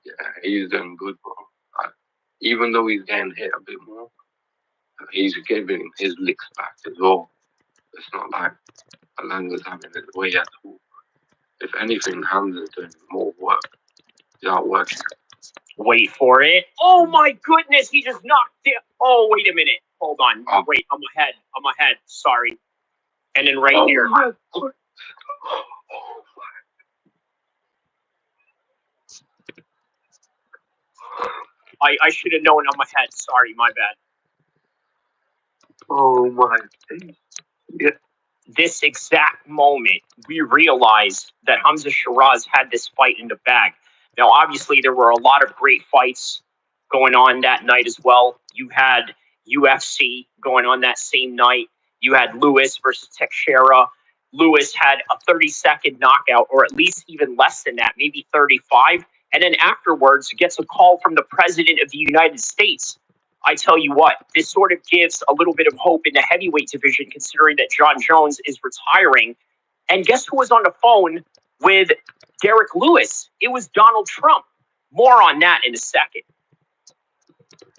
Yeah, he's doing good, bro. Even though he's getting hit a bit more, he's giving his licks back as well. It's not like Alanga's having his way at all. If anything, Hamza's doing more work. He's out working. Wait for it. Oh my goodness, he just knocked it. Oh, wait a minute. Hold on. Oh. Wait, I'm ahead. Sorry. And then right here. I should have known I'm ahead. Sorry, my bad. Oh my God. Yeah. This exact moment, we realized that Hamza Shiraz had this fight in the bag. Now, obviously, there were a lot of great fights going on that night as well. You had UFC going on that same night. You had Lewis versus Teixeira. Lewis had a 30-second knockout, or at least even less than that, maybe 35. And then afterwards, gets a call from the President of the United States. I tell you what, this sort of gives a little bit of hope in the heavyweight division, considering that John Jones is retiring. And guess who was on the phone with Derek Lewis? It was Donald Trump. More on that in a second.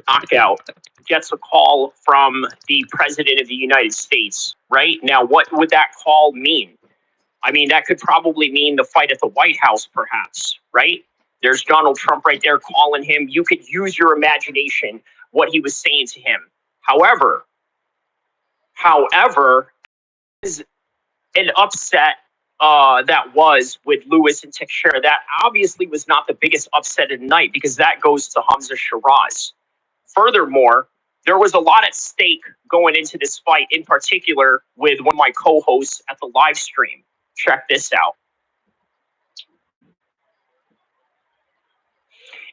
knockout, gets a call from the President of the United States, right? Now, what would that call mean? I mean, that could probably mean the fight at the White House, perhaps, right? There's Donald Trump right there calling him. You could use your imagination what he was saying to him. However, is an upset that was with Lewis and Teixeira. That obviously was not the biggest upset of the night because that goes to Hamza Shiraz. Furthermore, there was a lot at stake going into this fight, in particular with one of my co-hosts at the live stream. Check this out.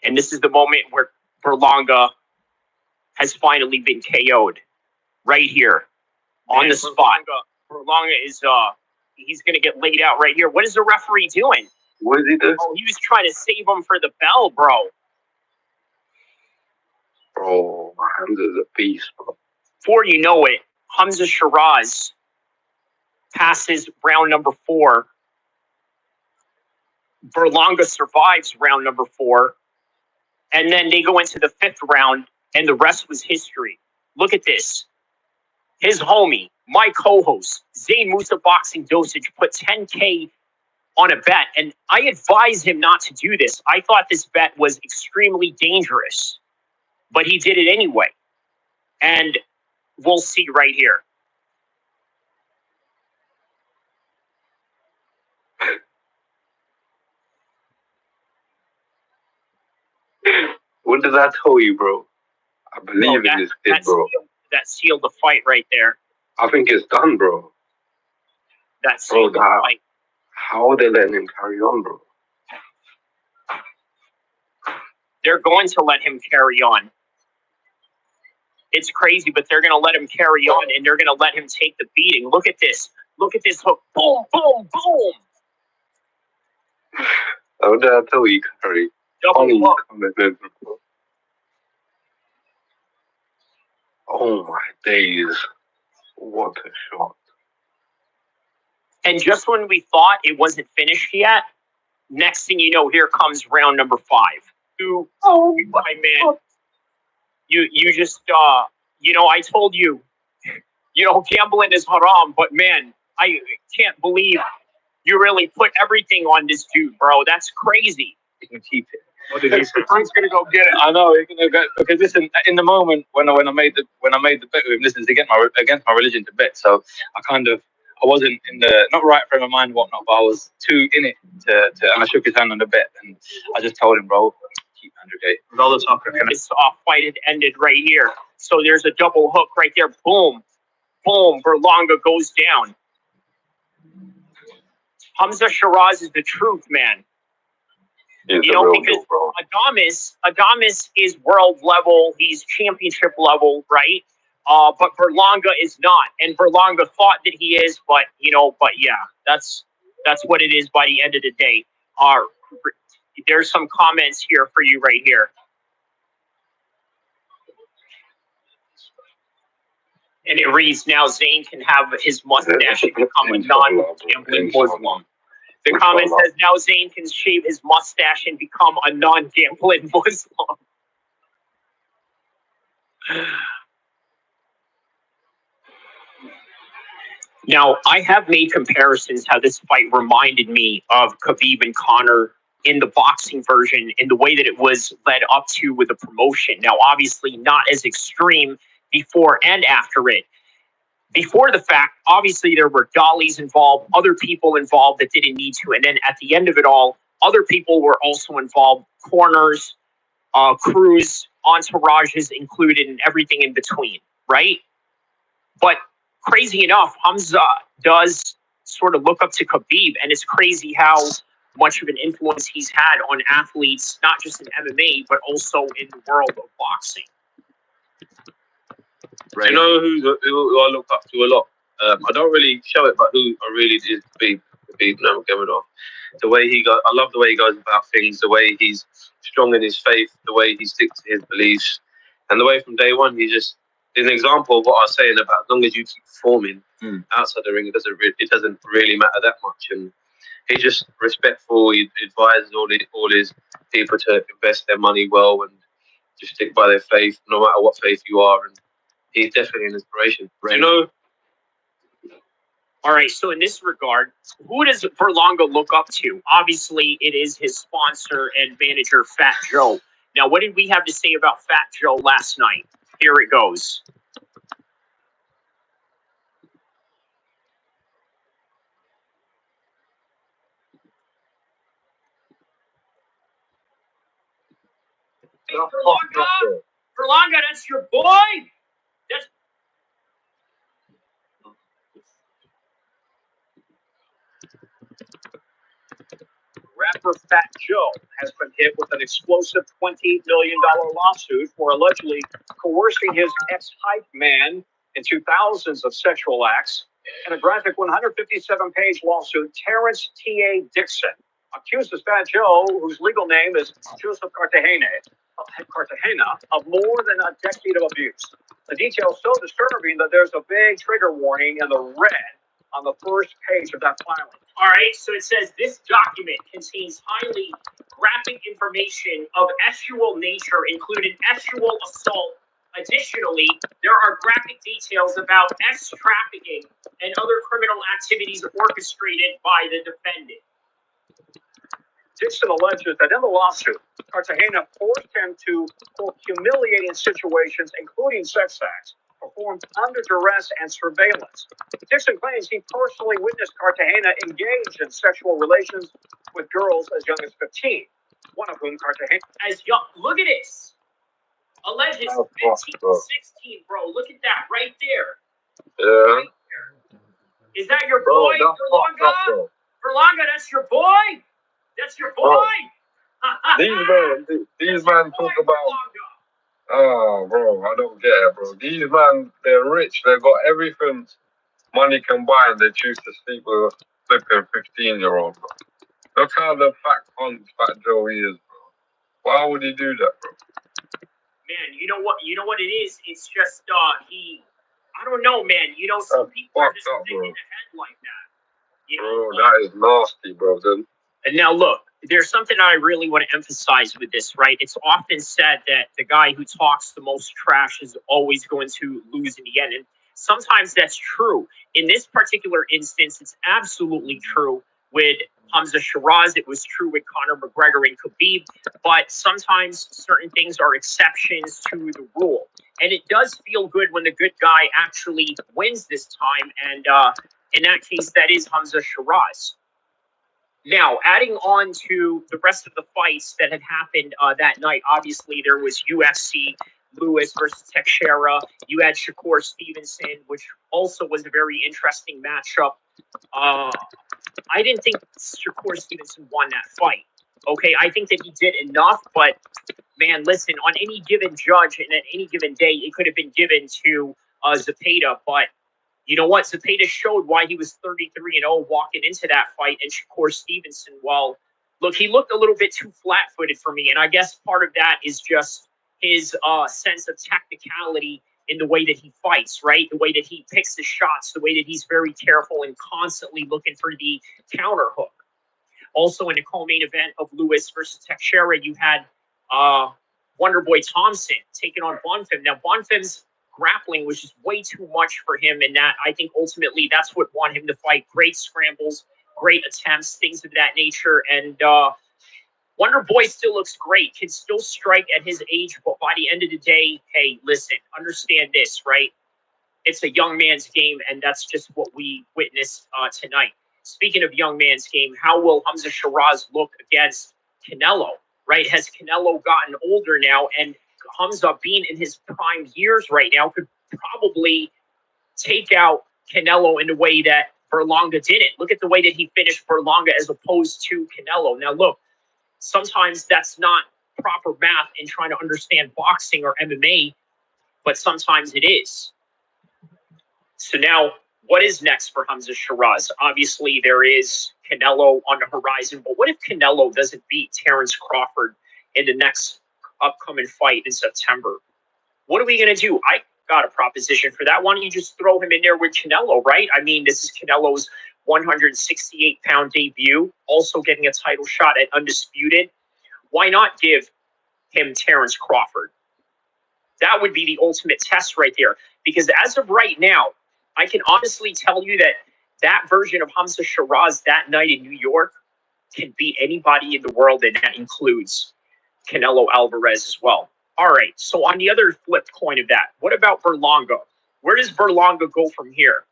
And this is the moment where Berlanga has finally been KO'd right here on the spot. Berlanga is he's gonna get laid out right here. What is the referee doing? What is he doing? Oh, he was trying to save him for the bell, bro. Bro, Hamza's a beast, bro. Before you know it, Hamza Shiraz passes round number 4. Berlanga survives round number 4. And then they go into the 5th round, and the rest was history. Look at this. His homie, my co-host, Zayn Musa Boxing Dosage, put $10K on a bet, and I advised him not to do this. I thought this bet was extremely dangerous, but he did it anyway. And we'll see right here. What did I tell you, bro? I believe in this kid, bro. That sealed the fight right there. I think it's done, bro. That sealed the fight. How are they letting him carry on, bro? They're going to let him carry on. It's crazy, but they're going to let him carry on, and they're going to let him take the beating. Look at this. Look at this hook. Boom, boom, boom. What did I tell you, Curry? Double hook. Oh my days. What a shot. And just when we thought it wasn't finished yet, next thing you know, here comes round number 5. Oh my man. You just I told you, gambling is haram, but man, I can't believe you really put everything on this dude, bro. That's crazy. You can keep it. What did he say? Frank's gonna go get it. I know he's gonna go because listen. In the moment when I made the bet with him, listen, it's against my religion to bet. So I wasn't in the not right frame of mind and whatnot, but I was too in it to and I shook his hand on the bet and I just told him, bro, keep 100K. With all this talk, this fight had ended right here. So there's a double hook right there. Boom, boom. Berlanga goes down. Hamza Shiraz is the truth, man. Because Adames is world level, he's championship level, right? But Berlanga is not, and Berlanga thought that he is, but yeah, that's what it is by the end of the day. There's some comments here for you right here. And it reads, now Zayn can have his mustache and become a non-gambling Muslim. The comment says, now Zayn can shave his mustache and become a non-gambling Muslim. Now, I have made comparisons how this fight reminded me of Khabib and Conor in the boxing version, in the way that it was led up to with the promotion. Now, obviously not as extreme before and after it. Before the fact, obviously there were dollies involved, other people involved that didn't need to. And then at the end of it all, other people were also involved, corners, crews, entourages included, and everything in between, right? But crazy enough, Hamza does sort of look up to Khabib, and it's crazy how much of an influence he's had on athletes, not just in MMA, but also in the world of boxing. Right. You know who I look up to a lot? I don't really show it, but who I really did Khabib Nurmagomedov. The way I love the way he goes about things, the way he's strong in his faith, the way he sticks to his beliefs, and the way from day one he just is an example of what I was saying about as long as you keep performing outside the ring, it doesn't really matter that much. And he's just respectful. He advises all his people to invest their money well, and just stick by their faith, no matter what faith you are. And he's definitely an inspiration. Right. You know. All right, so in this regard, who does Berlanga look up to? Obviously, it is his sponsor and manager, Fat Joe. Now, what did we have to say about Fat Joe last night? Here it goes. Hey, Berlanga, that's your boy? That's rapper Fat Joe has been hit with an explosive $20 million lawsuit for allegedly coercing his ex-hype man into thousands of sexual acts. In a graphic 157-page lawsuit, Terrence T.A. Dixon accuses Fat Joe, whose legal name is Joseph Cartagena, of more than a decade of abuse. The details so disturbing that there's a big trigger warning in the red on the first page of that filing. All right, so it says this document contains highly graphic information of sexual nature, including sexual assault. Additionally, there are graphic details about sex trafficking and other criminal activities orchestrated by the defendant. Dixon alleges that in the lawsuit, Cartagena forced him to quote, humiliating situations, including sex acts, performed under duress and surveillance. Dixon claims he personally witnessed Cartagena engage in sexual relations with girls as young as 15, one of whom Cartagena... As young, look at this. Alleges 15 to 16, bro. Look at that right there. Yeah. Right there. Is that your boy, Berlanga? Berlanga, that's your boy? That's your boy? These men talk about... Oh, bro, I don't get it, bro. These men, they're rich. They've got everything money can buy, and they choose to sleep with a flipping 15-year-old, bro. Look how the Fat Joe is, bro. Why would he do that, bro? Man, you know what it is? It's just, I don't know, man. You know, some people are just sick in the head like that. You know, bro, that is nasty, bro. Then. And now look, there's something I really want to emphasize with this, right? It's often said that the guy who talks the most trash is always going to lose in the end. And sometimes that's true. In this particular instance, it's absolutely true with Hamza Shiraz. It was true with Conor McGregor and Khabib. But sometimes certain things are exceptions to the rule. And it does feel good when the good guy actually wins this time. And in that case, that is Hamza Shiraz. Now, adding on to the rest of the fights that had happened that night, obviously there was UFC, Lewis versus Teixeira. You had Shakur Stevenson, which also was a very interesting matchup. I didn't think Shakur Stevenson won that fight. Okay, I think that he did enough, but man, listen, on any given judge and at any given day, it could have been given to Zepeda, but you know what? Zepeda showed why he was 33-0 walking into that fight. And Shakur Stevenson, well, look, he looked a little bit too flat-footed for me. And I guess part of that is just his sense of technicality in the way that he fights, right? The way that he picks his shots, the way that he's very careful and constantly looking for the counter hook. Also, in the co-main event of Lewis versus Teixeira, you had Wonderboy Thompson taking on Bonfim. Now, Bonfim's grappling was just way too much for him, and that I think ultimately that's what won him the fight. Great scrambles, great attempts, things of that nature, and Wonderboy still looks great, can still strike at his age, but by the end of the day, hey, listen, understand this, right? It's a young man's game, and that's just what we witnessed tonight. Speaking of young man's game, how will Hamza Shiraz look against Canelo, right? Has Canelo gotten older now, and Hamza, being in his prime years right now, could probably take out Canelo in a way that Berlanga didn't. Look at the way that he finished Berlanga as opposed to Canelo. Now, look, sometimes that's not proper math in trying to understand boxing or MMA, but sometimes it is. So now, what is next for Hamza Shiraz? Obviously, there is Canelo on the horizon, but what if Canelo doesn't beat Terrence Crawford in the next upcoming fight in September? What are we going to do? I got a proposition for that. Why don't you just throw him in there with Canelo, right? I mean, this is Canelo's 168-pound debut, also getting a title shot at Undisputed. Why not give him Terrence Crawford? That would be the ultimate test right there. Because as of right now, I can honestly tell you that that version of Hamza Shiraz that night in New York can beat anybody in the world, and that includes Canelo Alvarez as well. All right, so on the other flip coin of that, what about Berlanga? Where does Berlanga go from here?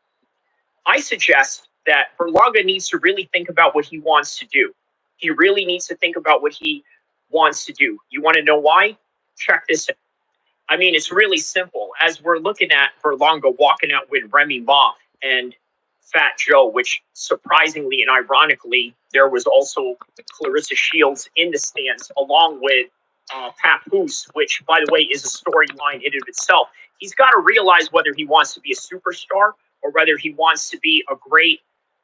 I suggest that Berlanga needs to really think about what he wants to do. He really needs to think about what he wants to do. You want to know why? Check this out. I mean, it's really simple. As we're looking at Berlanga walking out with Remy Ma and Fat Joe, which surprisingly and ironically, there was also Clarissa Shields in the stands along with Papoose, which, by the way, is a storyline in and of itself. He's got to realize whether he wants to be a superstar or whether he wants to be a great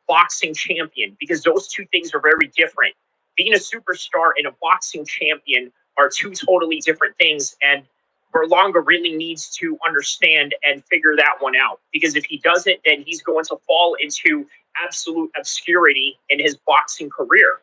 boxing champion, because those two things are very different. Being a superstar and a boxing champion are two totally different things, and Berlanga really needs to understand and figure that one out, because if he doesn't, then he's going to fall into absolute obscurity in his boxing career.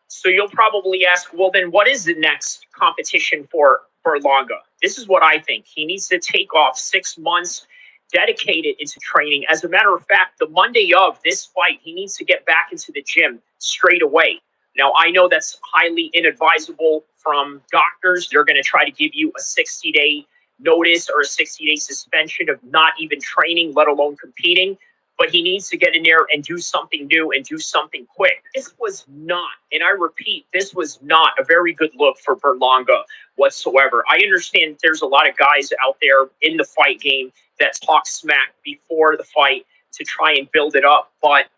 So you'll probably ask, well, then what is the next competition for Berlanga? This is what I think. He needs to take off 6 months, dedicate it into training. As a matter of fact, the Monday of this fight, he needs to get back into the gym straight away. Now, I know that's highly inadvisable from doctors. They're going to try to give you a 60-day notice or a 60-day suspension of not even training, let alone competing. But he needs to get in there and do something new and do something quick. This was not, and I repeat, this was not a very good look for Berlanga whatsoever. I understand there's a lot of guys out there in the fight game that talk smack before the fight to try and build it up. But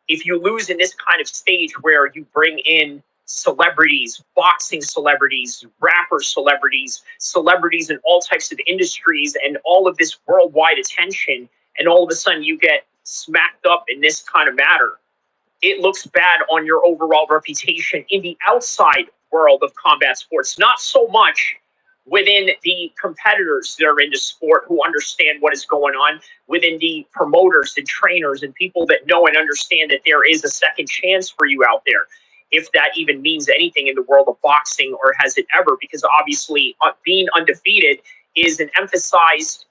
if you lose in this kind of stage where you bring in celebrities, boxing celebrities, rapper celebrities, celebrities in all types of industries, and all of this worldwide attention, and all of a sudden you get smacked up in this kind of matter, it looks bad on your overall reputation in the outside world of combat sports. Not so much within the competitors that are in the sport who understand what is going on, within the promoters and trainers and people that know and understand that there is a second chance for you out there, if that even means anything in the world of boxing, or has it ever, because obviously being undefeated is an emphasized,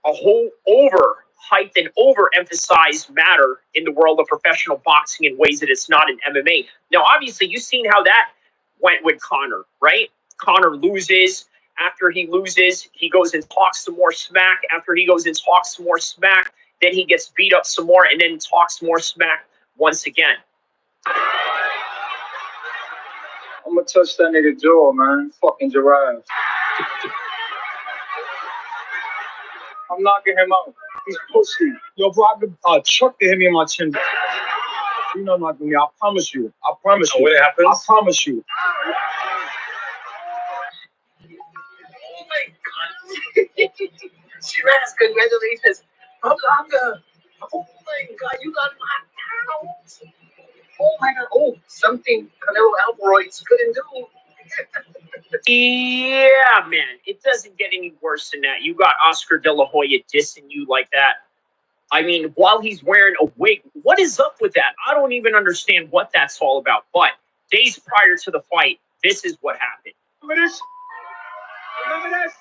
a whole overhyped and overemphasized matter in the world of professional boxing in ways that it's not in MMA. Now, obviously, you've seen how that went with Conor, right? Conor loses. After he loses, he goes and talks some more smack. After he goes and talks some more smack, then he gets beat up some more and then talks more smack once again. I'm gonna touch that nigga jaw, man. Fucking giraffe. I'm knocking him out. He's pussy. Yo, bro, I could chuck to him in my chin. You know, not me. I promise you. I promise you. What happens? I promise you. Oh my God. Shiraz, congratulations. Berlanga. Oh my God, you got knocked out. Oh my God. Oh, something Canelo Alvarez couldn't do. Yeah, man, it doesn't get any worse than that. You got Oscar De La Hoya dissing you like that. I mean, while he's wearing a wig, what is up with that? I don't even understand what that's all about. But days prior to the fight, this is what happened. Remember this? Remember this?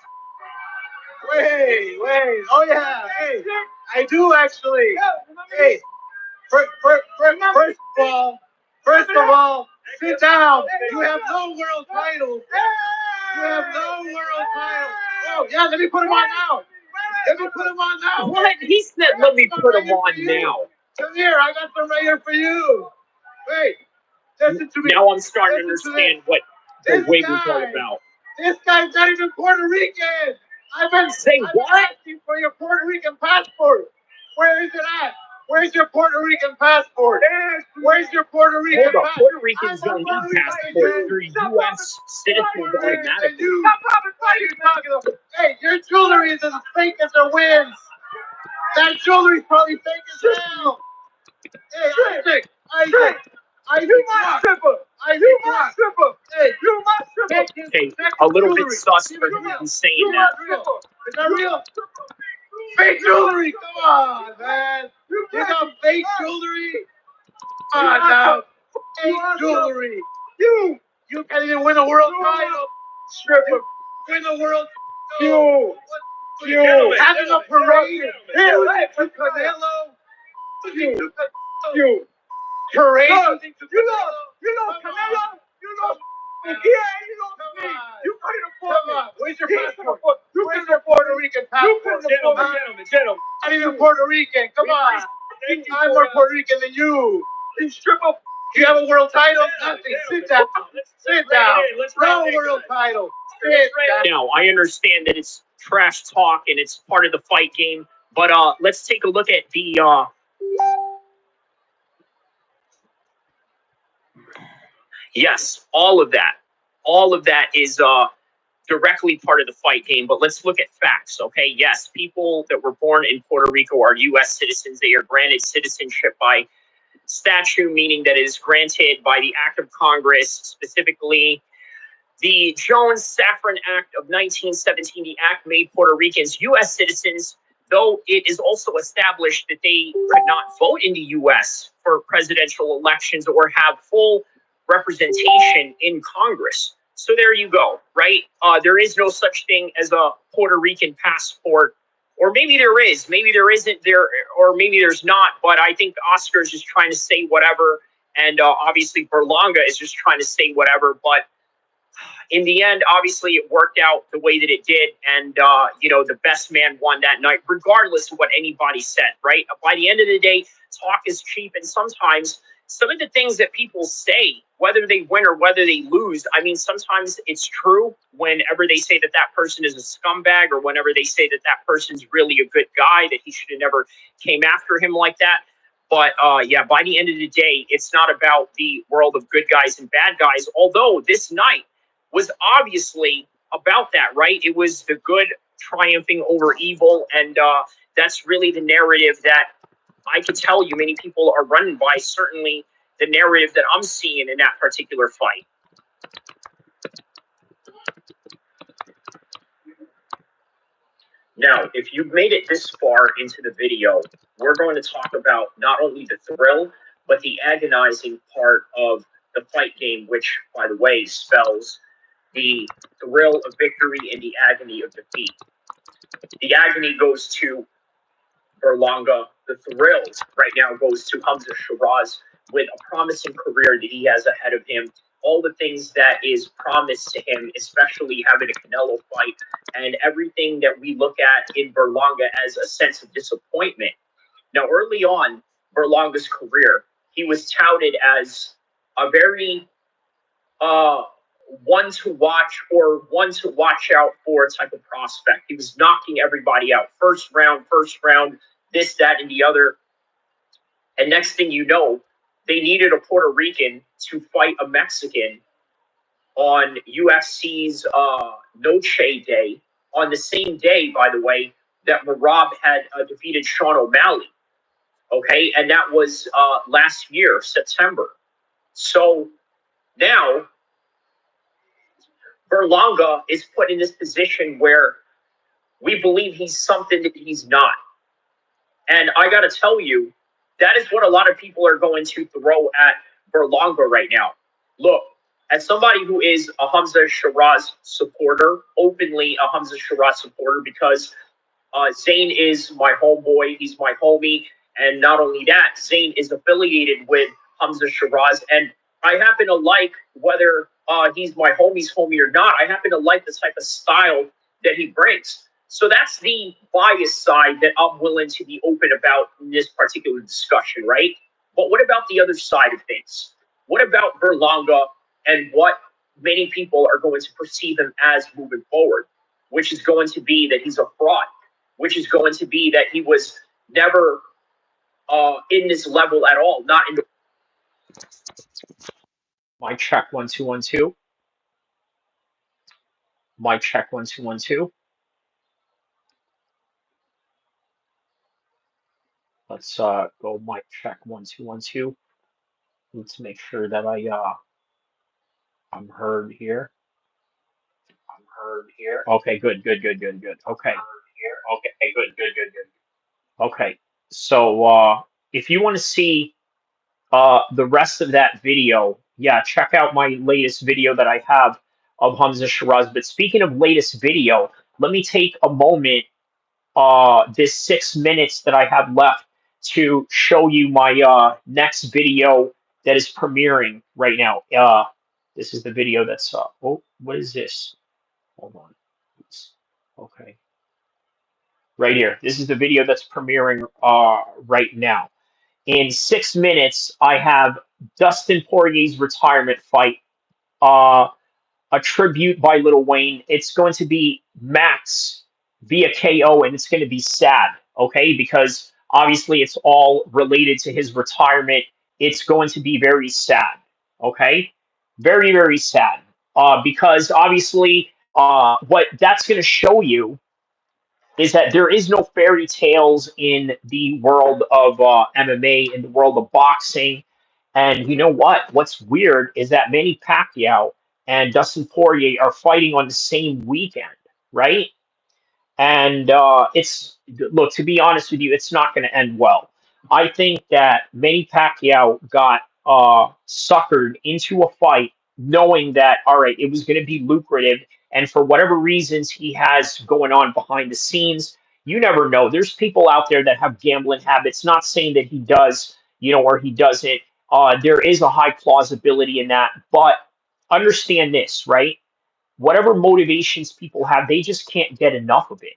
Wait. Oh, yeah. Hey, I do actually. Hey, first of all, sit down. You have no world title. You have no world title. Oh, yeah, let me put him on now. Let me put him on now. What? He said, let me put him on now. Come here, I got some right here for you. Wait, listen to me. Now I'm starting to understand what the wig was all about. This guy's not even Puerto Rican. I've been asking for your Puerto Rican passport. Where is it at? Where's your Puerto Rican passport? Where's your Puerto Rican passport? Puerto Ricans don't need passports. They're U.S. citizens automatically. What are you talking about? Hey, your jewelry is as fake as the winds. That jewelry's probably fake as hell. Hey, Isaac. You my stripper. You my stripper. Hey, you my stripper. Okay, a little bit sus for him saying that. Is that real? Fake jewelry. Come on, man. You got fake jewelry? Come on now. Fake jewelry. You can't even win a world title. Stripper. Win the world. You having a parade here for Canelo? You parade? You know Canelo? You know El-Kheer? You know me? You couldn't afford me. Where's your passport? Where's your Puerto Rican passport? Gentlemen. I'm even Puerto Rican. Come on. I'm more Puerto Rican than you. You strip up. Do you have a world title? Nothing. Sit down. Sit down. No world title. Sit down. Now, I understand that it's trash talk and it's part of the fight game, but let's take a look at the yes, all of that is directly part of the fight game. But let's look at facts, okay? Yes, people that were born in Puerto Rico are U.S. citizens. They are granted citizenship by statute, meaning that it is granted by the act of Congress, specifically the Jones-Safran Act of 1917. The act made Puerto Ricans U.S. citizens, though it is also established that they could not vote in the U.S. for presidential elections or have full representation in Congress. So there you go, right? There is no such thing as a Puerto Rican passport, or maybe there is, maybe there isn't there, or maybe there's not. But I think Oscar is just trying to say whatever, and obviously Berlanga is just trying to say whatever. But in the end, obviously, it worked out the way that it did. And, the best man won that night, regardless of what anybody said, right? By the end of the day, talk is cheap. And sometimes some of the things that people say, whether they win or whether they lose, I mean, sometimes it's true whenever they say that that person is a scumbag, or whenever they say that that person's really a good guy, that he should have never came after him like that. But by the end of the day, it's not about the world of good guys and bad guys, although this night was obviously about that, right? It was the good triumphing over evil, and that's really the narrative that I can tell you many people are running by, certainly the narrative that I'm seeing in that particular fight. Now, if you've made it this far into the video, we're going to talk about not only the thrill, but the agonizing part of the fight game, which, by the way, spells the thrill of victory and the agony of defeat. The agony goes to Berlanga. The thrill right now goes to Hamza Shiraz, with a promising career that he has ahead of him. All the things that is promised to him, especially having a Canelo fight, and everything that we look at in Berlanga as a sense of disappointment. Now, early on Berlanga's career, he was touted as a very one to watch out for type of prospect. He was knocking everybody out. First round, this, that, and the other. And next thing you know, they needed a Puerto Rican to fight a Mexican on UFC's Noche Day, on the same day, by the way, that Merab had defeated Sean O'Malley. Okay, and that was last year, September. So now Berlanga is put in this position where we believe he's something that he's not. And I got to tell you, that is what a lot of people are going to throw at Berlanga right now. Look, as somebody who is a Hamza Shiraz supporter, openly a Hamza Shiraz supporter, because Zain is my homeboy, he's my homie, and not only that, Zain is affiliated with Hamza Shiraz, and I happen to like, whether he's my homie's homie or not, I happen to like the type of style that he brings. So that's the bias side that I'm willing to be open about in this particular discussion, right? But what about the other side of things? What about Berlanga and what many people are going to perceive him as moving forward, which is going to be that he's a fraud, which is going to be that he was never in this level at all, not in the... Mic check 1 2 1 2. Mic check 1 2 1 2. Let's go mic check 1 2 1 2. Let's make sure that I'm heard here. Okay, good. Okay. Okay. So if you want to see the rest of that video, yeah, check out my latest video that I have of Hamza Shiraz. But speaking of latest video, let me take a moment, this 6 minutes that I have left, to show you my next video that is premiering right now. This is the video that's oh, what is this? Hold on. Oops. Okay. Right here. This is the video that's premiering right now. In 6 minutes, I have Dustin Poirier's retirement fight. A tribute by Lil Wayne. It's going to be Max via KO, and it's going to be sad, okay? Because obviously it's all related to his retirement. It's going to be very sad, okay? Very, very sad. Because obviously, what that's going to show you is that there is no fairy tales in the world of MMA, in the world of boxing. And you know what? What's weird is that Manny Pacquiao and Dustin Poirier are fighting on the same weekend, right? And it's look, to be honest with you, it's not going to end well. I think that Manny Pacquiao got suckered into a fight, knowing that all right, it was going to be lucrative, and for whatever reasons he has going on behind the scenes, you never know. There's people out there that have gambling habits. Not saying that he does, or he doesn't. There is a high plausibility in that, but understand this, right? Whatever motivations people have, they just can't get enough of it,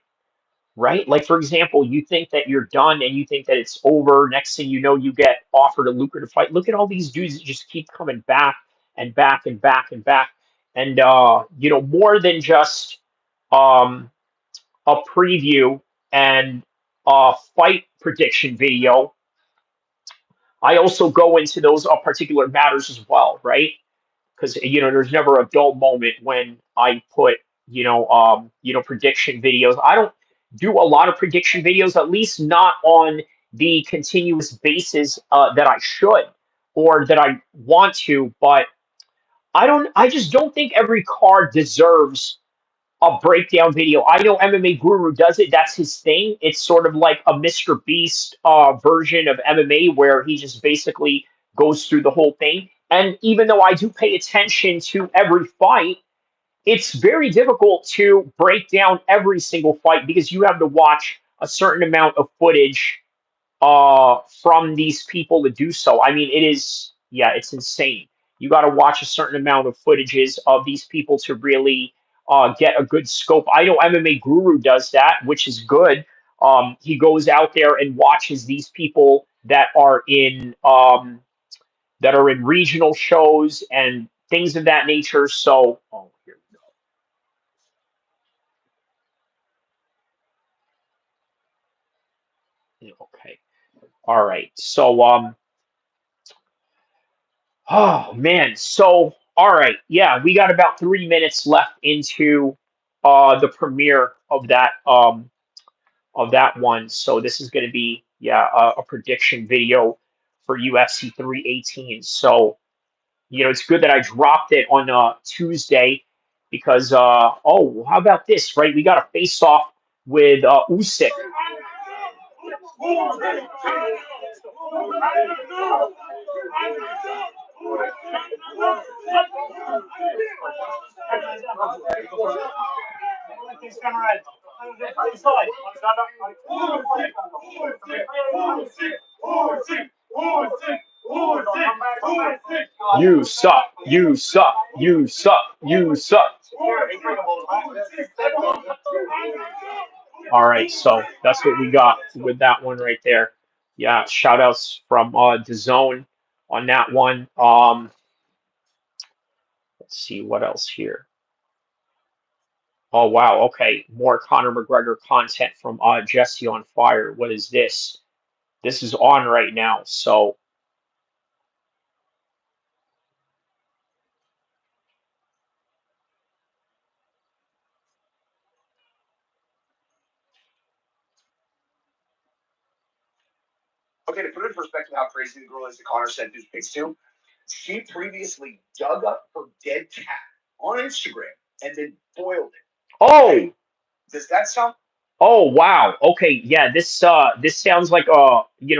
right? Like, for example, you think that you're done and you think that it's over. Next thing you know, you get offered a lucrative fight. Look at all these dudes that just keep coming back and back and back and back. And, more than just um, a preview and a fight prediction video, I also go into those particular matters as well, right? Because there's never a dull moment when I put prediction videos. I don't do a lot of prediction videos, at least not on the continuous basis that I should or that I want to. But I just don't think every card deserves a breakdown video. I know MMA Guru does it. That's his thing. It's sort of like a Mr. Beast version of MMA where he just basically goes through the whole thing. And even though I do pay attention to every fight, it's very difficult to break down every single fight because you have to watch a certain amount of footage from these people to do so. I mean, it's insane. You got to watch a certain amount of footages of these people to really get a good scope. I know MMA Guru does that, which is good. He goes out there and watches these people that are in regional shows and things of that nature. So, oh, here we go. Yeah, okay. All right. So, oh man. So, all right. Yeah, we got about 3 minutes left into the premiere of that one. So this is going to be a prediction video for UFC 318. So it's good that I dropped it on Tuesday because how about this, right? We got a face off with Usyk. You suck. You suck. You suck. You suck. All right, so that's what we got with that one right there. Yeah, shout outs from DAZN on that one. Let's see what else here. Oh wow, okay, more Conor McGregor content from Jesse on Fire. What is this? This is on right now. So Okay, to put it in perspective how crazy the girl is that Connor sent his pics to, she previously dug up her dead cat on Instagram and then boiled it. oh, Does that sound Oh wow. Okay. Yeah. This sounds like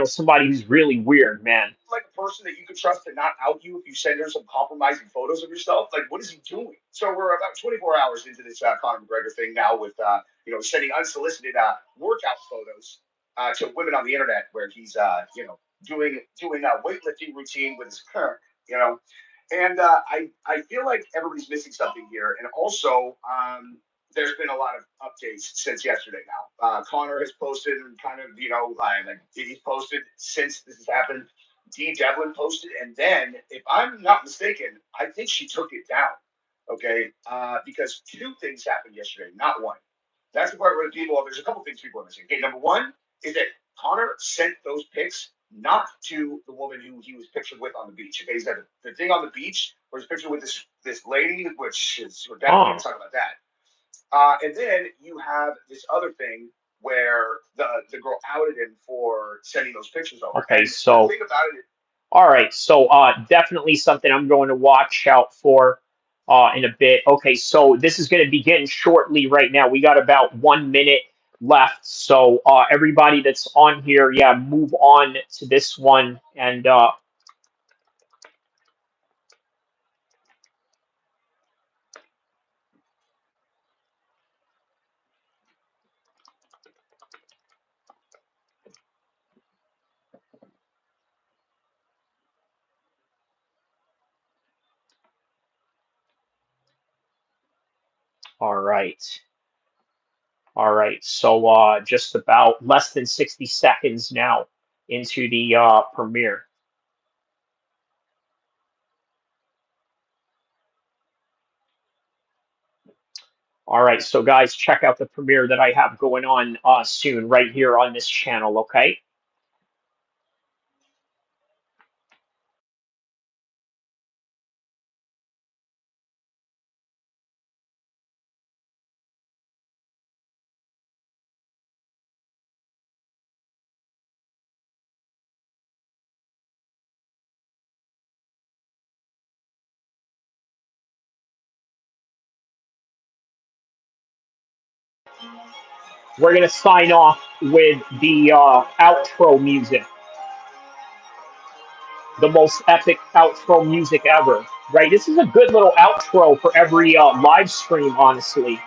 somebody who's really weird, man. Like a person that you could trust to not out you if you send her some compromising photos of yourself? Like, what is he doing? So we're about 24 hours into this Conor McGregor thing now with sending unsolicited workout photos to women on the internet where he's doing a weightlifting routine with his current, you know. And I feel like everybody's missing something here. And also, there's been a lot of updates since yesterday now. Conor has posted and kind of, like he's posted since this has happened. D. Devlin posted, and then, if I'm not mistaken, I think she took it down. Okay, because two things happened yesterday, not one. That's the part where there's a couple things people are missing. Okay, number one is that Conor sent those pics not to the woman who he was pictured with on the beach. Okay, he's got the thing on the beach where he's pictured with this lady, which is we're definitely going to talk about that. And then you have this other thing where the girl outed him for sending those pictures over. Okay, And so the thing about it is, all right, so definitely something I'm going to watch out for in a bit. Okay, so this is going to begin shortly right now. We got about 1 minute left, so everybody that's on here, yeah, move on to this one. And all right. All right, so just about less than 60 seconds now into the premiere. All right, so guys, check out the premiere that I have going on soon right here on this channel, okay? We're going to sign off with the outro music, the most epic outro music ever, right? This is a good little outro for every live stream, honestly.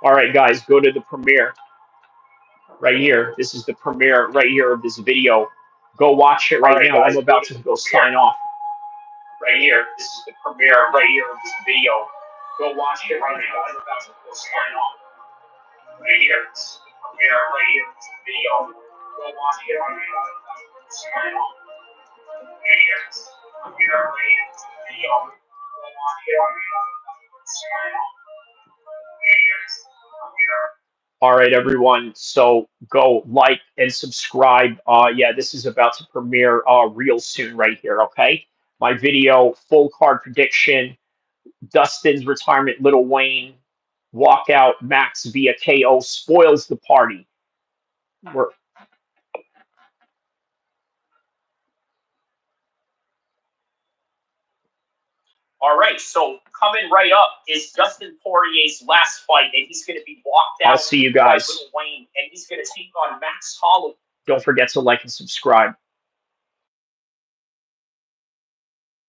All right, guys, go to the premiere right here. This is the premiere right here of this video. Go watch it right now. I'm about to go sign off. Right here. This is the premiere right here of this video. Go watch it right now. I'm about to go sign off. Right here. This is the premiere right here of this video. Go watch it right now. I'm about to go sign off. Right here. This is the premiere right here of this video. Go watch it right now. I'm about to go sign off. Right here. This is the premiere. All right, everyone. So go like and subscribe. Yeah, this is about to premiere real soon right here. Okay, my video, full card prediction, Dustin's retirement, Little Wayne, walkout, Max via KO, spoils the party. We're all right. So coming right up is Dustin Poirier's last fight, and he's going to be walked out. I'll see you guys. By Little Wayne, and he's going to take on Max Holloway. Don't forget to like and subscribe.